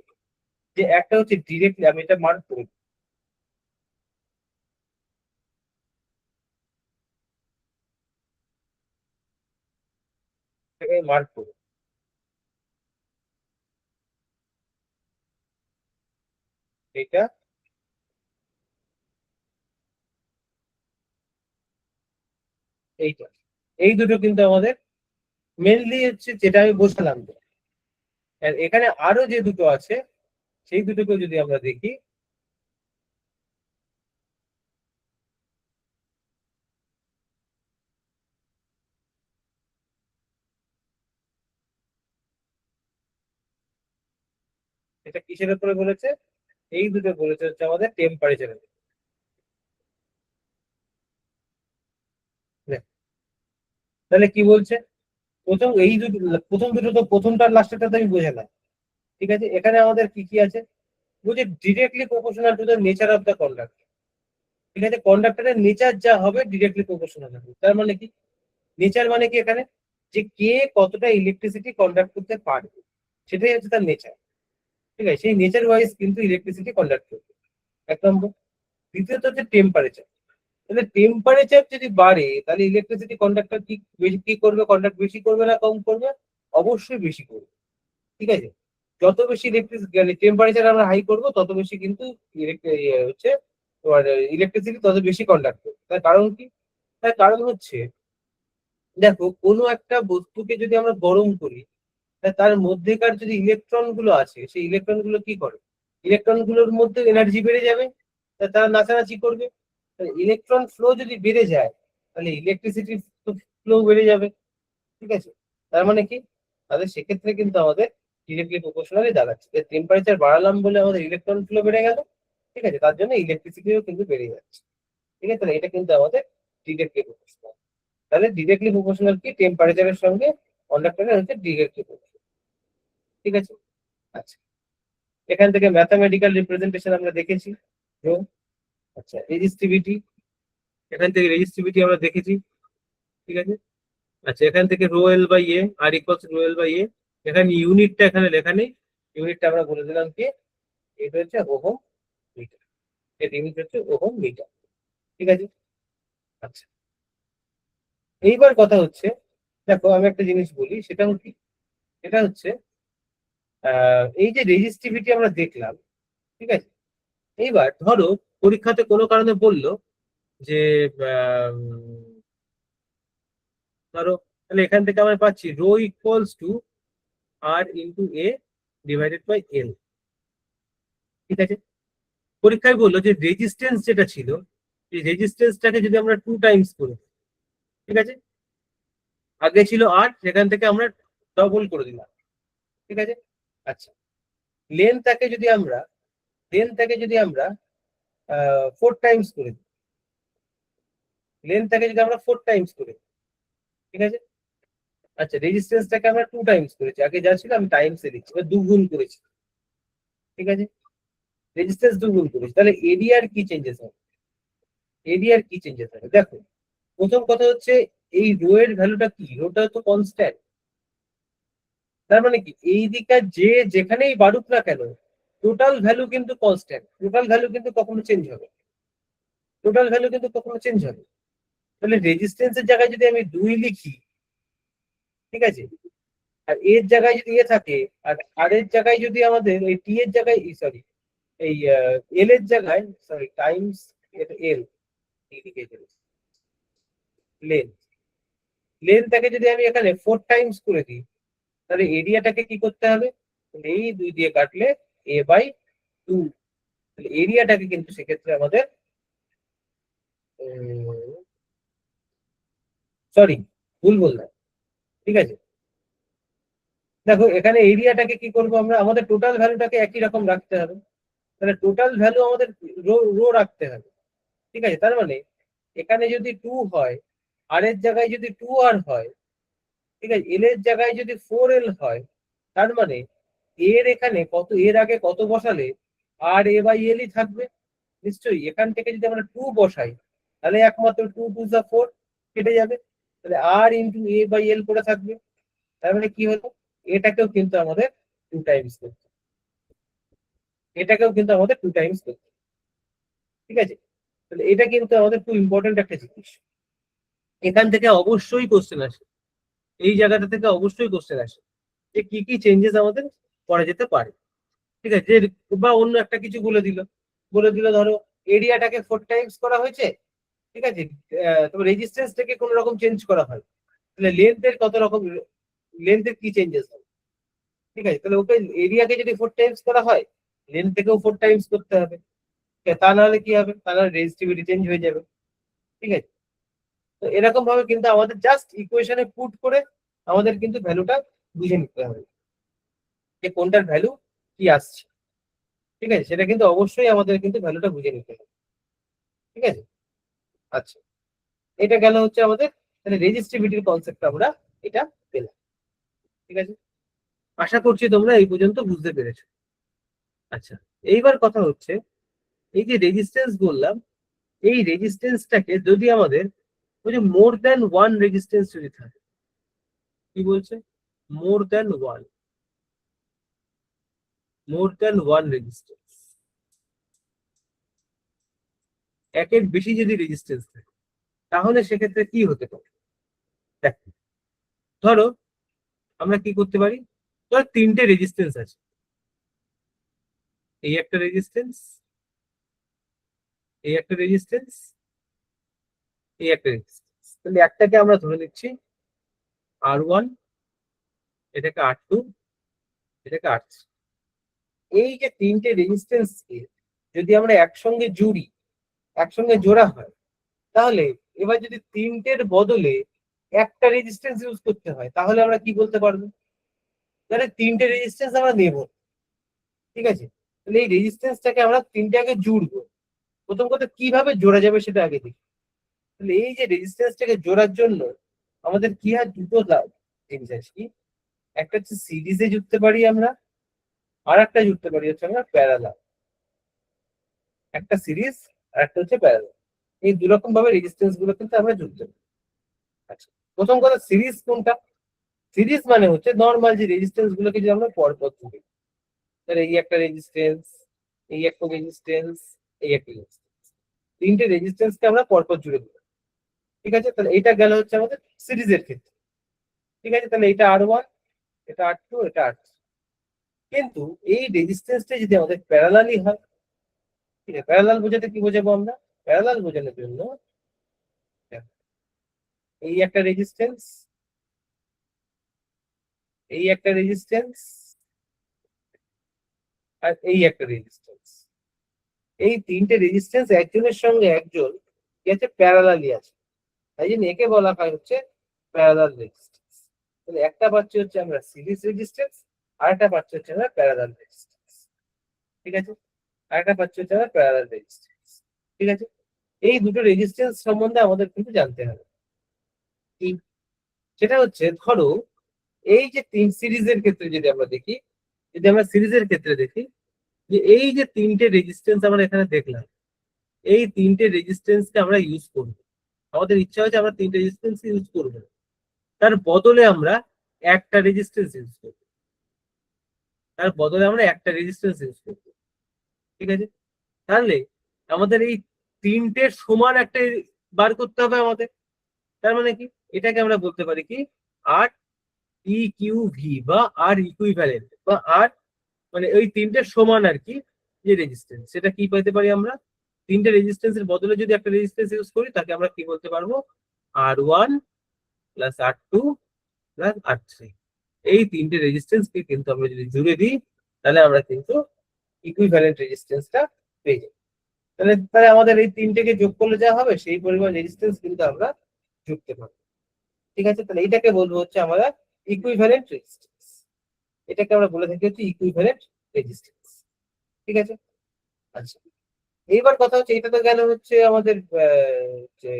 যে একটা হচ্ছে ডিরেক্টলি, আমি এটা মার্ক করি, মার্ক করি এটা, এইটা, এই দুটো কিন্তু আমাদের মেনলি হচ্ছে যেটা আমি বোঝালাম। আর এখানে আরো যে দুটো আছে সেই দুটোকে যদি আমরা দেখি, এটা কিসের উপরে বলেছে, এই দুটো বলেছে হচ্ছে আমাদের টেম্পারেচারের। তাহলে কি বলছে, প্রথম এই দুটো, প্রথম দুটো তো প্রথমটার লাস্টেরটা তো আমি বোঝালাম। ঠিক আছে, এখানে আমাদের কি কি আছে, বলছে directly proportional to the nature of the conductor. ঠিক আছে, কন্ডাক্টরের নেচার যা হবে ডিরেক্টলি প্রপোর্শনাল হবে। তার মানে কি, নেচার মানে কি এখানে, যে কে কতটা ইলেকট্রিসিটি কন্ডাক্ট করতে পারবে, সেটাই হচ্ছে তার নেচার। ঠিক আছে, সেই নেচার ওয়াইজ কিন্তু ইলেকট্রিসিটি কন্ডাক্ট করবে, এক নম্বর। দ্বিতীয়ত হচ্ছে টেম্পারেচার, তাহলে টেম্পারেচার যদি বাড়ে তাহলে ইলেকট্রিসিটি কন্ডাক্টর কি বেশি কি করবে, কন্ডাক্ট বেশি করবে না কম করবে, অবশ্যই বেশি করবে। ঠিক আছে, যত বেশি টেম্পারেচার আমরা হাই করবো তত বেশি কিন্তু হচ্ছে তোমার ইলেকট্রিসিটি তত বেশি কন্ডাক্ট করবে। তার কারণ কি, তার কারণ হচ্ছে দেখো কোনো একটা বস্তুকে যদি আমরা গরম করি, তার মধ্যেকার যদি ইলেকট্রন গুলো আছে সেই ইলেকট্রন গুলো কি করে, ইলেকট্রন গুলোর মধ্যে এনার্জি বেড়ে যাবে, তারা নাচানাচি করবে। ইলেকট্রন ফ্লো যদি বেড়ে যায় তাহলে ইলেকট্রিসিটি ফ্লো বেড়ে যাবে। ঠিক আছে, তার মানে কি, তাহলে সেক্ষেত্রে কিন্তু আমাদের ডিরেক্টলি প্রপোর্শনালি দাঁড়াচ্ছে, টেম্পারেচার বাড়ালাম বলে আমাদের ইলেকট্রন ফ্লো বেড়ে গেল। ঠিক আছে, তার জন্য ইলেকট্রিসিটিও কিন্তু বেড়ে যাচ্ছে। ঠিক আছে, তাহলে এটা কিন্তু আমাদের ডিরেক্টলি প্রপোর্শনাল। তাহলে ডিরেক্টলি প্রপোর্শনাল কি, টেম্পারেচারের সঙ্গে কন্ডাক্টরের হচ্ছে ডিরেক্টলি প্রপোর্শনাল। ঠিক আছে, আচ্ছা এখান থেকে ম্যাথামেটিক্যাল রিপ্রেজেন্টেশন আমরা দেখেছি রো। আচ্ছা, রেজিস্টিভিটি, এখান থেকে রেজিস্টিভিটি আমরা দেখেছি, ঠিক আছে। আচ্ছা, এখান থেকে rho L by A, R equals rho L by A. এখানে ইউনিটটা এখানে লেখা নেই, ইউনিটটা আমরা বলে দিলাম কি এটা হচ্ছে ওহম মিটার, এর ইউনিট হচ্ছে ওহম মিটার, ঠিক আছে। আচ্ছা, এইবার কথা হচ্ছে, দেখো আমি একটা জিনিস বলি, সেটা কি, সেটা হচ্ছে এই যে রেজিস্টিভিটি আমরা দেখলাম, ঠিক আছে। এইবার ধরো পরীক্ষাতে কোনো কারণে বললো যে ধরো তাহলে এখান থেকে আমরা পাচ্ছি rho equals to R into A divided by L, ঠিক আছে। পরীক্ষায় বললো যে রেজিস্ট্যান্স যেটা ছিল, এই রেজিস্ট্যান্সটাকে যদি আমরা 2 টাইমস করি, ঠিক আছে, আগে ছিল আর, সেখান থেকে আমরা ডবল করে দিলাম, ঠিক আছে। আচ্ছা, লেন্থটাকে যদি আমরা 4 টাইমস করে দিই, লেন্থটাকে যদি আমরা 4 টাইমস করে দিই, ঠিক আছে। আচ্ছা, রেজিস্ট্যান্সটাকে আমরা 2 টাইমস করেছি, আগে যা ছিল আমি টাইমসে দিচ্ছি, এবার দুগুণ করেছি, ঠিক আছে। রেজিস্ট্যান্স দুগুণ করেছি, তাহলে এরিয়ার কি চেঞ্জেস হবে, এরিয়ার কি চেঞ্জেস হবে? দেখো, প্রথম কথা হচ্ছে এই রো এর ভ্যালুটা কি, রোটা তো কনস্ট্যান্ট, তার মানে কি এই দিকটা যে যেখানেই বাড়ুক না কেন টোটাল ভ্যালু কিন্তু কনস্ট্যান্ট, টোটাল ভ্যালু কিন্তু কখনো চেঞ্জ হবে, টোটাল ভ্যালু কিন্তু কখনো চেঞ্জ হবে। তাহলে রেজিস্ট্যান্সের জায়গায় যদি আমি 2 লিখি, ঠিক আছে, আর এর জায়গায় যদি এ থাকে, আর আর এর জায়গায় যদি আমাদের এই টি এর জায়গায় সরি এই এল এর জায়গায় সরি টাইমস এল, এইদিকে লেন্থ, লেন্থটাকে যদি আমি এখানে 4 টাইমস করে দিই, তাহলে এরিয়াটাকে কি করতে হবে, এই 2 দিয়ে কাটলে এ বাই 2, তাহলে এরিয়াটাকে কিন্তু সেক্ষেত্রে আমাদের সরি ভুল বললাম, ঠিক আছে। দেখো এখানে এরিয়াটাকে কি করবো আমরা, আমাদের টোটাল ভ্যালুটাকে একই রকম রাখতে হবে, তাহলে টোটাল ভ্যালু আমাদের রো রো রাখতে হবে, ঠিক আছে। তার মানে এখানে যদি 2 হয়, আর এর জায়গায় যদি 2 আর হয়, ঠিক আছে, এল এর জায়গায় যদি 4 এল হয়, তার মানে এর এখানে কত, এর আগে কত বসালে আর এ বাই এলই থাকবে, নিশ্চয়ই। এখান থেকে যদি আমরা 2 বসাই, তাহলে একমাত্র 2 2 যা 4 কেটে যাবে, তাহলে আর ইন্টু এ বাই এল করে থাকবে। তার মানে কি হলো, এটাকেও কিন্তু আমাদের 2 টাইমস করতে, এটাকেও কিন্তু আমাদের 2 টাইমস করতে, ঠিক আছে। তাহলে এটা কিন্তু আমাদের খুব ইম্পর্টেন্ট একটা জিনিস, এখান থেকে অবশ্যই কোশ্চেন আসে, এই জায়গাটা থেকে অবশ্যই কোশ্চেন আসে যে কি কি চেঞ্জেস আমাদের করা যেতে পারে, ঠিক আছে। বা অন্য একটা কিছু বলে দিল ধরো এরিয়াটাকে 4 টাইমস করা হয়েছে, ঠিক আছে, তবে রেজিস্ট্যান্সটাকে কোন রকম চেঞ্জ করা হয়, তাহলে লেন্থের কত রকম, লেন্থের কি চেঞ্জেস হবে, ঠিক আছে। তাহলে ওকে এরিয়াকে যদি 4 টাইমস করা হয়, লেন্থ থেকেও 4 টাইমস করতে হবে, তা নাহলে কি হবে, তা নাহলে রেজিস্টিভিটি চেঞ্জ হয়ে যাবে, ঠিক আছে। তো এরকম ভাবে কিন্তু আমাদের জাস্ট ইকুয়েশনে পুট করে আমাদের কিন্তু ভ্যালুটা বুঝে নিতে হবে যে কোনটার ভ্যালু কি আসছে, ঠিক আছে। সেটা কিন্তু অবশ্যই আমাদের কিন্তু ভ্যালুটা বুঝে নিতে হবে, ঠিক আছে। আচ্ছা, এটা গেল হচ্ছে আমাদের, তাহলে রেজিস্টিভিটির কনসেপ্ট আমরা এটা পেলাম, ঠিক আছে। আশা করছি তোমরা এই পর্যন্ত বুঝতে পেরেছো। আচ্ছা, এইবার কথা হচ্ছে এই যে রেজিস্ট্যান্স বললাম, এই রেজিস্ট্যান্সটাকে যদি আমাদের ওই যে মোর দ্যান ওয়ান রেজিস্ট্যান্স যদি থাকে, কি বলছে, more than one, more than one resistance, একের বেশি যদি রেজিস্ট্যান্স থাকে, তাহলে সেক্ষেত্রে কি হতে পারে। দেখো, ধরো আমরা কি করতে পারি, ধরো 3টে রেজিস্ট্যান্স আছে, এই একটা রেজিস্ট্যান্স, এই একটা রেজিস্ট্যান্স, এই একটা রেজিস্ট্যান্স, তাহলে একটাকে আমরা ধরে নিচ্ছি R1, এটাকে R2, এটাকে R3। এই যে 3টে রেজিস্ট্যান্সকে যদি আমরা একসঙ্গে জুড়ি, একসঙ্গে জোড়া হয়, তাহলে এবার যদি 3টের বদলে একটা রেজিস্ট্যান্স ইউজ করতে হয়, তাহলে আমরা কি বলতে পারবো, তাহলে 3টে রেজিস্ট্যান্স আমরা নেব, ঠিক আছে। তাহলে এই রেজিস্ট্যান্সটাকে আমরা 3টে আগে জুড়বো, প্রথম কথা কিভাবে জোড়া যাবে সেটা আগে দেখি। তাহলে এই যে রেজিস্ট্যান্সটাকে জোড়ার জন্য আমাদের কি হয়, দুটো জিনিস আছে, কি একটা হচ্ছে সিরিজে জুড়তে পারি আমরা, আর একটা জুড়তে পারি হচ্ছে আমরা প্যারালাল, একটা সিরিজ আর একটা হচ্ছে প্যারালাল। এই দুরকম ভাবে রেজিস্ট্যান্স গুলো কিন্তু আমরা জুড়তে পারি। আচ্ছা, প্রথম কথা সিরিজ কোনটা? সিরিজ মানে হচ্ছে নর্মাল যে রেজিস্ট্যান্স গুলোকে যদি আমরা পরপর জুড়ি, তাহলে এই একটা রেজিস্ট্যান্স, এই একটা রেজিস্ট্যান্স, এই একটা রেজিস্ট্যান্স, তিনটে রেজিস্ট্যান্সকে আমরা পরপর জুড়ে দিই। ঠিক আছে, তাহলে এটা গেল হচ্ছে আমাদের সিরিজের ক্ষেত্রে। ঠিক আছে, তাহলে এটা R1, এটা R2, এটা R3। কিন্তু এই রেজিস্ট্যান্সটা যদি আমাদের প্যারালালি হয়, ঠিক আছে, প্যারালাল বোঝাতে কি বোঝাবো আমরা? প্যারালাল বোঝানোর জন্য এই একটা রেজিস্ট্যান্স, এই একটা রেজিস্ট্যান্স, আর এই একটা রেজিস্ট্যান্স, এই তিনটে রেজিস্ট্যান্স একজনের সঙ্গে একজন কি আছে, প্যারালালি আছে, তাই জন্য একে বলা হয় হচ্ছে প্যারালাল রেজিস্ট্যান্স। তাহলে একটা পাচ্ছি হচ্ছে আমরা সিরিজ রেজিস্ট্যান্স, আর একটা পাচ্ছি হচ্ছে আমরা প্যারালাল রেজিস্ট্যান্স। ঠিক আছে, আর একটা পাচ্ছি হচ্ছে আমরা প্যারালাল রেজিস্ট্যান্স। ঠিক আছে, এই দুটো রেজিস্ট্যান্স সম্বন্ধে আমাদের কিন্তু জানতে হবে। কি? সেটা হচ্ছে ধরো এই যে তিন সিরিজের ক্ষেত্রে যদি আমরা দেখি, যদি আমরা সিরিজের ক্ষেত্রে দেখি যে এই যে তিনটে রেজিস্ট্যান্স আমরা এখানে দেখলাম, এই তিনটে রেজিস্ট্যান্সকে আমরা ইউজ করব। আমাদের ইচ্ছা হচ্ছে আমরা তিনটে রেজিস্ট্যান্স ইউজ করব, তার বদলে আমরা একটা রেজিস্ট্যান্স ইউজ করব, তার বদলে আমরা একটা রেজিস্ট্যান্স ইউজ করব। ঠিক আছে, তাহলে আমাদের এই তিনটের সমান একটা বার করতে হবে আমাদের। তার মানে কি, এটাকে আমরা বলতে পারি কি আর ই কিউ ভি, বা আর ইকুইভ্যালেন্ট, বা আর মানে ওই তিনটের সমান আর কি যে রেজিস্ট্যান্স, সেটা কি পেতে পারি আমরা? তিনটে রেজিস্ট্যান্সের বদলে যদি একটা রেজিস্ট্যান্স ইউজ করি, তাকে আমরা কি বলতে পারবো? R1 plus R2 plus R3। এই তিনটে রেজিস্ট্যান্সকে কিন্তু আমরা যদি জুড়ে দিই, তাহলে আমরা কিন্তু ইকুইভ্যালেন্ট রেজিস্ট্যান্সটা পেয়ে যাবো। তাহলে তাহলে আমাদের এই তিনটেকে যোগ করলে যা হবে সেই পরিমাণ রেজিস্ট্যান্স কিন্তু আমরা জুড়তে পারবো। ঠিক আছে, তাহলে এটাকে বলবো হচ্ছে আমরা ইকুইভ্যালেন্ট রেজিস্ট্যান্স। এটাকে আমরা বলে থাকি হচ্ছে ইকুইভ্যালেন্ট রেজিস্ট্যান্স। ঠিক আছে, আচ্ছা, এইবার কথা হচ্ছে এটা তো গেল হচ্ছে আমাদের যে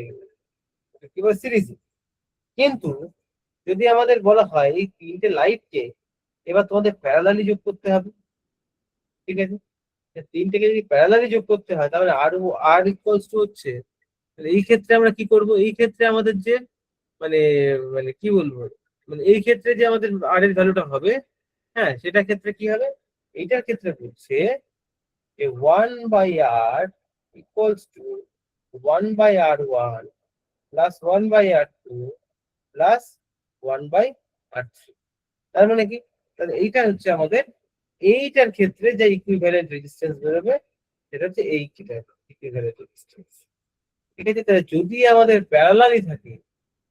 কি বলে সিরিজ। কিন্তু যদি আমাদের বলা হয় এই তিনটে লাইটকে এবার তোমাদের প্যারালালি যোগ করতে হবে। ঠিক আছে, তিনটেকে যদি প্যারালালি যোগ করতে হয়, তাহলে আর আর ইকুয়ালস টু হচ্ছে, তাহলে এই ক্ষেত্রে আমরা কি করব? এই ক্ষেত্রে আমাদের যে মানে মানে কি বলবো, মানে এই ক্ষেত্রে যে আমাদের আর এর ভ্যালুটা হবে, হ্যাঁ, সেটা ক্ষেত্রে কি হবে? এইটার ক্ষেত্রে হচ্ছে 1/r equals to 1/r1 plus 1/r2 plus 1/r3। তার মানে কি? তাহলে এইটা হচ্ছে আমাদের এইটার ক্ষেত্রে যে ইকুইভ্যালেন্ট রেজিস্ট্যান্স বেরোবে, সেটা হচ্ছে এই ইকুইভ্যালেন্ট রেজিস্ট্যান্স। ঠিক আছে, তাহলে যদি আমাদের প্যারালালি থাকে,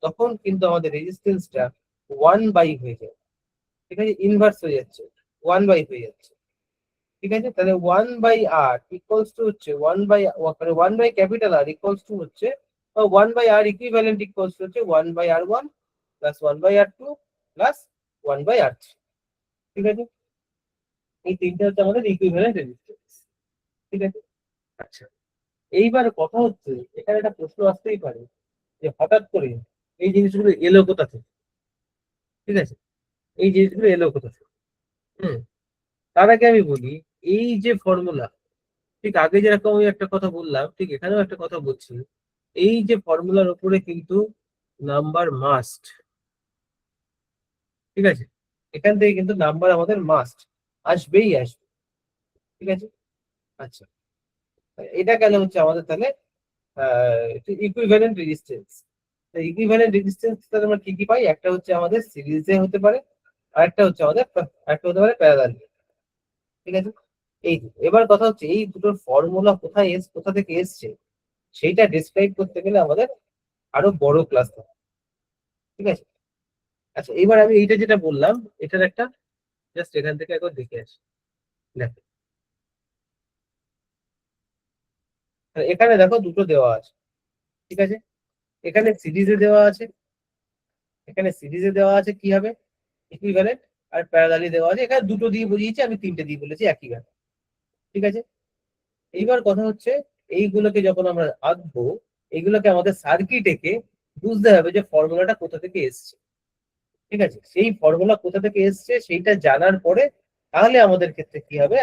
তখন কিন্তু আমাদের রেজিস্ট্যান্সটা 1/, হয়ে যায়। ঠিক আছে, ইনভার্স হয়ে যাচ্ছে, 1/, হয়ে যাচ্ছে। ঠিক আছে, তাহলে 1/r ইকুয়ালস টু হচ্ছে 1 ক্যাপিটাল আর ইকুয়ালস টু হচ্ছে 1/r ইকুইভ্যালেন্ট ইকুয়ালস টু হচ্ছে 1/r1 plus 1/r2 plus 1/r3। ঠিক আছে, এই তিনটা হচ্ছে আমাদের ইকুইভ্যালেন্ট রেজিস্ট্যান্স। ঠিক আছে, আচ্ছা, এইবার কথা হচ্ছে এখানে একটা প্রশ্ন আসতেই পারে যে হঠাৎ করে এই জিনিসগুলো এলো কোথা থেকে? ঠিক আছে, এই জিনিসগুলো এলো কোথা থেকে? হুম, তার আগে আমি বলি, এই যে ফর্মুলা, ঠিক আগে যেরকম আমি একটা কথা বললাম, ঠিক এখানেও একটা কথা বলছি। এই যে ফর্মুলার উপরে কিন্তু নাম্বার মাস্ট। ঠিক আছে, এখান থেকে কিন্তু নাম্বার আমাদের মাস্ট আসবেই আসবে। ঠিক আছে, আচ্ছা, এটা কেন হচ্ছে আমাদের তাহলে ইকুইভ্যালেন্ট রেজিস্ট্যান্স। ইকুইভ্যালেন্ট রেজিস্ট্যান্স তাহলে আমরা কি কি পাই? একটা হচ্ছে আমাদের সিরিজে হতে পারে, আর একটা হচ্ছে আমাদের একটা হতে পারে প্যারালাল। ঠিক আছে, এই এবার কথা হচ্ছে এই দুটোর ফর্মুলা কোথা থেকে এসছে সেইটা ডিসক্রাইব করতে গেলে আমাদের আরো বড় ক্লাস থাকে। ঠিক আছে, আচ্ছা, এবার আমি এইটা যেটা বললাম, এটার একটা জাস্ট এখান থেকে একবার দেখে আসি। দেখো, এখানে দেখো দুটো দেওয়া আছে। ঠিক আছে, এখানে সিরিজে দেওয়া আছে, এখানে সিরিজে দেওয়া আছে কি হবে? ইকুইভ্যালেন্ট। আর প্যারালালি দেওয়া আছে, এখানে দুটো দিয়ে বুঝিয়েছি, আমি তিনটে দিয়ে বলেছি একই ব্যাপার। ঠিক আছে, এইবার কথা হচ্ছে এইগুলোকে যখন আমরা আঁকবো, এইগুলোকে আমাদের সার্কিট এঁকে বুঝতে হবে যে ফর্মুলাটা কোথা থেকে এসছে। ঠিক আছে, সেই ফর্মুলা কোথা থেকে এসছে সেইটা জানার পরে তাহলে আমাদের ক্ষেত্রে কি হবে,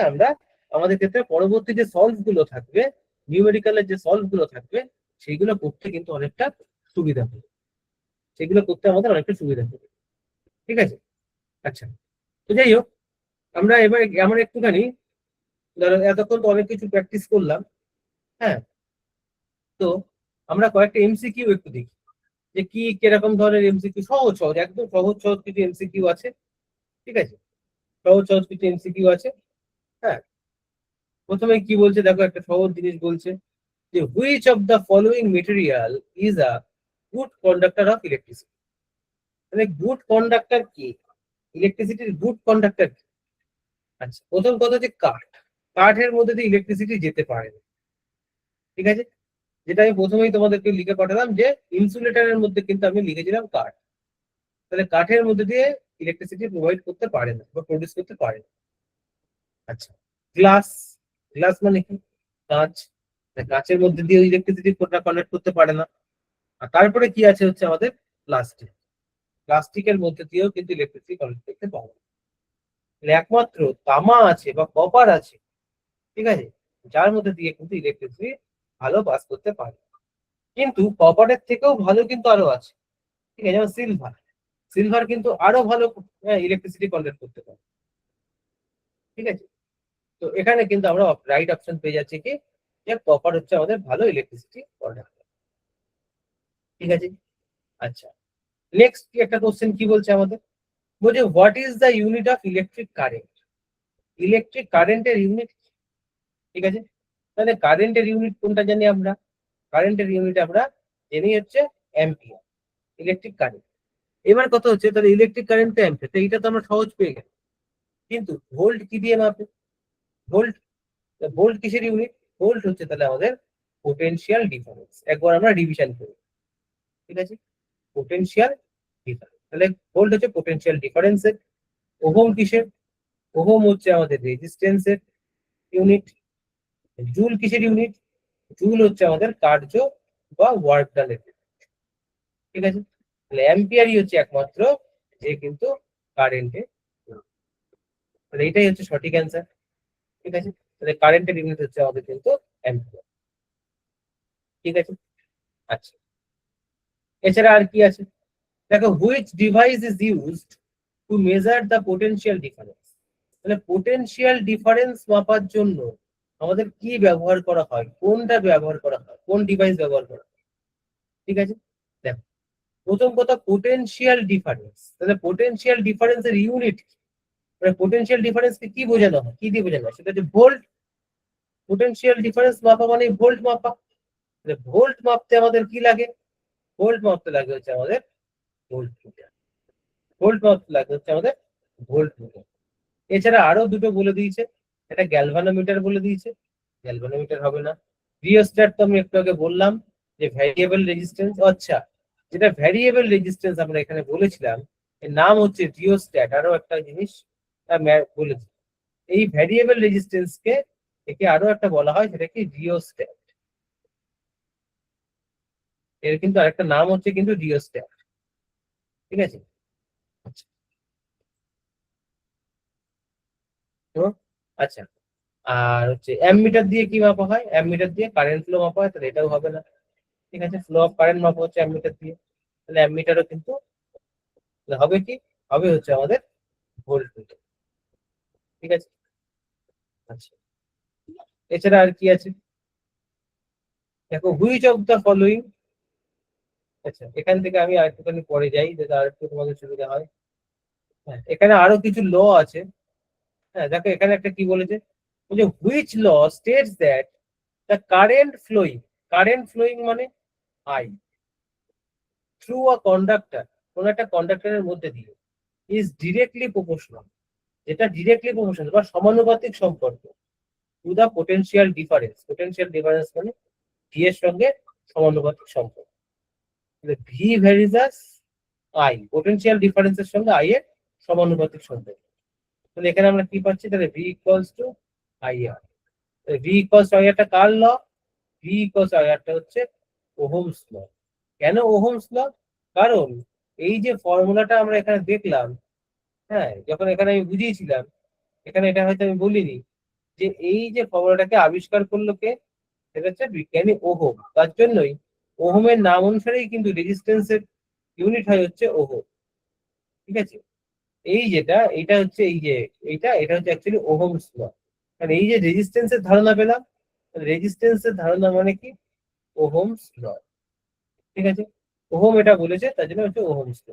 আমাদের ক্ষেত্রে পরবর্তী যে সলভ গুলো থাকবে, নিউমেরিক্যালের যে সলভ গুলো থাকবে, সেগুলো করতে কিন্তু অনেকটা সুবিধা হবে, সেগুলো করতে আমাদের অনেকটা সুবিধা হবে। ঠিক আছে, আচ্ছা। তো যাই হোক, আমরা একটুখানি, ধরো এতক্ষণ তো অনেক কিছু প্র্যাকটিস করলাম, হ্যাঁ। তো আমরা কয়েকটা এমসিকিউ একটু দেখি, যে কি কিরকম ধরনের এমসিকিউ, সহজ সহজ একদম সহজ সহজ কিছু এমসিকিউ আছে। ঠিক আছে, সহজ সহজ কিছু এমসিকিউ আছে, হ্যাঁ। প্রথমে কি বলছে দেখো, একটা সহজ জিনিস বলছে যে which of the following material is a good conductor of electricity. মানে গুড কন্ডাক্টর কি, ইলেকট্রিসিটির গুড কন্ডাক্টর কি? আচ্ছা, প্রথম কথা হচ্ছে কাঠ, কাঠের মধ্যে দিয়ে ইলেকট্রিসিটি যেতে পারে না। ঠিক আছে, যেটা আমি প্রথমেই তোমাদেরকে লিখে পাঠালাম, যে ইনসুলেটরের মধ্যে কিন্তু আমি লিখেছিলাম কাঠ, তাহলে কাঠের মধ্যে দিয়ে ইলেকট্রিসিটি প্রোভাইড করতে পারে না বা প্রডিউস করতে পারে না। আচ্ছা, গ্লাস, গ্লাস মানে কি, কাঁচ, কাঁচের মধ্যে দিয়ে ইলেকট্রিসিটি কানেক্ট করতে পারে না। আর তারপরে কি আছে হচ্ছে আমাদের প্লাস্টিক, প্লাস্টিকের মধ্যে দিয়েও কিন্তু ইলেকট্রিসিটি কানেক্ট করতে পারে না। একমাত্র তামা আছে বা কপার আছে, ঠিক আছে, যার মধ্যে দিয়ে কিন্তু ইলেকট্রিসিটি ভালো পাস করতে পারে। কিন্তু কপারের থেকেও ভালো কিন্তু আরো আছে, ঠিক আছে, যেমন সিলভার, সিলভার কিন্তু আরো ভালো ইলেকট্রিসিটি কন্ডাক্ট করতে পারে। ঠিক আছে, তো এখানে কিন্তু আমরা রাইট অপশন পেয়ে যাচ্ছি কি, যে কপার হচ্ছে আমাদের ভালো ইলেকট্রিসিটি কন্ডাক্ট। ঠিক আছে, আচ্ছা। নেক্সট একটা কোশ্চেন কি বলছে আমাদের, বলছে what is the unit of electric current. Electric কারেন্টের ইউনিট, ঠিক আছে, তাহলে কারেন্টের ইউনিট কোনটা জানি আমরা, কারেন্টের ইউনিট আমরা জানি হচ্ছে অ্যাম্পিয়ার, ইলেকট্রিক কারেন্ট। এবার কথা হচ্ছে তাহলে ইলেকট্রিক কারেন্ট তো অ্যাম্পিয়ার, তো এটা তো আমরা সহজ পেয়ে গেলাম, কিন্তু ভোল্ট কি দিয়ে মাপে, ভোল্ট, ভোল্ট কিসের ইউনিট, ভোল্ট হচ্ছে তাহলে আমাদের পোটেনশিয়াল ডিফারেন্স, একবার আমরা রিভিশন করি। ঠিক আছে, পোটেনশিয়াল ডিফারেন্স, তাহলে ভোল্ট হচ্ছে পোটেনশিয়াল ডিফারেন্সের। ওহম কিসের, ওহম হচ্ছে আমাদের রেজিস্ট্যান্সের ইউনিট। জুল কিসের ইউনিট, জুল হচ্ছে আমাদের কার্য বা ওয়ার্ক ডানের। ঠিক আছে, তাহলে অ্যাম্পিয়ারই হচ্ছে একমাত্র যে কিন্তু কারেন্টে, তাহলে এটাই হচ্ছে সঠিক অ্যান্সার। ঠিক আছে, তাহলে কারেন্টের ইউনিট হচ্ছে আমাদের কিন্তু অ্যাম্পিয়ার। ঠিক আছে, আচ্ছা। এছাড়া আর কি আছে দেখো, which device is used to measure the potential difference. মানে পোটেনশিয়াল ডিফারেন্স মাপার জন্য আমাদের কি ব্যবহার করা হয়, কোনটা ব্যবহার করা হয়, কোন ডিভাইস ব্যবহার করা হয়। ঠিক আছে, দেখো প্রথম কথা পোটেনশিয়াল ডিফারেন্স, তাহলে পোটেনশিয়াল ডিফারেন্সের ইউনিট, মানে পোটেনশিয়াল ডিফারেন্সকে কি বোঝানো হয়, কি দিয়ে বোঝানো হয়, সেটা হচ্ছে ভোল্ট। পোটেনশিয়াল ডিফারেন্স মাপা মানে ভোল্ট মাপা, ভোল্ট মাপতে আমাদের কি লাগে, ভোল্ট মাপতে লাগে হচ্ছে আমাদের ভোল্ট মিটার, ভোল্ট মাপতে লাগে হচ্ছে আমাদের ভোল্ট মিটার। এছাড়া আরো দুটো বলে দিয়েছে, এটা গ্যালভানোমিটার বলে দিয়েছে, গ্যালভানোমিটার হবে না। রিওস্ট্যাট তো আমি একটু আগে বললাম যে ভ্যারিয়েবল রেজিস্ট্যান্স, আচ্ছা, যেটা ভ্যারিয়েবল রেজিস্ট্যান্স আমরা এখানে বলেছিলাম, এর নাম হচ্ছে রিওস্ট্যাট। আরো একটা জিনিস বলেছি, এই ভ্যারিয়েবল রেজিস্ট্যান্স কে একে আরো একটা বলা হয়, সেটা কি রিওস্ট্যাট। এর কিন্তু আরেকটা নাম হচ্ছে কিন্তু রিওস্ট্যাট। ঠিক আছে, তো আচ্ছা, আর হচ্ছে অ্যামমিটার দিয়ে কি মাপা হয়, অ্যামমিটার দিয়ে কারেন্ট ফ্লো মাপা হয়, তাহলে এটাও হবে না। ঠিক আছে, ফ্লো অফ কারেন্ট মাপা হচ্ছে অ্যামমিটার দিয়ে, তাহলে অ্যামমিটারও কিন্তু হবে কি, হবে হচ্ছে আমাদের ভোল্ট মিটার। ঠিক আছে, আচ্ছা। এছাড়া আর কি আছে দেখো, হুইচ অফ দ্য ফলোইং, আচ্ছা এখান থেকে আমি আর একটুখানি পরে যাই, যাতে আর একটু তোমাদের সুবিধা হয়। হ্যাঁ, এখানে আরো কিছু ল আছে। হ্যাঁ দেখো, এখানে একটা কি বলেছে, বলছে which law states that the current flowing মানে আই থ্রু আ কন্ডাক্টর, কোন একটা কন্ডাক্টরের মধ্যে দিয়ে, ইজ ডিরেক্টলি প্রপোর্শনাল, যেটা ডিরেক্টলি প্রপোর্শনাল বা সমানুপাতিক সম্পর্ক to the potential difference. Potential difference মানে ভি এর সঙ্গে সমানুপাতিক সম্পর্ক, ভি ভ্যারিজাস আই, পোটেনশিয়াল ডিফারেন্সের সঙ্গে আই এর সমানুপাতিক সম্পর্ক। তাহলে এখানে আমরা কি পাচ্ছি, তাহলে V equals to I R, V equals to I আরটা কার law, V equals to I আরটা হচ্ছে ওহমস ল। কেন ওহমস ল, কারণ এই যে ফর্মুলাটা আমরা এখানে দেখলাম, হ্যাঁ যখন এখানে আমি বুঝিয়েছিলাম এখানে এটা হয়তো আমি বলিনি যে এই যে ফর্মুলাটাকে আবিষ্কার করলো কে, সেটা হচ্ছে বিজ্ঞানী ওহম। তার জন্যই ওহমের নাম অনুসারেই কিন্তু রেজিস্ট্যান্সের ইউনিট হয় হচ্ছে ওহম। ঠিক আছে, এই যেটা এটা হচ্ছে এই যে এটা হচ্ছে অ্যাকচুয়ালি ওহমস ল। কারণ এই যে রেজিস্ট্যান্সের ধারণা পেলাম, রেজিস্ট্যান্সের ধারণা মানে কি, ওহমস ল। ঠিক আছে, ওহম এটা বলেছে তার জন্য হচ্ছে ওহমস ল।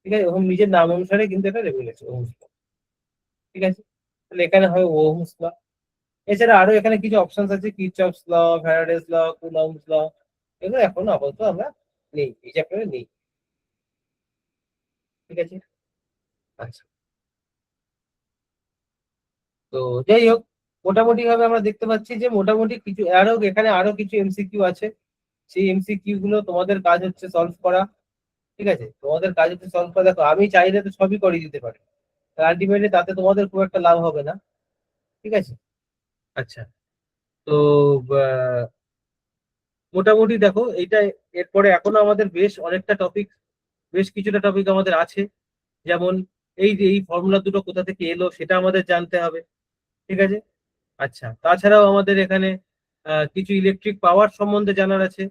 ঠিক আছে, ওহম নিজের নাম অনুসারে কিন্তু এটা বলেছে ওহমস ল। ঠিক আছে, তাহলে এখানে হয় ওহমস ল। এছাড়া আরো এখানে কিছু অপশন আছে, কিরচফস ল, ফ্যারাডেস ল, কুলম্বস ল, এগুলো এখন আপাতত আমরা নেই, এই চ্যাপ্টারে নেই। ঠিক আছে, আচ্ছা। তো যাই হোক, মোটামুটি ভাবে আমরা দেখতে পাচ্ছি যে মোটামুটি কিছু আরো এখানে আরো কিছু এমসিকিউ আছে। সেই এমসিকিউ গুলো তোমাদের কাজ হচ্ছে সলভ করা। ঠিক আছে, তোমাদের কাজ হচ্ছে সলভ করা। দেখো আমি চাইলে তো সবই করে দিতে পারি, আলটিমেটলি তাতে তোমাদের খুব একটা লাভ হবে না। ঠিক আছে, আচ্ছা। তো আহ, মোটামুটি দেখো এইটা, এরপরে এখনো আমাদের বেশ অনেকটা টপিক, বেশ কিছুটা টপিক আমাদের আছে। যেমন এই যে এই ফর্মুলা দুটো কোথা থেকে এলো সেটা আমাদের জানতে হবে। ঠিক আছে, আচ্ছা। তাছাড়াও আমাদের এখানে কিছু ইলেকট্রিক পাওয়ার সম্বন্ধে জানার আছে।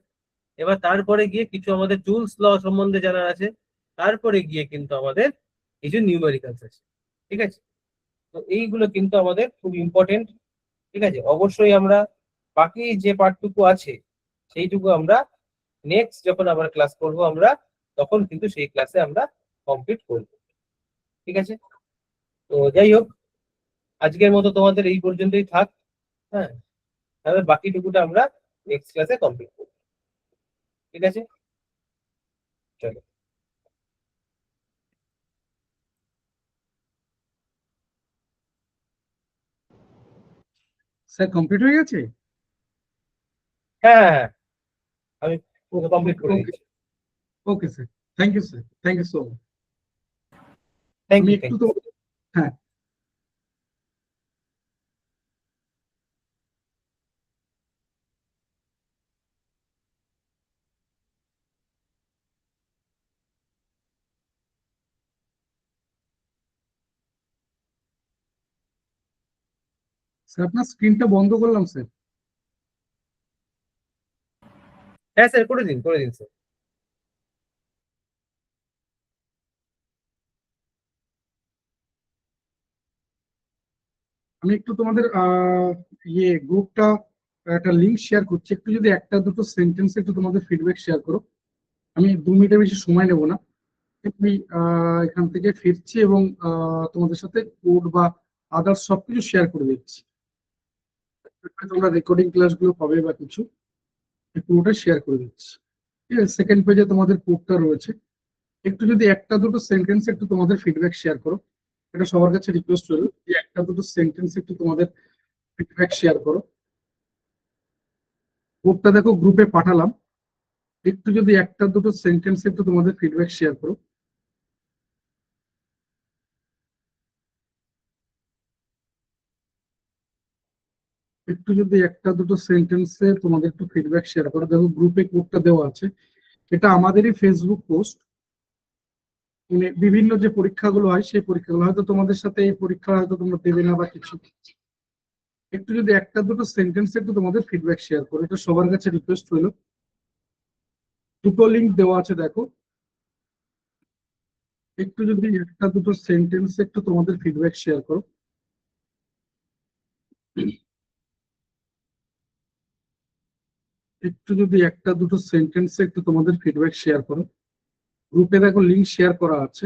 এবার তারপরে গিয়ে কিছু আমাদের জুলস ল সম্বন্ধে জানার আছে। তারপরে গিয়ে কিন্তু আমাদের কিছু নিউমেরিক্যালস আছে। ঠিক আছে, তো এইগুলো কিন্তু আমাদের খুব ইম্পর্টেন্ট। ঠিক আছে, অবশ্যই আমরা বাকি যে পার্টটুকু আছে সেইটুকু আমরা নেক্সট যখন আমরা ক্লাস করব আমরা তখন কিন্তু সেই ক্লাসে আমরা কমপ্লিট করব। ঠিক আছে, তো যাই হোক, আজকের মতো তোমাদের এই পর্যন্তই থাক। হ্যাঁ, তাহলে বাকিটুকুটা আমরা নেক্সট ক্লাসে কমপ্লিট করব। ঠিক আছে, চলো। স্যার কমপ্লিট হয়ে গেছে? হ্যাঁ হ্যাঁ হ্যাঁ, আমি কমপ্লিট ওকে করে ওকে দিচ্ছি। Okay sir, thank you sir, thank you so much. Thank আমি ইউ, একটু থ্যাংক তো, ইউ। হ্যাঁ স্যার, আপনার স্ক্রিনটা বন্ধ করলাম স্যার। হ্যাঁ স্যার, করে দিন করে দিন স্যার। আমি একটু তোমাদের গ্রুপটা একটা লিংক শেয়ার করছি, একটু যদি একটা দুটো সেন্টেন্স একটু তোমাদের ফিডব্যাক শেয়ার করো। আমি 2 মিনিটের বেশি সময় নেব না। আমি এখান থেকে ফিরছি এবং তোমাদের সাথে কোড বা আদার্স সবকিছু শেয়ার করে দিচ্ছি। তোমরা রেকর্ডিং ক্লাসগুলো পাবে বা কিছু, পুরোটা শেয়ার করে দিচ্ছি। ঠিক আছে, সেকেন্ড পেজে তোমাদের কোডটা রয়েছে। একটু যদি একটা দুটো সেন্টেন্স একটু তোমাদের ফিডব্যাক শেয়ার করো, এটা সবার কাছে রিকোয়েস্ট রইল যে একটা দুটো সেন্টেন্স একটু তোমাদের ফিডব্যাক শেয়ার করো। কোডটা দেখো গ্রুপে পাঠালাম, একটু যদি একটা দুটো সেন্টেন্স একটু তোমাদের ফিডব্যাক শেয়ার করো। একটু যদি একটা দুটো সেন্টেন্সে তোমাদের একটু ফিডব্যাক শেয়ার করো। দেখো গ্রুপে কোডটা দেওয়া আছে, এটা আমাদেরই ফেসবুক পোস্ট। মানে বিভিন্ন যে পরীক্ষাগুলো হয় সেই পরীক্ষাগুলো হয়তো তোমাদের সাথে এই পরীক্ষা হয়তো তোমরা দেবে না বা কিছু, একটু যদি একটা দুটো সেন্টেন্স একটু তোমাদের ফিডব্যাক শেয়ার করো, এটা সবার কাছে রিকোয়েস্ট হলো। দুটো লিঙ্ক দেওয়া আছে দেখো, একটু যদি একটা দুটো সেন্টেন্স একটু তোমাদের ফিডব্যাক শেয়ার করো। একটু যদি একটা দুটো সেন্টেন্স একটু তোমাদের ফিডব্যাক শেয়ার করো। গ্রুপে দেখো লিঙ্ক শেয়ার করা আছে।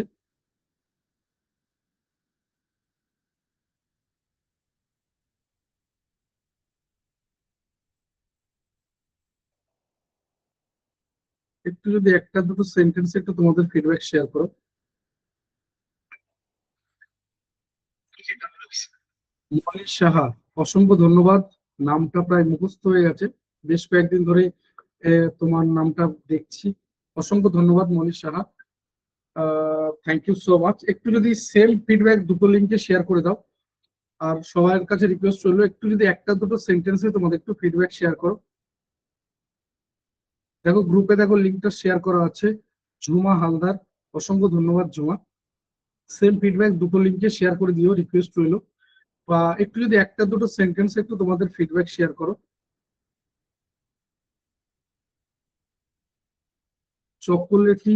একটু যদি একটা দুটো সেন্টেন্স একটু তোমাদের ফিডব্যাক শেয়ার করো। মনীষ সাহা, অসংখ্য ধন্যবাদ। নামটা প্রায় মুখস্থ হয়ে গেছে, বেশ কয়েকদিন ধরে তোমার নামটা দেখছি। অসংখ্য ধন্যবাদ Manish Saha, thank you so much. একটু যদি সেম ফিডব্যাক দুটো লিঙ্কে শেয়ার করে দাও। আর সবার কাছে রিকোয়েস্ট রইলো একটু যদি একটা দুটো সেন্টেন্সে তোমাদের একটু ফিডব্যাক শেয়ার করো। দেখো গ্রুপে দেখো লিঙ্কটা শেয়ার করা আছে। ঝুমা হালদার, অসংখ্য ধন্যবাদ ঝুমা। সেম ফিডব্যাক দুটো লিঙ্কে শেয়ার করে দিও, রিকোয়েস্ট রইলো। বা একটু যদি একটা দুটো সেন্টেন্স একটু তোমাদের ফিডব্যাক শেয়ার করো। চকোলেটি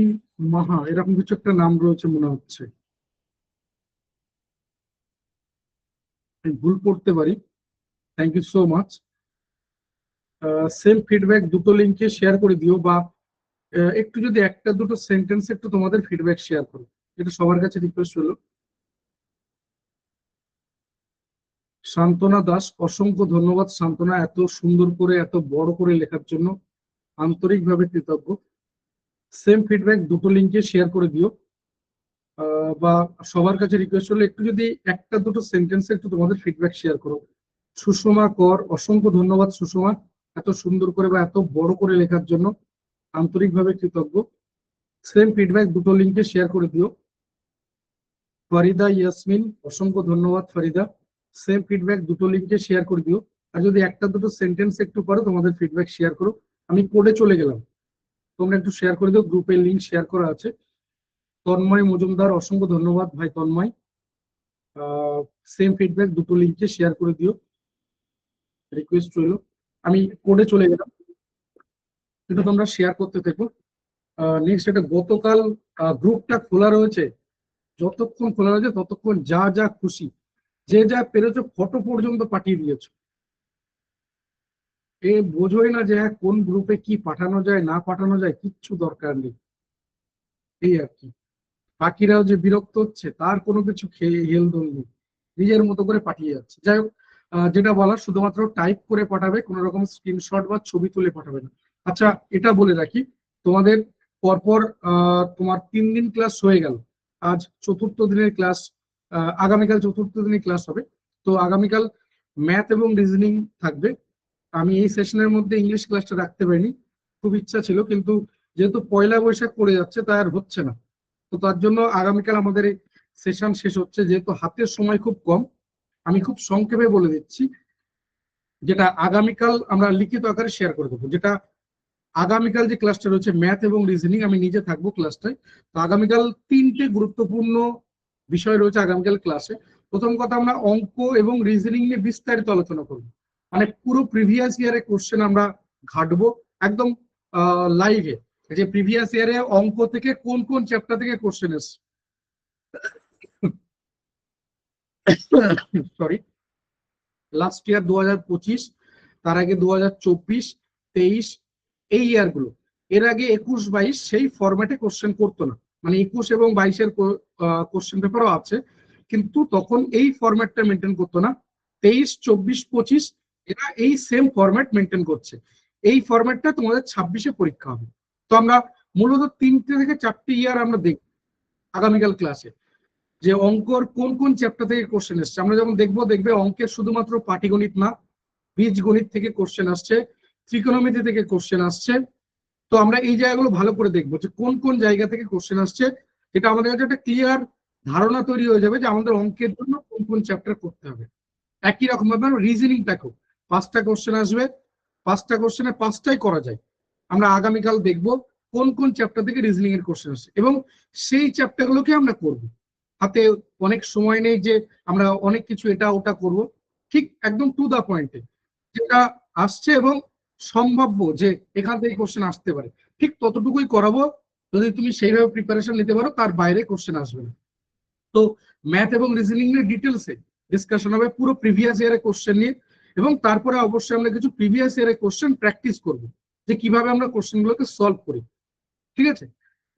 মাহা এরকম কিছু একটা নাম রয়েছে মনে হচ্ছে, আমি ভুল করতে পারি। Thank you so much. Same feedback দুটো লিঙ্কে শেয়ার করে দিও, বা একটু যদি একটা দুটো সেন্টেন্স একটু তোমাদের ফিডব্যাক শেয়ার করো, এটা সবার কাছে রিকোয়েস্ট হলো। সান্ত্বনা দাস, অসংখ্য ধন্যবাদ সান্ত্বনা, এত সুন্দর করে এত বড় করে লেখার জন্য আন্তরিকভাবে কৃতজ্ঞ। সেম ফিডব্যাক দুটো লিঙ্কে শেয়ার করে দিও। বা সবার কাছে রিকোয়েস্ট হলো একটু যদি একটা দুটো সেন্টেন্সে একটু তোমাদের ফিডব্যাক শেয়ার করো। সুষমা কর, অসংখ্য ধন্যবাদ সুষমা, এত সুন্দর করে বা এত বড় করে লেখার জন্য আন্তরিকভাবে কৃতজ্ঞ। সেম ফিডব্যাক দুটো লিঙ্কে শেয়ার করে দিও। ফরিদা ইয়াসমিন, অসংখ্য ধন্যবাদ ফরিদা, সেম ফিডব্যাক দুটো লিঙ্কে শেয়ার করে দিও। আর যদি একটা দুটো সেন্টেন্স একটু পারো তোমাদের ফিডব্যাক শেয়ার করো। আমি কোডে চলে গেলাম, তোমরা একটু শেয়ার করে দিও, গ্রুপের লিঙ্ক শেয়ার করা আছে। তন্ময় মজুমদার, অসংখ্য ধন্যবাদ ভাই তন্ময়, সেম ফিডব্যাক দুটো লিঙ্কে শেয়ার করে দিও, রিকোয়েস্ট রইল। আমি কোডে চলে গেলাম, কিন্তু তোমরা শেয়ার করতে থেকো। নেক্সট, এটা গতকাল গ্রুপটা খোলা রয়েছে, যতক্ষণ খোলা রয়েছে ততক্ষণ যা যা খুশি যে যা পেরেছো ফটো পর্যন্ত পাঠিয়ে দিয়েছো। এ বোঝোই না যে হ্যাঁ কোন গ্রুপে কি পাঠানো যায় না পাঠানো যায়, কিচ্ছু দরকার নেই, এই আর কি। বাকিরাও যে বিরক্ত হচ্ছে তার কোনো কিছু খেয়ে হেলদোল নেই, নিজের মতো করে পাঠিয়ে যাচ্ছে। যাই হোক, যেটা বলার শুধুমাত্র টাইপ করে পাঠাবে, কোনো রকম স্ক্রিনশট বা ছবি তুলে পাঠাবে না। আচ্ছা, এটা বলে রাখি, তোমাদের পরপর তোমার 3 দিন ক্লাস হয়ে গেল, আজ চতুর্থ দিনের ক্লাস, আগামীকাল চতুর্থ দিনের ক্লাস হবে। তো আগামীকাল ম্যাথ এবং রিজনিং থাকবে। আমি এই সেশনের মধ্যে ইংলিশ ক্লাসটা রাখতে পারিনি, খুব ইচ্ছা ছিল, কিন্তু যেহেতু পয়লা বৈশাখ পড়ে যাচ্ছে তাই আর হচ্ছে না। তো তার জন্য আগামীকাল আমাদের এই সেশন শেষ হচ্ছে, যেহেতু হাতের সময় খুব কম। আমি খুব সংক্ষেপে বলে দিচ্ছি, যেটা আগামীকাল আমরা লিখিত আকারে শেয়ার করে দেবো। যেটা আগামীকাল যে ক্লাসটা রয়েছে ম্যাথ এবং রিজনিং, আমি নিজে থাকবো ক্লাসটায়। তো আগামীকাল 3টে গুরুত্বপূর্ণ বিষয় রয়েছে আগামীকাল ক্লাসে। প্রথম কথা, আমরা অঙ্ক এবং রিজনিং নিয়ে বিস্তারিত আলোচনা করবো, মানে পুরো প্রিভিয়াস ইয়ারে কোশ্চেন আমরা ঘাটবো একদম লাইভে, যে প্রিভিয়াস ইয়ারে অঙ্ক থেকে কোন কোন চ্যাপ্টার থেকে কোশ্চেন এসছে, সরি, লাস্ট ইয়ার 2025, তার আগে 2024, 23, এই ইয়ারগুলো। এর আগে 21-22 সেই ফরম্যাটে কোশ্চেন করতো না, মানে 21 এবং 22-এর কোশ্চেন পেপারও আছে, কিন্তু তখন এই ফরম্যাটটা মেনটেন করতো না। 23, 24, 25 এরা এই সেম ফরম্যাট মেনটেন করছে। এই ফরম্যাটটা তোমাদের 26-এ পরীক্ষা হবে। তো আমরা মূলত 3টে থেকে 4টে ইয়ার আমরা দেখব আগামীকাল ক্লাসে, যে অঙ্কর কোন কোন চ্যাপ্টার থেকে কোশ্চেন এসছে। আমরা যখন দেখবে অঙ্কের শুধুমাত্র পাটিগণিত না, বীজগণিত থেকে কোশ্চেন আসছে, ত্রিকোণমিতি থেকে কোশ্চেন আসছে। তো আমরা এই জায়গাগুলো ভালো করে দেখবো যে কোন কোন জায়গা থেকে কোশ্চেন আসছে, যেটা আমাদের কাছে একটা ক্লিয়ার ধারণা তৈরি হয়ে যাবে যে আমাদের অঙ্কের জন্য কোন কোন চ্যাপ্টার করতে হবে। একই রকম ভাবে রিজনিং দেখো, 5টা কোশ্চেন আসবে, 5টা কোশ্চেনে 5টাই করা যায়। আমরা আগামীকাল দেখবো কোন কোন চ্যাপ্টার থেকে রিজনিং এর কোশ্চেন আসছে, এবং সেই চ্যাপ্টারগুলোকে আমরা করব। হাতে অনেক সময় নেই যে আমরা অনেক কিছু এটা ওটা করব, ঠিক একদম টু দা পয়েন্টে যেটা আসছে এবং সম্ভাব্য যে এখান থেকে কোশ্চেন আসতে পারে, ঠিক ততটুকুই করাবো। যদি তুমি সেইভাবে প্রিপারেশন নিতে পারো, তার বাইরে কোশ্চেন আসবে না। তো ম্যাথ এবং রিজনিং নিয়ে ডিটেলসে ডিসকাশন হবে, পুরো প্রিভিয়াস ইয়ারের কোশ্চেন নিয়ে, এবং তারপরে অবশ্যই আমরা কিছু প্রিভিয়াস ইয়ারের কোশ্চেন প্র্যাকটিস করব, যে কিভাবে আমরা কোশ্চেনগুলোকে সলভ করি। ঠিক আছে,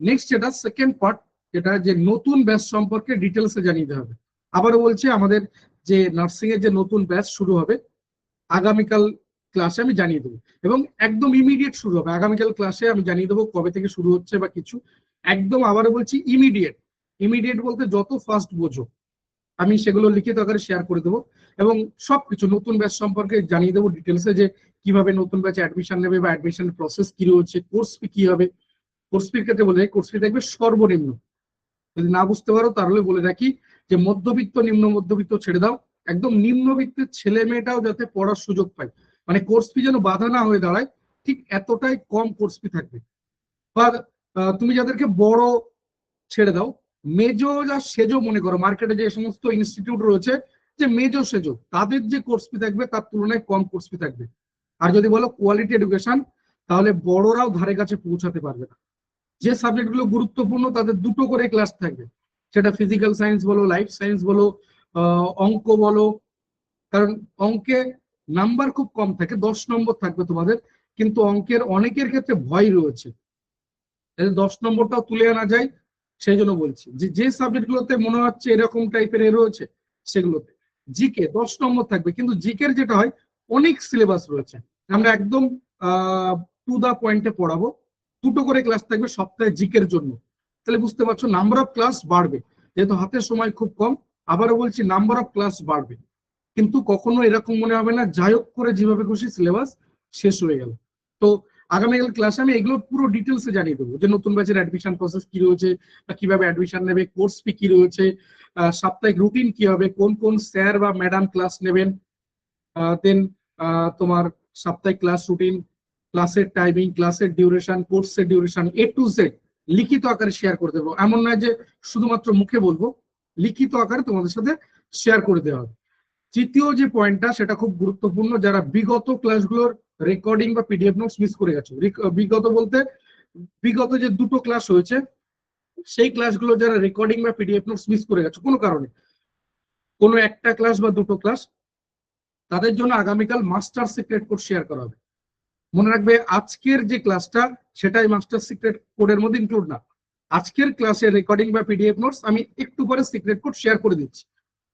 নেক্সট যেটা সেকেন্ড পার্ট, যেটা যে নতুন ব্যাচ সম্পর্কে ডিটেলসে জানিয়ে হবে। আবারও বলছি, আমাদের যে নার্সিং এর যে নতুন ব্যাচ শুরু হবে আগামীকাল ক্লাসে আমি জানিয়ে দেবো, এবং একদম ইমিডিয়েট শুরু হবে। আগামীকাল ক্লাসে আমি জানিয়ে দেবো কবে থেকে শুরু হচ্ছে বা কিছু, একদম আবারও বলছি ইমিডিয়েট। ইমিডিয়েট বলতে যত ফাস্ট বোঝো, আমি সেগুলো লিখিত আকারে শেয়ার করে দেবো, এবং সবকিছু নতুন ব্যাচ সম্পর্কে জানিয়ে দেবো ডিটেলসে, যে কিভাবে নতুন ব্যাচে অ্যাডমিশন নেবে বা অ্যাডমিশন প্রসেস কি রয়েছে, কোর্স ফি কি হবে। কোর্স ফির ক্ষেত্রে বলে কোর্স ফি দেখবে সর্বনিম্ন, যদি না বুঝতে পারো তাহলে বলে রাখি যে মধ্যবিত্ত নিম্ন মধ্যবিত্ত ছেড়ে দাও, একদম নিম্নবিত্তের ছেলে মেয়েটাও যাতে পড়ার সুযোগ পায়, মানে কোর্স ফি যেন বাধা না হয়ে দাঁড়ায়, ঠিক এতটাই কম কোর্স ফি থাকবে। বা তুমি যাদেরকে বড় ছেড়ে দাও, মেজো যা সেজো মনে করো, মার্কেটে যে সমস্ত ইনস্টিটিউট রয়েছে যে মেজো সেজো তাদের যে কোর্স ফি থাকবে তার তুলনায় কম কোর্স ফি থাকবে। আর যদি বলো কোয়ালিটি এডুকেশন, তাহলে বড়রাও ধারে কাছে পৌঁছাতে পারবে না। যে সাবজেক্টগুলো গুরুত্বপূর্ণ তাদের দুটো করে ক্লাস থাকবে, সেটা ফিজিক্যাল সায়েন্স বলো, লাইফ সায়েন্স বলো, অঙ্ক বলো। কারণ অঙ্কে নাম্বার খুব কম থাকে, 10 নম্বর থাকবে তোমাদের, কিন্তু অঙ্কের অনেকের ক্ষেত্রে ভয় রয়েছে, 10 নম্বরটাও তুলে আনা যায়। সেই জন্য বলছি যে যে সাবজেক্টগুলোতে মনে হচ্ছে এরকম টাইপের রয়েছে সেগুলোতে জিকে 10 নম্বর থাকবে, কিন্তু জিকের যেটা হয় অনেক সিলেবাস রয়েছে, আমরা একদম টু দা পয়েন্টে পড়াবো। দুটো করে ক্লাস থাকবে সপ্তাহে জিকের জন্য। তাহলে বুঝতে পারছো নাম্বার অফ ক্লাস বাড়বে, যেহেতু হাতের সময় খুব কম। আবারও বলছি নাম্বার অফ ক্লাস বাড়বে, কিন্তু কখনো এরকম মনে হবে না যাই হোক করে যেভাবে খুশি সিলেবাস শেষ হয়ে গেল। তো আগামীকাল ক্লাসে আমি এগুলো পুরো ডিটেলসে জানিয়ে দেবো, যে নতুন ব্যাচের অ্যাডমিশন প্রসেস কি রয়েছে, বা কিভাবে অ্যাডমিশন নেবে, কোর্স ফি কি রয়েছে, সাপ্তাহিক রুটিন কি হবে, কোন কোন স্যার বা ম্যাডাম ক্লাস নেবেন, দেন তোমার সাপ্তাহিক ক্লাস রুটিন, ক্লাসের টাইমিং, ক্লাসের ডিউরেশন, কোর্সের ডিউরেশন, A to Z লিখিত আকারে শেয়ার করে দেবো। এমন নয় যে শুধুমাত্র মুখে বলবো, লিখিত আকারে তোমাদের সাথে শেয়ার করে দেওয়া হবে। তৃতীয় যে পয়েন্টটা সেটা খুব গুরুত্বপূর্ণ, যারা বিগত ক্লাসগুলোর রেকর্ডিং বা পিডিএফ নোটস মিস করে গেছো, বিগত বলতে বিগত যে দুটো ক্লাস হয়েছে সেই ক্লাসগুলো যারা রেকর্ডিং বা পিডিএফ নোটস মিস করে গেছো কোনো কারণে, কোনো একটা ক্লাস বা দুটো ক্লাস, তাদের জন্য আগামীকাল মাস্টার সিক্রেট কোড শেয়ার করা হবে। মনে রাখবে আজকের যে ক্লাসটা সেটাই মাস্টার সিক্রেট কোডের মধ্যে ইনক্লুড না। আজকের ক্লাসের রেকর্ডিং বা পিডিএফ নোটস আমি একটু পরে সিক্রেট কোড শেয়ার করে দিচ্ছি,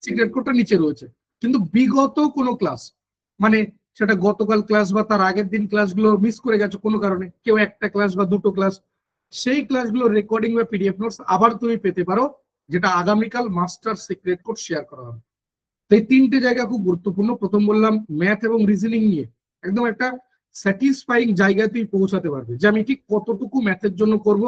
সিক্রেট কোডটা নিচে রয়েছে। কিন্তু বিগত কোনো ক্লাস, মানে সেটা গতকাল ক্লাস বা তার আগের দিন ক্লাসগুলো মিস করে গেছো কোনো কারণে, কেউ একটা ক্লাস বা দুটো ক্লাস, সেই ক্লাসগুলোর রেকর্ডিং বা পিডিএফ নোটস আবার তুমি পেতে পারো, যেটা আগামীকাল মাস্টার সিক্রেট কোড শেয়ার করা হবে। তো এই তিনটে জায়গা খুব গুরুত্বপূর্ণ। প্রথম বললাম ম্যাথ এবং রিজনিং নিয়ে একদম একটা স্যাটিসফাইং জায়গায় তুই পৌঁছাতে পারবে, যে আমি ঠিক কতটুকু ম্যাথের জন্য করব,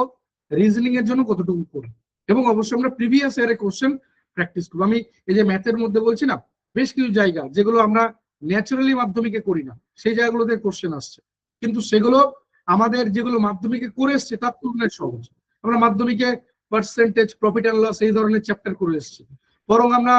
রিজনিং এর জন্য কতটুকু করব। এবং অবশ্যই আমরা প্রিভিয়াস ইয়ারে কোশ্চেন প্র্যাকটিস করবো। আমি এই যে ম্যাথের মধ্যে বলছি না, বেশ কিছু জায়গা যেগুলো আমরা ন্যাচারালি মাধ্যমিকে করি না, সেই জায়গাগুলোতে কোশ্চেন আসছে, কিন্তু সেগুলো আমাদের যেগুলো মাধ্যমিকে করে এসছে তার তুলনায় সহজ। আমরা মাধ্যমিকে পার্সেন্টেজ, প্রফিট অ্যান্ড লস এই ধরনের চ্যাপ্টার করে এসেছি, বরং আমরা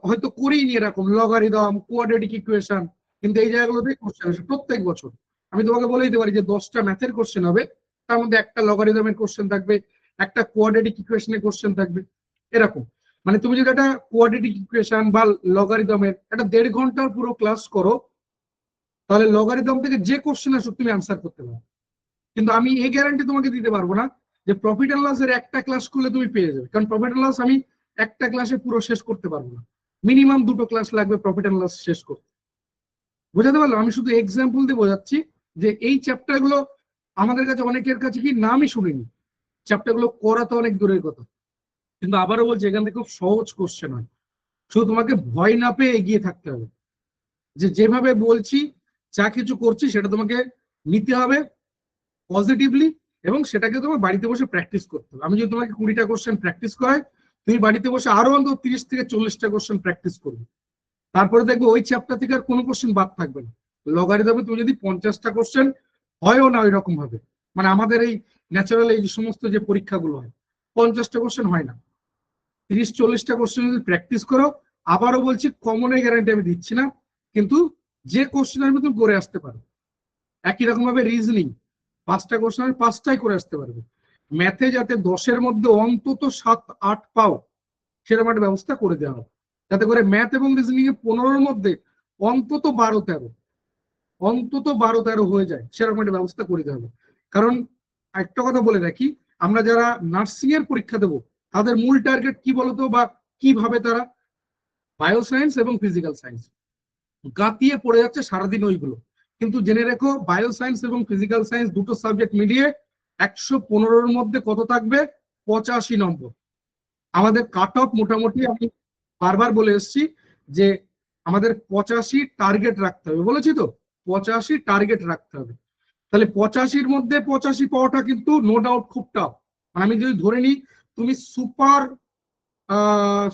হয়তো করিনি এরকম লগারিদম, কোয়াড্রেটিক ইকুয়েশন, কিন্তু এই জায়গাগুলোতে কোশ্চেন আসে প্রত্যেক বছর। আমি তোমাকে বলে দিতে পারি যে 10টা ম্যাথের কোশ্চেন হবে, তার মধ্যে একটা লগারিদমের কোশ্চেন থাকবে, একটা কোয়াড্রেটিক ইকুয়েশনের কোশ্চেন থাকবে, এরকম। মানে তুমি যদি একটা কোয়াড্রেটিক ইকুয়েশন বা লগারিদমের একটা 1.5 ঘন্টার পুরো ক্লাস করো, তাহলে লগারিদম থেকে যে কোশ্চেন আসুক তুমি অ্যান্সার করতে পারো। কিন্তু আমি এই গ্যারান্টি তোমাকে দিতে পারবো না যে প্রফিট অ্যান্ড লস এর একটা ক্লাস করলে তুমি পেয়ে যাবে, কারণ প্রফিট অ্যান্ড লস আমি একটা ক্লাসে পুরো শেষ করতে পারবো না, মিনিমাম দুটো ক্লাস লাগবে প্রফিট অ্যান্ড লস শেষ করতে। বোঝাতে পারলাম? আমি শুধু এক্সাম্পল দিয়ে বোঝাচ্ছি যে এই চ্যাপ্টার গুলো আমাদের কাছে অনেকের কাছে কি নামই শুনিনি, চ্যাপ্টার গুলো করা তো অনেক দূরের কথা। কিন্তু আবারও বলছি এখান থেকে খুব সহজ কোশ্চেন হয়, শুধু তোমাকে ভয় না পেয়ে এগিয়ে থাকতে হবে, যে যেভাবে বলছি যা কিছু করছি সেটা তোমাকে নিতে হবে পজিটিভলি, এবং সেটাকে তোমার বাড়িতে বসে প্র্যাকটিস করতে হবে। আমি যদি তোমাকে 20টা কোশ্চেন প্র্যাকটিস করাই, তুমি বাড়িতে বসে আরো অন্তত 30 থেকে 40টা কোশ্চেন প্র্যাকটিস করবে, তারপরে দেখবে ওই চ্যাপ্টার থেকে আর কোনো কোশ্চেন বাদ থাকবে না। লগারিদমে তুমি যদি 50টা কোশ্চেন হয়ও না ওই রকম ভাবে, মানে আমাদের এই ন্যাচারাল এই সমস্ত যে পরীক্ষাগুলো হয় 50টা কোশ্চেন হয় না, 30-40টা কোশ্চেন যদি প্র্যাকটিস করো, আবারও বলছি কমনের গ্যারান্টি আমি দিচ্ছি না, কিন্তু যে কোশ্চেন আসবে তুমি করে আসতে পারো। একই রকম ভাবে রিজনিং 5টা কোশ্চেন আমি 5টাই করে আসতে পারবে। ম্যাথে যাতে 10-এর মধ্যে অন্তত 7-8 পাও সেরকম একটা ব্যবস্থা করে দেওয়া হবে, যাতে করে ম্যাথ এবং রিজনিং এ 15-এর মধ্যে অন্তত 12-13 হয়ে যায়, সেরকম একটা ব্যবস্থা করে দেওয়া হবে। কারণ একটা কথা বলে রাখি, আমরা যারা নার্সিং এর পরীক্ষা দেবো তাদের মূল টার্গেট কি বলতো, বা কিভাবে তারা বায়ো সায়েন্স এবং ফিজিক্যাল সায়েন্স গাতিয়ে পড়ে যাচ্ছে সারাদিন ওইগুলো। কিন্তু জেনে রেখো বায়ো সায়েন্স এবং ফিজিক্যাল সায়েন্স দুটো সাবজেক্ট মিলিয়ে 115-এর মধ্যে কত থাকবে? 85 নম্বর। আমাদের কাট অফ মোটামুটি আমি বারবার বলে এসেছি যে আমাদের 85 টার্গেট রাখতে হবে, বলেছি তো 85 টার্গেট রাখতে হবে। তাহলে 85-র মধ্যে 85 পাওয়াটা কিন্তু নো ডাউট খুব টাফ। আমি যদি ধরে নিই তুমি সুপার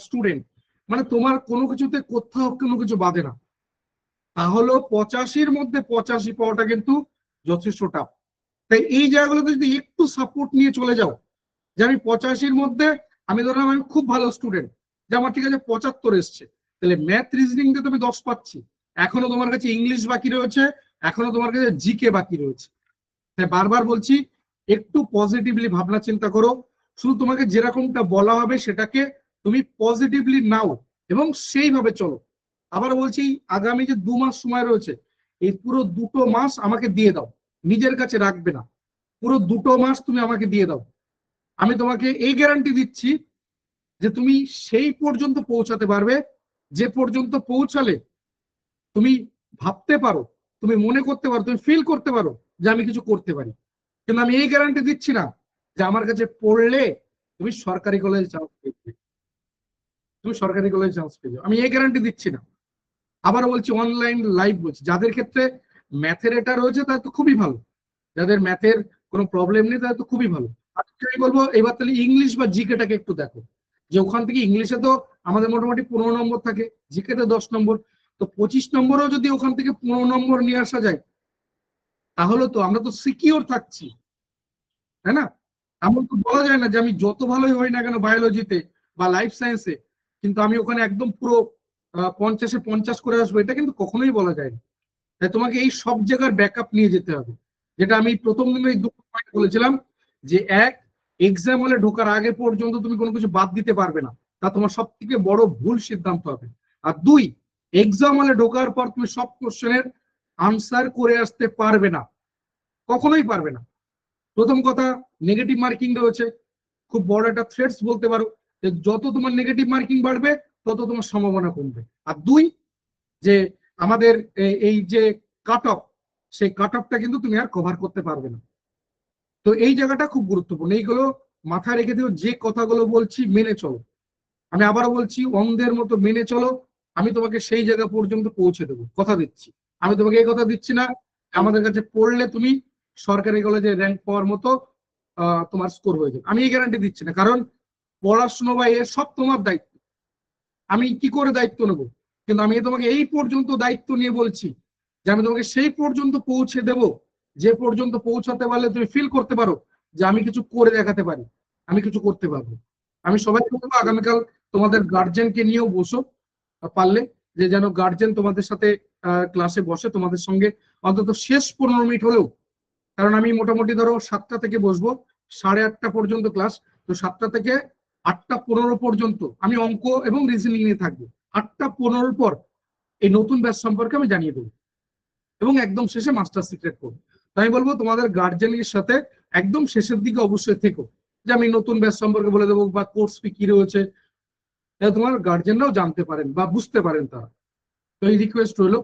স্টুডেন্ট, মানে তোমার কোনো কিছুতে কোথাও কোনো কিছু বাদে না, তাহলে 85-র মধ্যে 85 পাওয়াটা কিন্তু যথেষ্ট টাফ। তাই এই জায়গাগুলোতে যদি একটু সাপোর্ট নিয়ে চলে যাও, যে আমি 85-র মধ্যে, আমি ধরলাম আমি খুব ভালো স্টুডেন্ট, যে আমার ঠিক আছে 75 এসছে, তাহলে ম্যাথ রিজনিং তে তুমি 10 পাচ্ছি, এখনো তোমার কাছে ইংলিশ বাকি রয়েছে, এখনো তোমার কাছে জিকে বাকি রয়েছে। তাই বারবার বলছি একটু পজিটিভলি ভাবনা চিন্তা করো, শুধু তোমাকে যেরকমটা বলা হবে সেটাকে তুমি পজিটিভলি নাও এবং সেইভাবে চলো। আবার বলছি আগামী যে 2 মাস সময় রয়েছে, এই পুরো 2 মাস আমাকে দিয়ে দাও, নিজের কাছে রাখবে না, পুরো 2 মাস তুমি আমাকে দিয়ে দাও। আমি তোমাকে এই গ্যারান্টি দিচ্ছি যে তুমি সেই পর্যন্ত পৌঁছাতে পারবে যে পর্যন্ত পৌঁছালে তুমি ভাবতে পারো, তুমি মনে করতে পারো, তুমি ফিল করতে পারো যে আমি কিছু করতে পারি। কিন্তু আমি এই গ্যারান্টি দিচ্ছি না যে আমার কাছে পড়লে তুমি সরকারি কলেজে চান্স পেয়ে, তুমি সরকারি কলেজে চান্স পেয়ে যাও, আমি এই গ্যারান্টি দিচ্ছি না। আবার বলছি অনলাইন লাইভ বলছি, যাদের ক্ষেত্রে ম্যাথের এটা রয়েছে তাদের তো খুবই ভালো, যাদের ম্যাথের কোনো প্রবলেম নেই তাদের তো খুবই ভালো। আর আমি বলবো এবার তাহলে ইংলিশ বা জিকেটাকে একটু দেখো, যে ওখান থেকে ইংলিশে তো আমাদের মোটামুটি 15 নম্বর থাকে, জিকেতে 10 নম্বর, তো 25 নম্বরও যদি ওখান থেকে 15 নম্বর নিয়ে আসা যায় তাহলে তো আমরা তো সিকিওর থাকছি, তাই না? এমন তো বলা যায় না যে আমি যত ভালোই হই না কেন বায়োলজিতে বা লাইফ সায়েন্সে, কিন্তু আমি ওখানে একদম পুরো 50-এ 50 করে আসবো, এটা কিন্তু কখনোই বলা যায় না। তাই তোমাকে এই সব জায়গার ব্যাকআপ নিয়ে যেতে হবে, যেটা আমি প্রথম দিনে এই দুটো পয়েন্ট বলেছিলাম, যে এক, এক্সাম হলে ঢোকার আগে পর্যন্ত তুমি কোনো কিছু বাদ দিতে পারবে না, তা তোমার সব থেকে বড় ভুল সিদ্ধান্ত হবে। আর দুই, এক্সাম হলে ঢোকার পর তুমি সব কোশ্চেনের আনসার করে আসতে পারবে না, কখনোই পারবে না। প্রথম কথা, নেগেটিভ মার্কিং রয়েছে, খুব বড় একটা থ্রেটস বলতে পারো, যে যত তোমার নেগেটিভ মার্কিং বাড়বে তত তোমার সম্ভাবনা কমবে। আর দুই, যে আমাদের এই যে কাট অফ, সেই কাট অফটা কিন্তু তুমি আর কভার করতে পারবে না। তো এই জায়গাটা খুব গুরুত্বপূর্ণ, এইগুলো মাথায় রেখে দিও, যে কথাগুলো বলছি মেনে চলো। আমি আবারও বলছি অন্ধের মতো মেনে চলো, আমি তোমাকে সেই জায়গা পর্যন্ত পৌঁছে দেবো, কথা দিচ্ছি। আমি তোমাকে এই কথা দিচ্ছি না আমাদের কাছে পড়লে তুমি সরকারি কলেজে র্যাঙ্ক পাওয়ার মতো তোমার স্কোর হয়ে যাবে, আমি এই গ্যারান্টি দিচ্ছি না, কারণ পড়াশোনা বা এ সব তোমার দায়িত্ব। আমি কি করে দায়িত্ব নেবো, কিন্তু আমি তোমাকে এই পর্যন্ত দায়িত্ব নিয়ে বলছি যে আমি তোমাকে সেই পর্যন্ত পৌঁছে দেব যে পর্যন্ত পৌঁছাতে পারলে তুমি ফিল করতে পারো যে আমি কিছু করে দেখাতে পারি, আমি কিছু করতে পারবো। আমি সবাইকে বলবো আগামীকাল তোমাদের গার্জেনকে নিয়েও বসো পারলে, যে যেন গার্জেন তোমাদের সাথে ক্লাসে বসে তোমাদের সঙ্গে অন্তত শেষ 15 মিনিট হলেও। কারণ আমি মোটামুটি ধরো 7টা থেকে বসবো, 8:30 পর্যন্ত ক্লাস, তো 7টা থেকে 8টা 15 পর্যন্ত আমি অঙ্ক এবং রিজনিং নিয়ে থাকবো। 8টা 15 পর এই নতুন ব্যাচ সম্পর্কে আমি জানিয়ে দেবো এবং একদম শেষে মাস্টার সিক্রেট করবো। তো আমি বলবো তোমাদের গার্জেনের সাথে একদম শেষের দিকে অবশ্যই থেকো, যে আমি নতুন ব্যাচ সম্পর্কে বলে দেবো বা কোর্স ফি কি রয়েছে, তোমার গার্জেনরাও জানতে পারেন বা বুঝতে পারেন তারা। তো এই রিকোয়েস্ট রইলো।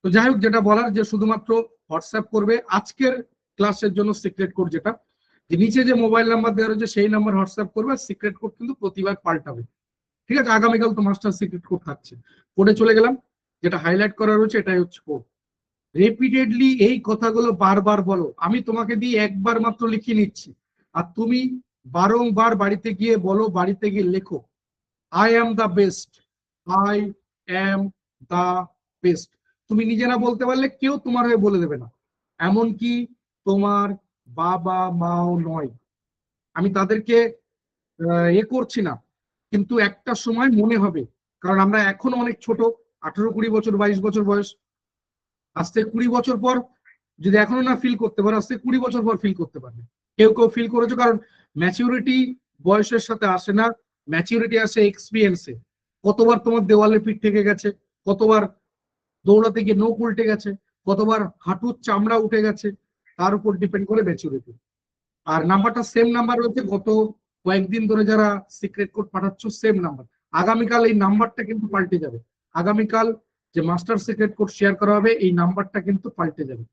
তো যাই হোক, যেটা বলার যে শুধুমাত্র হোয়াটসঅ্যাপ করবে আজকের ক্লাসের জন্য সিক্রেট কোড, যেটা যে নিচে যে মোবাইল নাম্বার দেওয়া রয়েছে সেই নাম্বার হোয়াটসঅ্যাপ করবে, আর সিক্রেট কোড কিন্তু প্রতিবার পাল্টাবে। ঠিক আছে, আগামীকাল তো মাস্টার সিক্রেট কোড থাকছে। কোডে চলে গেলাম, যেটা হাইলাইট করা রয়েছে এটাই হচ্ছে কোড। রিপিটেডলি এই কথাগুলো বারবার বলো, আমি তোমাকে দিয়ে একবার মাত্র লিখিয়ে নিচ্ছি, আর তুমি বারংবার বাড়িতে গিয়ে বলো, বাড়িতে গিয়ে লেখো, I am the best, I am the best. তুমি নিজে না বলতে পারলে কেউ তোমার হয়ে বলে দেবে না, এমনকি তোমার বাবা মাও নয়। আমি তাদেরকে করছি না, কিন্তু একটা সময় মনে হবে, কারণ আমরা এখনো অনেক ছোট, 18-20 বছর 22 বছর বয়স, আজ থেকে 20 বছর পর যদি এখনো না ফিল করতে পারো, আজ থেকে 20 বছর পর ফিল করতে পারবে। কেউ কেউ ফিল করেছো, কারণ ম্যাচিউরিটি বয়সের সাথে আসে না, ম্যাচিউরিটি আসে এক্সপিরিয়েন্সে। কতবার তোমার দেওয়ালে পিঠ থেকে গেছে, কতবার দৌড়াতে গিয়ে নখ উল্টে গেছে, কতবার হাঁটুর চামড়া উঠে গেছে, তার উপর ডিপেন্ড করে ম্যাচিউরিটি। আর নাম্বারটা সেম নাম্বার রয়েছে, গত কয়েকদিন ধরে যারা সিক্রেট কোড পাঠাচ্ছ সেম নাম্বার। আগামীকাল এই নাম্বারটা কিন্তু পাল্টে যাবে, আগামীকাল যে মাস্টার সিক্রেট কোড শেয়ার করা হবে এই নাম্বারটা কিন্তু পাল্টে যাবে।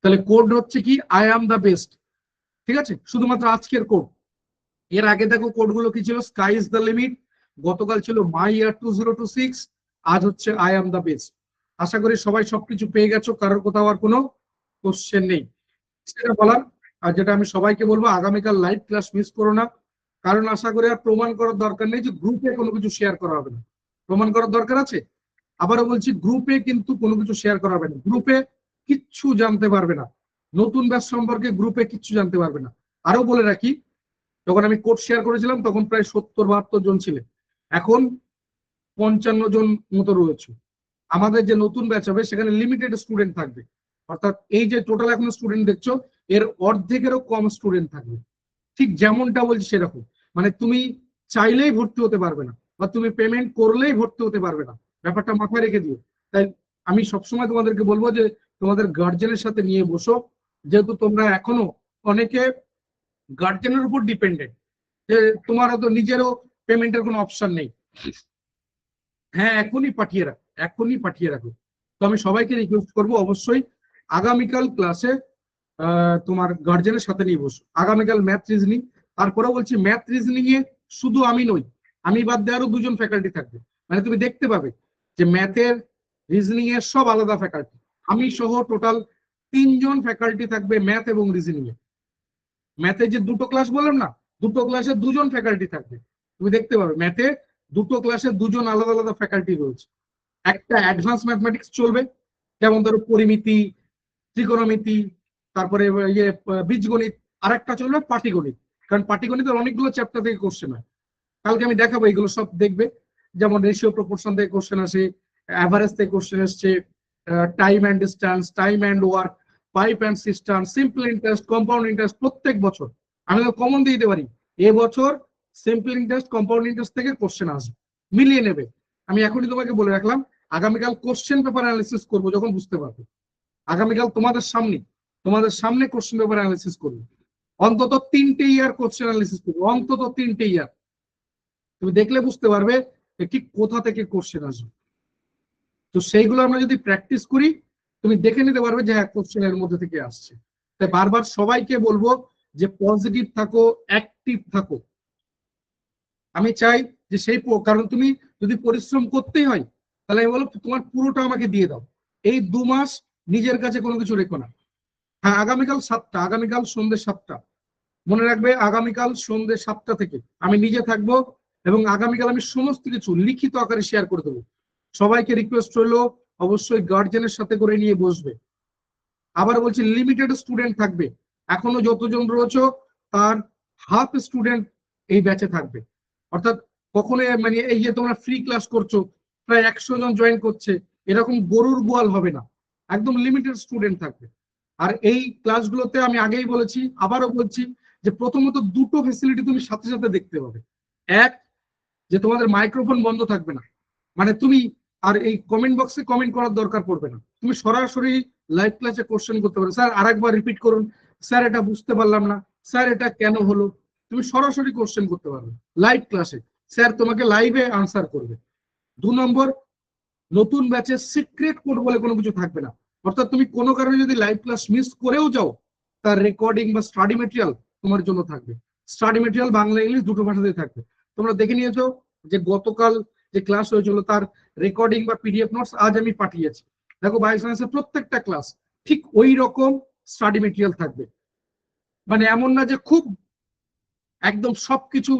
তাহলে কোড হচ্ছে কি, আই অ্যাম দ্য বেস্ট। ঠিক আছে, শুধুমাত্র আজকের কোড। এর আগে দেখো কোডগুলো কি ছিল, স্কাই ইজ দ্য লিমিট, গতকাল ছিল মাই ইয়ার 2026, আজ হচ্ছে আই অ্যাম দ্য বেস্ট। আশা করি সবাই সবকিছু পেয়ে গেছো, কারোর কোথাও আর কোনো কোশ্চেন নেই সেটা বলার। আর যেটা আমি সবাইকে বলবো, আগামীকাল লাইভ ক্লাস মিস করো না, কারণ আশা করি আর প্রমাণ করার দরকার নেই যে গ্রুপে কোনো কিছু শেয়ার করা হবে না। প্রমাণ করার দরকার আছে? আবারও বলছি, গ্রুপে কিন্তু কোনো কিছু শেয়ার করা হবে না, গ্রুপে কিচ্ছু জানতে পারবে না, নতুন ব্যাচ সম্পর্কে গ্রুপে কিচ্ছু জানতে পারবে না। আরো বলে রাখি, যখন আমি কোড শেয়ার করেছিলাম তখন প্রায় 70-72 জন ছিলেন, এখন 55 জন মতো রয়েছে। আমাদের যে নতুন ব্যাচ হবে সেখানে লিমিটেড স্টুডেন্ট থাকবে, অর্থাৎ এই যে টোটাল এখন স্টুডেন্ট দেখছো এর অর্ধেকেরও কম স্টুডেন্ট থাকবে। ঠিক যেমনটা বলছি সেরকম, মানে তুমি চাইলেই ভর্তি হতে পারবে না, বা তুমি পেমেন্ট করলেই ভর্তি হতে পারবে না, ব্যাপারটা মাথায় রেখে দিও। তাই আমি সবসময় তোমাদেরকে বলবো যে তোমাদের গার্জেনের সাথে নিয়ে বসো, যেহেতু তোমরা এখনো অনেকে গার্জেনের উপর ডিপেন্ডেন্ট, যে তোমার তো নিজেরও পেমেন্টের কোনো অপশন নেই। হ্যাঁ, এখনই পাঠিয়ে রাখো, এখনই পাঠিয়ে রাখো। তো আমি সবাইকে রিকোয়েস্ট করবো অবশ্যই আগামীকাল ক্লাসে তোমার গার্জেনের সাথে নিয়ে বসো। আগামীকাল ম্যাথ রিজনিং, তারপরে বলছি ম্যাথ রিজনিং এ শুধু আমি নই, আমি বাদ দিয়ে আরো 2 জন ফ্যাকাল্টি থাকবে। মানে তুমি দেখতে পাবে যে ম্যাথের রিজনিং এর সব আলাদা ফ্যাকাল্টি, আমি সহ টোটাল 3 জন ফ্যাকাল্টি থাকবে ম্যাথ এবং রিজনিং এ। ম্যাথে যে 2টো ক্লাস বললাম না, 2টো ক্লাসে 2 জন ফ্যাকাল্টি থাকবে। তুমি দেখতে পাবে ম্যাথে 2টো ক্লাসে 2 জন আলাদা আলাদা ফ্যাকাল্টি রয়েছে। একটা অ্যাডভান্স ম্যাথমেটিক্স চলবে, যেমন ধরো পরিমিতি, ত্রিকোণমিতি, তারপরে ইয়ে বীজগণিত। আর একটা চলবে পাটিগণিত, কারণ পাটিগণিতের অনেকগুলো চ্যাপ্টার থেকে কোশ্চেন হয়। কালকে আমি দেখাবো, এগুলো সব দেখবে। যেমন রেশিও প্রপোর্শন থেকে কোশ্চেন আসে, অ্যাভারেজ থেকে কোশ্চেন এসছে, time and distance, time and work, pipe and system, simple interest, compound interest, প্রত্যেক বছর আমি তো কমন দিয়ে দিতে পারি। এবছর সিম্পল ইন্টারেস্ট, কম্পাউন্ড ইন্টারেস্ট থেকে কোশ্চেন আসবে, মিলিয়ে নেবে। আমি এখনই তোমাকে বলে রাখলাম, আগামীকাল কোশ্চেন পেপার অ্যানালিসিস করবো যখন বুঝতে পারবে। আগামীকাল তোমাদের সামনে কোশ্চেন পেপার অ্যানালিসিস করবো। অন্তত 3টে ইয়ার কোশ্চেন অ্যানালিসিস করবো, অন্তত 3টে ইয়ার। তুমি দেখলে বুঝতে পারবে ঠিক কোথা থেকে কোশ্চেন আসবে। তো সেইগুলো আমরা যদি প্র্যাকটিস করি, তুমি দেখে নিতে পারবে যে হ্যাঁ কোশ্চেন এর মধ্যে থেকে আসছে। তাই বারবার সবাইকে বলবো যে পজিটিভ থাকো, অ্যাক্টিভ থাকো। আমি চাই যে কারণ তুমি যদি পরিশ্রম করতেই হয়, তাহলে আমি বলবো তোমার পুরোটা আমাকে দিয়ে দাও। এই 2 মাস নিজের কাছে কোনো কিছু রেখো না। হ্যাঁ, আগামীকাল সন্ধ্যে 7টা, মনে রাখবে আগামীকাল সন্ধ্যে 7টা থেকে আমি নিজে থাকবো, এবং আগামীকাল আমি সমস্ত কিছু লিখিত আকারে শেয়ার করে দেবো। সবাইকে রিকোয়েস্ট রইলো অবশ্যই গার্জেনের সাথে করে নিয়ে বসবে। আবার বলছি লিমিটেড স্টুডেন্ট থাকবে, এখনো যতজন রয়েছে তার হাফ স্টুডেন্ট এই ব্যাচে থাকবে। অর্থাৎ কখনো মানে এই যে তোমরা ফ্রি ক্লাস করছো, প্রায় 100 জন জয়েন করছে, এরকম গরুর গোয়াল হবে না, একদম লিমিটেড স্টুডেন্ট থাকবে। আর এই ক্লাসগুলোতে আমি আগেই বলেছি, আবারও বলছি, যে প্রথমত 2টো ফ্যাসিলিটি তুমি সাথে সাথে দেখতে পাবে। এক, যে তোমাদের মাইক্রোফোন বন্ধ থাকবে না, মানে তুমি আর এই কমেন্ট বক্সে কমেন্ট করার দরকার পড়বে না, তুমি সরাসরি লাইভ ক্লাসে কোশ্চেন করতে পারো। স্যার আরেকবার রিপিট করুন, স্যার এটা বুঝতে পারলাম না, স্যার এটা কেন হলো, তুমি সরাসরি কোশ্চেন করতে পারবে লাইভ ক্লাসে, স্যার তোমাকে লাইভে আনসার করবে। 2 নম্বর, নতুন ব্যাচে সিক্রেট কোড বলে কোনো কিছু থাকবে না। অর্থাৎ তুমি কোনো কারণে যদি লাইভ ক্লাস মিস করেও যাও, তার রেকর্ডিং বা স্টাডি মেটেরিয়াল তোমার জন্য থাকবে। স্টাডি মেটেরিয়াল বাংলা ইংলিশ 2টো ভাষাতেই থাকবে। তোমরা দেখে নিয়েছো যে গতকাল যে ক্লাস হয়েছিল তার রেকর্ডিং বা পিডিএফ নোটস আজ আমি পাঠিয়েছি। দেখো বায়োসায়েন্সের প্রত্যেকটা ক্লাস ঠিক ওই রকম স্টাডি মেটেরিয়াল থাকবে। মানে এমন না যে খুব একদম সবকিছু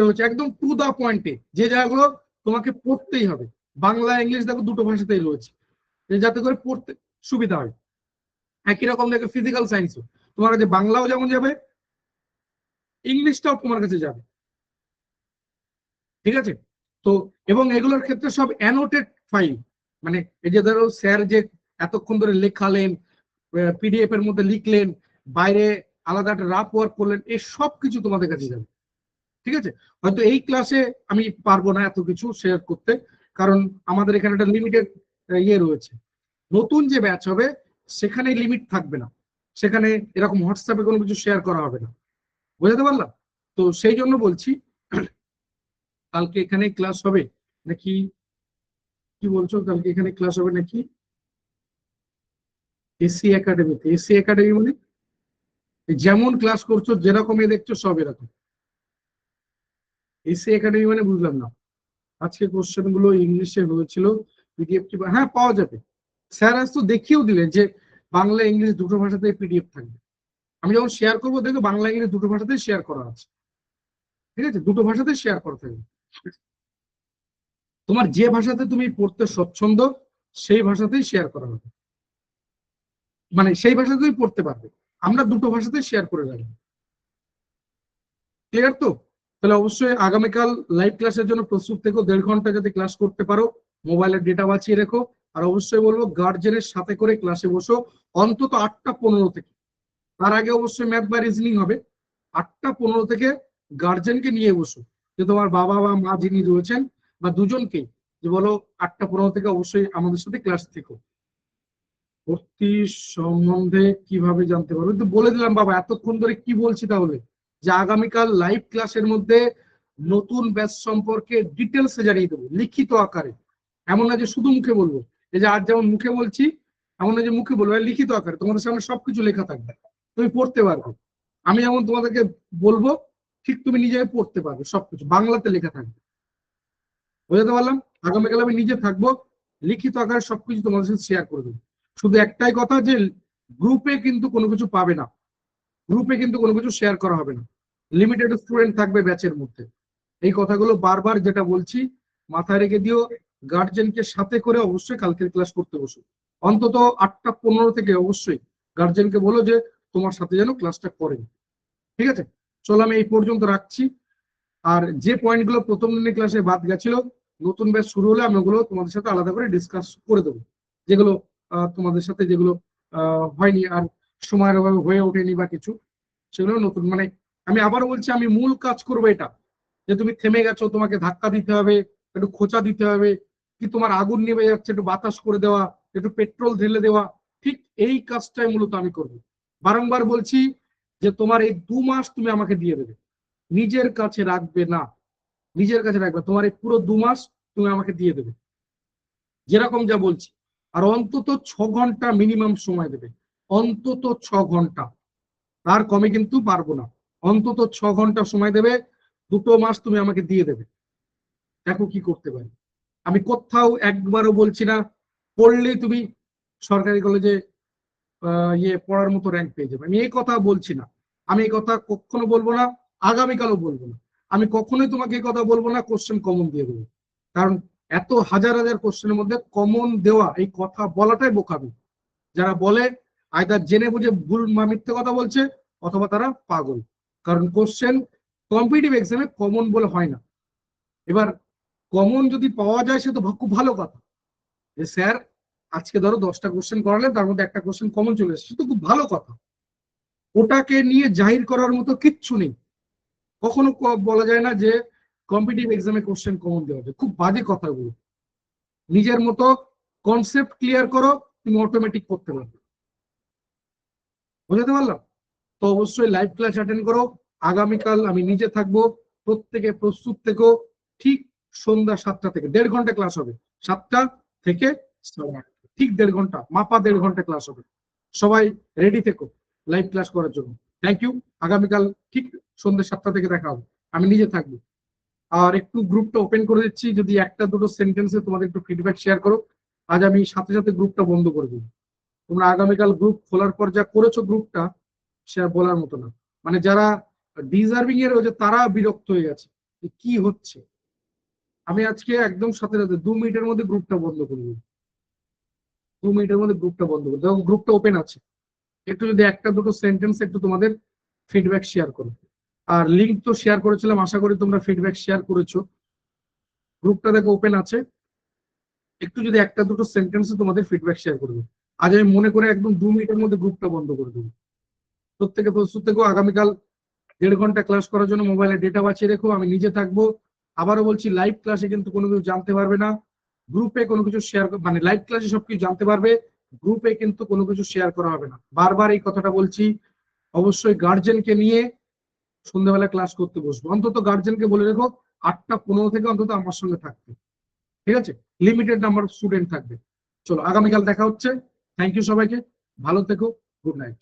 হচ্ছে, একদম টু দা পয়েন্টে যে জায়গাগুলো তোমাকে পড়তেই হবে। বাংলা ইংলিশ দেখো 2টো ভাষাতেই রয়েছে, যাতে করে পড়তে সুবিধা হয়। একই রকম দেখো ফিজিক্যাল সায়েন্সও তোমার কাছে বাংলাও যেমন যাবে, ইংলিশটাও তোমার কাছে যাবে। ঠিক আছে? তো এবং এগুলোর ক্ষেত্রে সব অ্যানোটেড ফাইল, মানে এই যে ধরো স্যার যে এতক্ষণ ধরে লেখালেন, পিডিএফ এর মধ্যে লিখলেন, বাইরে আলাদা একটা রাফ ওয়ার্ক করলেন, এই সব কিছু তোমাদের কাছে যাবে। ঠিক আছে? হয়তো এই ক্লাসে আমি পারবো না এত কিছু শেয়ার করতে, কারণ আমাদের এখানে একটা লিমিটেড রয়েছে। নতুন যে ব্যাচ হবে সেখানে লিমিট থাকবে না, সেখানে এরকম হোয়াটসঅ্যাপে কোনো কিছু শেয়ার করা হবে না। বুঝাতে পারলাম? তো সেই জন্য বলছি কালকে এখানে ক্লাস হবে নাকি, কি বলছো কালকে এখানে ক্লাস হবে নাকি? এসি একাডেমিতে, এসি একাডেমি মানে যেমন ক্লাস করছো যেরকম দেখছো সব এরকম। এসি একাডেমি মানে বুঝলাম না। আজকে কোশ্চেন গুলো ইংলিশে হয়েছিল, পিডিএফ হ্যাঁ পাওয়া যাবে। স্যার আজ তো দেখিয়েও দিলেন যে বাংলা ইংলিশ 2টো ভাষাতেই পিডিএফ থাকবে। আমি যখন শেয়ার করবো দেখো বাংলা ইংলিশ 2টো ভাষাতেই শেয়ার করা আছে। ঠিক আছে? 2টো ভাষাতেই শেয়ার করা থাকবে। তোমার যে ভাষাতে তুমি পড়তে স্বচ্ছন্দ সেই ভাষাতেই শেয়ার করা হবে, মানে সেই ভাষাতেই পড়তে পারবে। আমরা 2টো ভাষাতেই শেয়ার করে রাখবো। ক্লিয়ার তো? তাহলে অবশ্যই আগামীকাল লাইভ ক্লাসের জন্য প্রস্তুত থেকো, 1.5 ঘন্টা যাতে ক্লাস করতে পারো, মোবাইলের ডেটা বাঁচিয়ে রেখো। আর অবশ্যই বলবো গার্জেনের সাথে করে ক্লাসে বসো অন্তত 8টা 15 থেকে। তার আগে অবশ্যই ম্যাথ বা রিজনিং হবে। 8টা 15 থেকে গার্জেনকে নিয়ে বসো, যে তোমার বাবা বা মা যিনি রয়েছেন বা দুজনকেই, যে বলো 8টা 15 থেকে অবশ্যই আমাদের সাথে ক্লাস থেকো। ভর্তি সম্বন্ধে কিভাবে জানতে পারবে? তো বলে দিলাম বাবা, এতক্ষণ ধরে কি বলছি তাহলে, যে আগামীকাল লাইভ ক্লাসের মধ্যে নতুন ব্যাচ সম্পর্কে ডিটেলসে জানিয়ে দেবো লিখিত আকারে। এমন না যে শুধু মুখে বলবো, এই যে আজ যেমন মুখে বলছি, এমন না যে মুখে বলবো, লিখিত আকারে তোমাদের সামনে সবকিছু লেখা থাকবে, তুমি পড়তে পারবে। আমি যেমন তোমাদেরকে বলবো ঠিক তুমি নিজে পড়তে পারবে, সবকিছু বাংলাতে লেখা থাকবে। বুঝতে পারলাম? আগামীকাল আমি নিজে থাকবো, লিখিত আকারে সবকিছু তোমাদের সাথে শেয়ার করে দেবো। শুধু একটাই কথা, যে গ্রুপে কিন্তু কোনো কিছু পাবে না, গ্রুপে কিন্তু কোনো কিছু শেয়ার করা হবে না, লিমিটেড স্টুডেন্ট থাকবে ব্যাচের মধ্যে। এই কথাগুলো বারবার যেটা বলছি মাথায় রেখে দিও। গার্জেনকে সাথে করে অবশ্যই কালকের ক্লাস করতে বসো, অন্তত 8টা 15 থেকে অবশ্যই গার্জেনকে বলো যে তোমার সাথে যেন ক্লাসটা করেন। ঠিক আছে, চলো আমি এই পর্যন্ত রাখছি। আর যে পয়েন্টগুলো প্রথম দিনের ক্লাসে বাদ গেছিল, নতুন ব্যাচ শুরু হলে আমি ওগুলো তোমাদের সাথে আলাদা করে ডিসকাস করে দেবো, যেগুলো তোমাদের সাথে যেগুলো হয়নি আর সময়ের অভাবে হয়ে ওঠেনি বা কিছু, সেগুলো নতুন। মানে আমি আবারও বলছি, আমি মূল কাজ করবো এটা, যে তুমি থেমে গেছো, তোমাকে ধাক্কা দিতে হবে, একটু খোঁচা দিতে হবে, কি তোমার আগুন নিভে যাচ্ছে একটু বাতাস করে দেওয়া, একটু পেট্রোল ঢেলে দেওয়া, ঠিক এই কাজটাই মূলত আমি করবো। বারংবার বলছি যে তোমার এই 2 মাস তুমি আমাকে দিয়ে দেবে, নিজের কাছে রাখবে না, নিজের কাছে রাখবে। তোমার এই পুরো 2 মাস তুমি আমাকে দিয়ে দেবে, যেরকম যা বলছি। আর অন্তত 6 ঘন্টা মিনিমাম সময় দেবে, অন্তত 6 ঘন্টা, তার কমে কিন্তু পারবো না। অন্তত 6 ঘন্টা সময় দেবে, 2 মাস তুমি আমাকে দিয়ে দেবে। দেখো কি করতে পারি। আমি কোথাও একবারও বলছি না পড়লেই তুমি সরকারি কলেজে পড়ার মতো র্যাঙ্ক পেয়ে যাবে, আমি এই কথা বলছি না। আমি এই কথা কখনো বলবো না, আগামীকালও বলবো না। আমি কখনোই তোমাকে এই কথা বলবো না কোশ্চেন কমন দিয়ে দেবো, কারণ এত হাজার হাজার কোশ্চেনের মধ্যে কমন দেওয়া, এই কথা বলাটাই বোকামি। যারা বলে আইদার জেনে বুঝে ভুল বা মিথ্যে কথা বলছে, অথবা তারা পাগল। কারণ কোশ্চেন কম্পিটিটিভ এক্সামে কমন বলে হয় না। এবার কমন যদি পাওয়া যায় সে তো খুব ভালো কথা, যে স্যার আজকে ধরো 10টা কোশ্চেন করালেন, তার মধ্যে একটা কোশ্চেন কমন চলে এসেছে, তো খুব ভালো কথা। ওটাকে নিয়ে জাহির করার মতো কিচ্ছু নেই। কখনো বলা যায় না যে কম্পিটিটিভ এক্সামে কোশ্চেন কমন দেওয়া হবে, খুব বাজে কথাগুলো। নিজের মতো কনসেপ্ট ক্লিয়ার করো, তুমি অটোমেটিক করতে পারবে। বুঝতে পারলাম? তো অবশ্যই লাইভ ক্লাস অ্যাটেন্ড করো। আগামীকাল আমি নিজে থাকবো, প্রত্যেকে প্রস্তুত থেকো। ঠিক সন্ধ্যা 7টা থেকে 1.5 ঘন্টা ক্লাস হবে, 7টা থেকে 8টা, ঠিক 1.5 ঘন্টা, মাপা 1.5 ঘন্টা ক্লাস হবে। সবাই রেডি থেকো লাইভ ক্লাস করার জন্য। Thank you. আগামীকাল ঠিক সন্ধ্যা 7টা থেকে দেখা হবে, আমি নিজে থাকবো। আর একটু গ্রুপটা ওপেন করে দিচ্ছি, যদি একটা দুটো সেন্টেন্সে তোমাদের একটু ফিডব্যাক শেয়ার করো। আজ আমি সাথে সাথে গ্রুপটা বন্ধ করে দেবো। তোমরা আগামীকাল গ্রুপ খোলার পর যা করেছো গ্রুপটা, সে আর বলার মতো না। মানে যারা ডিজার্ভিং এর হয়েছে তারা বিরক্ত হয়ে গেছে কি হচ্ছে। আমি আজকে একদম সাথে সাথে 2 মিনিটের মধ্যে গ্রুপটা বন্ধ করে দেবো, 2 মিনিটের মধ্যে গ্রুপটা বন্ধ করে দেবো। গ্রুপটা ওপেন আছে, একটু যদি একটা দুটো সেন্টেন্স একটু তোমাদের ফিডব্যাক শেয়ার করো। আর লিঙ্ক তো শেয়ার করেছিলাম, আশা করি তোমরা ফিডব্যাক শেয়ার করেছো। গ্রুপটা দেখো ওপেন আছে, একটু যদি একটা দুটো সেন্টেন্সে তোমাদের ফিডব্যাক শেয়ার করবে। আজ আমি মনে করে একদম 2 মিনিটের মধ্যে গ্রুপটা বন্ধ করে দেবো। প্রত্যেকে প্রস্তুত থেকো। আগামীকাল 1.5 ঘন্টা ক্লাস করার জন্য মোবাইলে ডেটা বাঁচিয়ে রেখো, আমি নিজে থাকবো। আবারও বলছি, লাইভ ক্লাসে কিন্তু কোনো কিছু জানতে পারবে না, গ্রুপে কোনো কিছু শেয়ার, মানে লাইভ ক্লাসে সবকিছু জানতে পারবে, গ্রুপে কিন্তু কোনো কিছু শেয়ার করা হবে না। বারবার এই কথাটা বলছি। অবশ্যই গার্জেনকে নিয়ে সন্ধ্যাবেলা ক্লাস করতে বসবো, অন্তত গার্জেনকে বলে রেখো 8টা 15 থেকে অন্তত আমার সঙ্গে থাকবে। ঠিক আছে, লিমিটেড নাম্বার স্টুডেন্ট থাকবে। চলো আগামীকাল দেখা হচ্ছে। থ্যাংক ইউ সবাইকে, ভালো থেকো, গুড নাইট।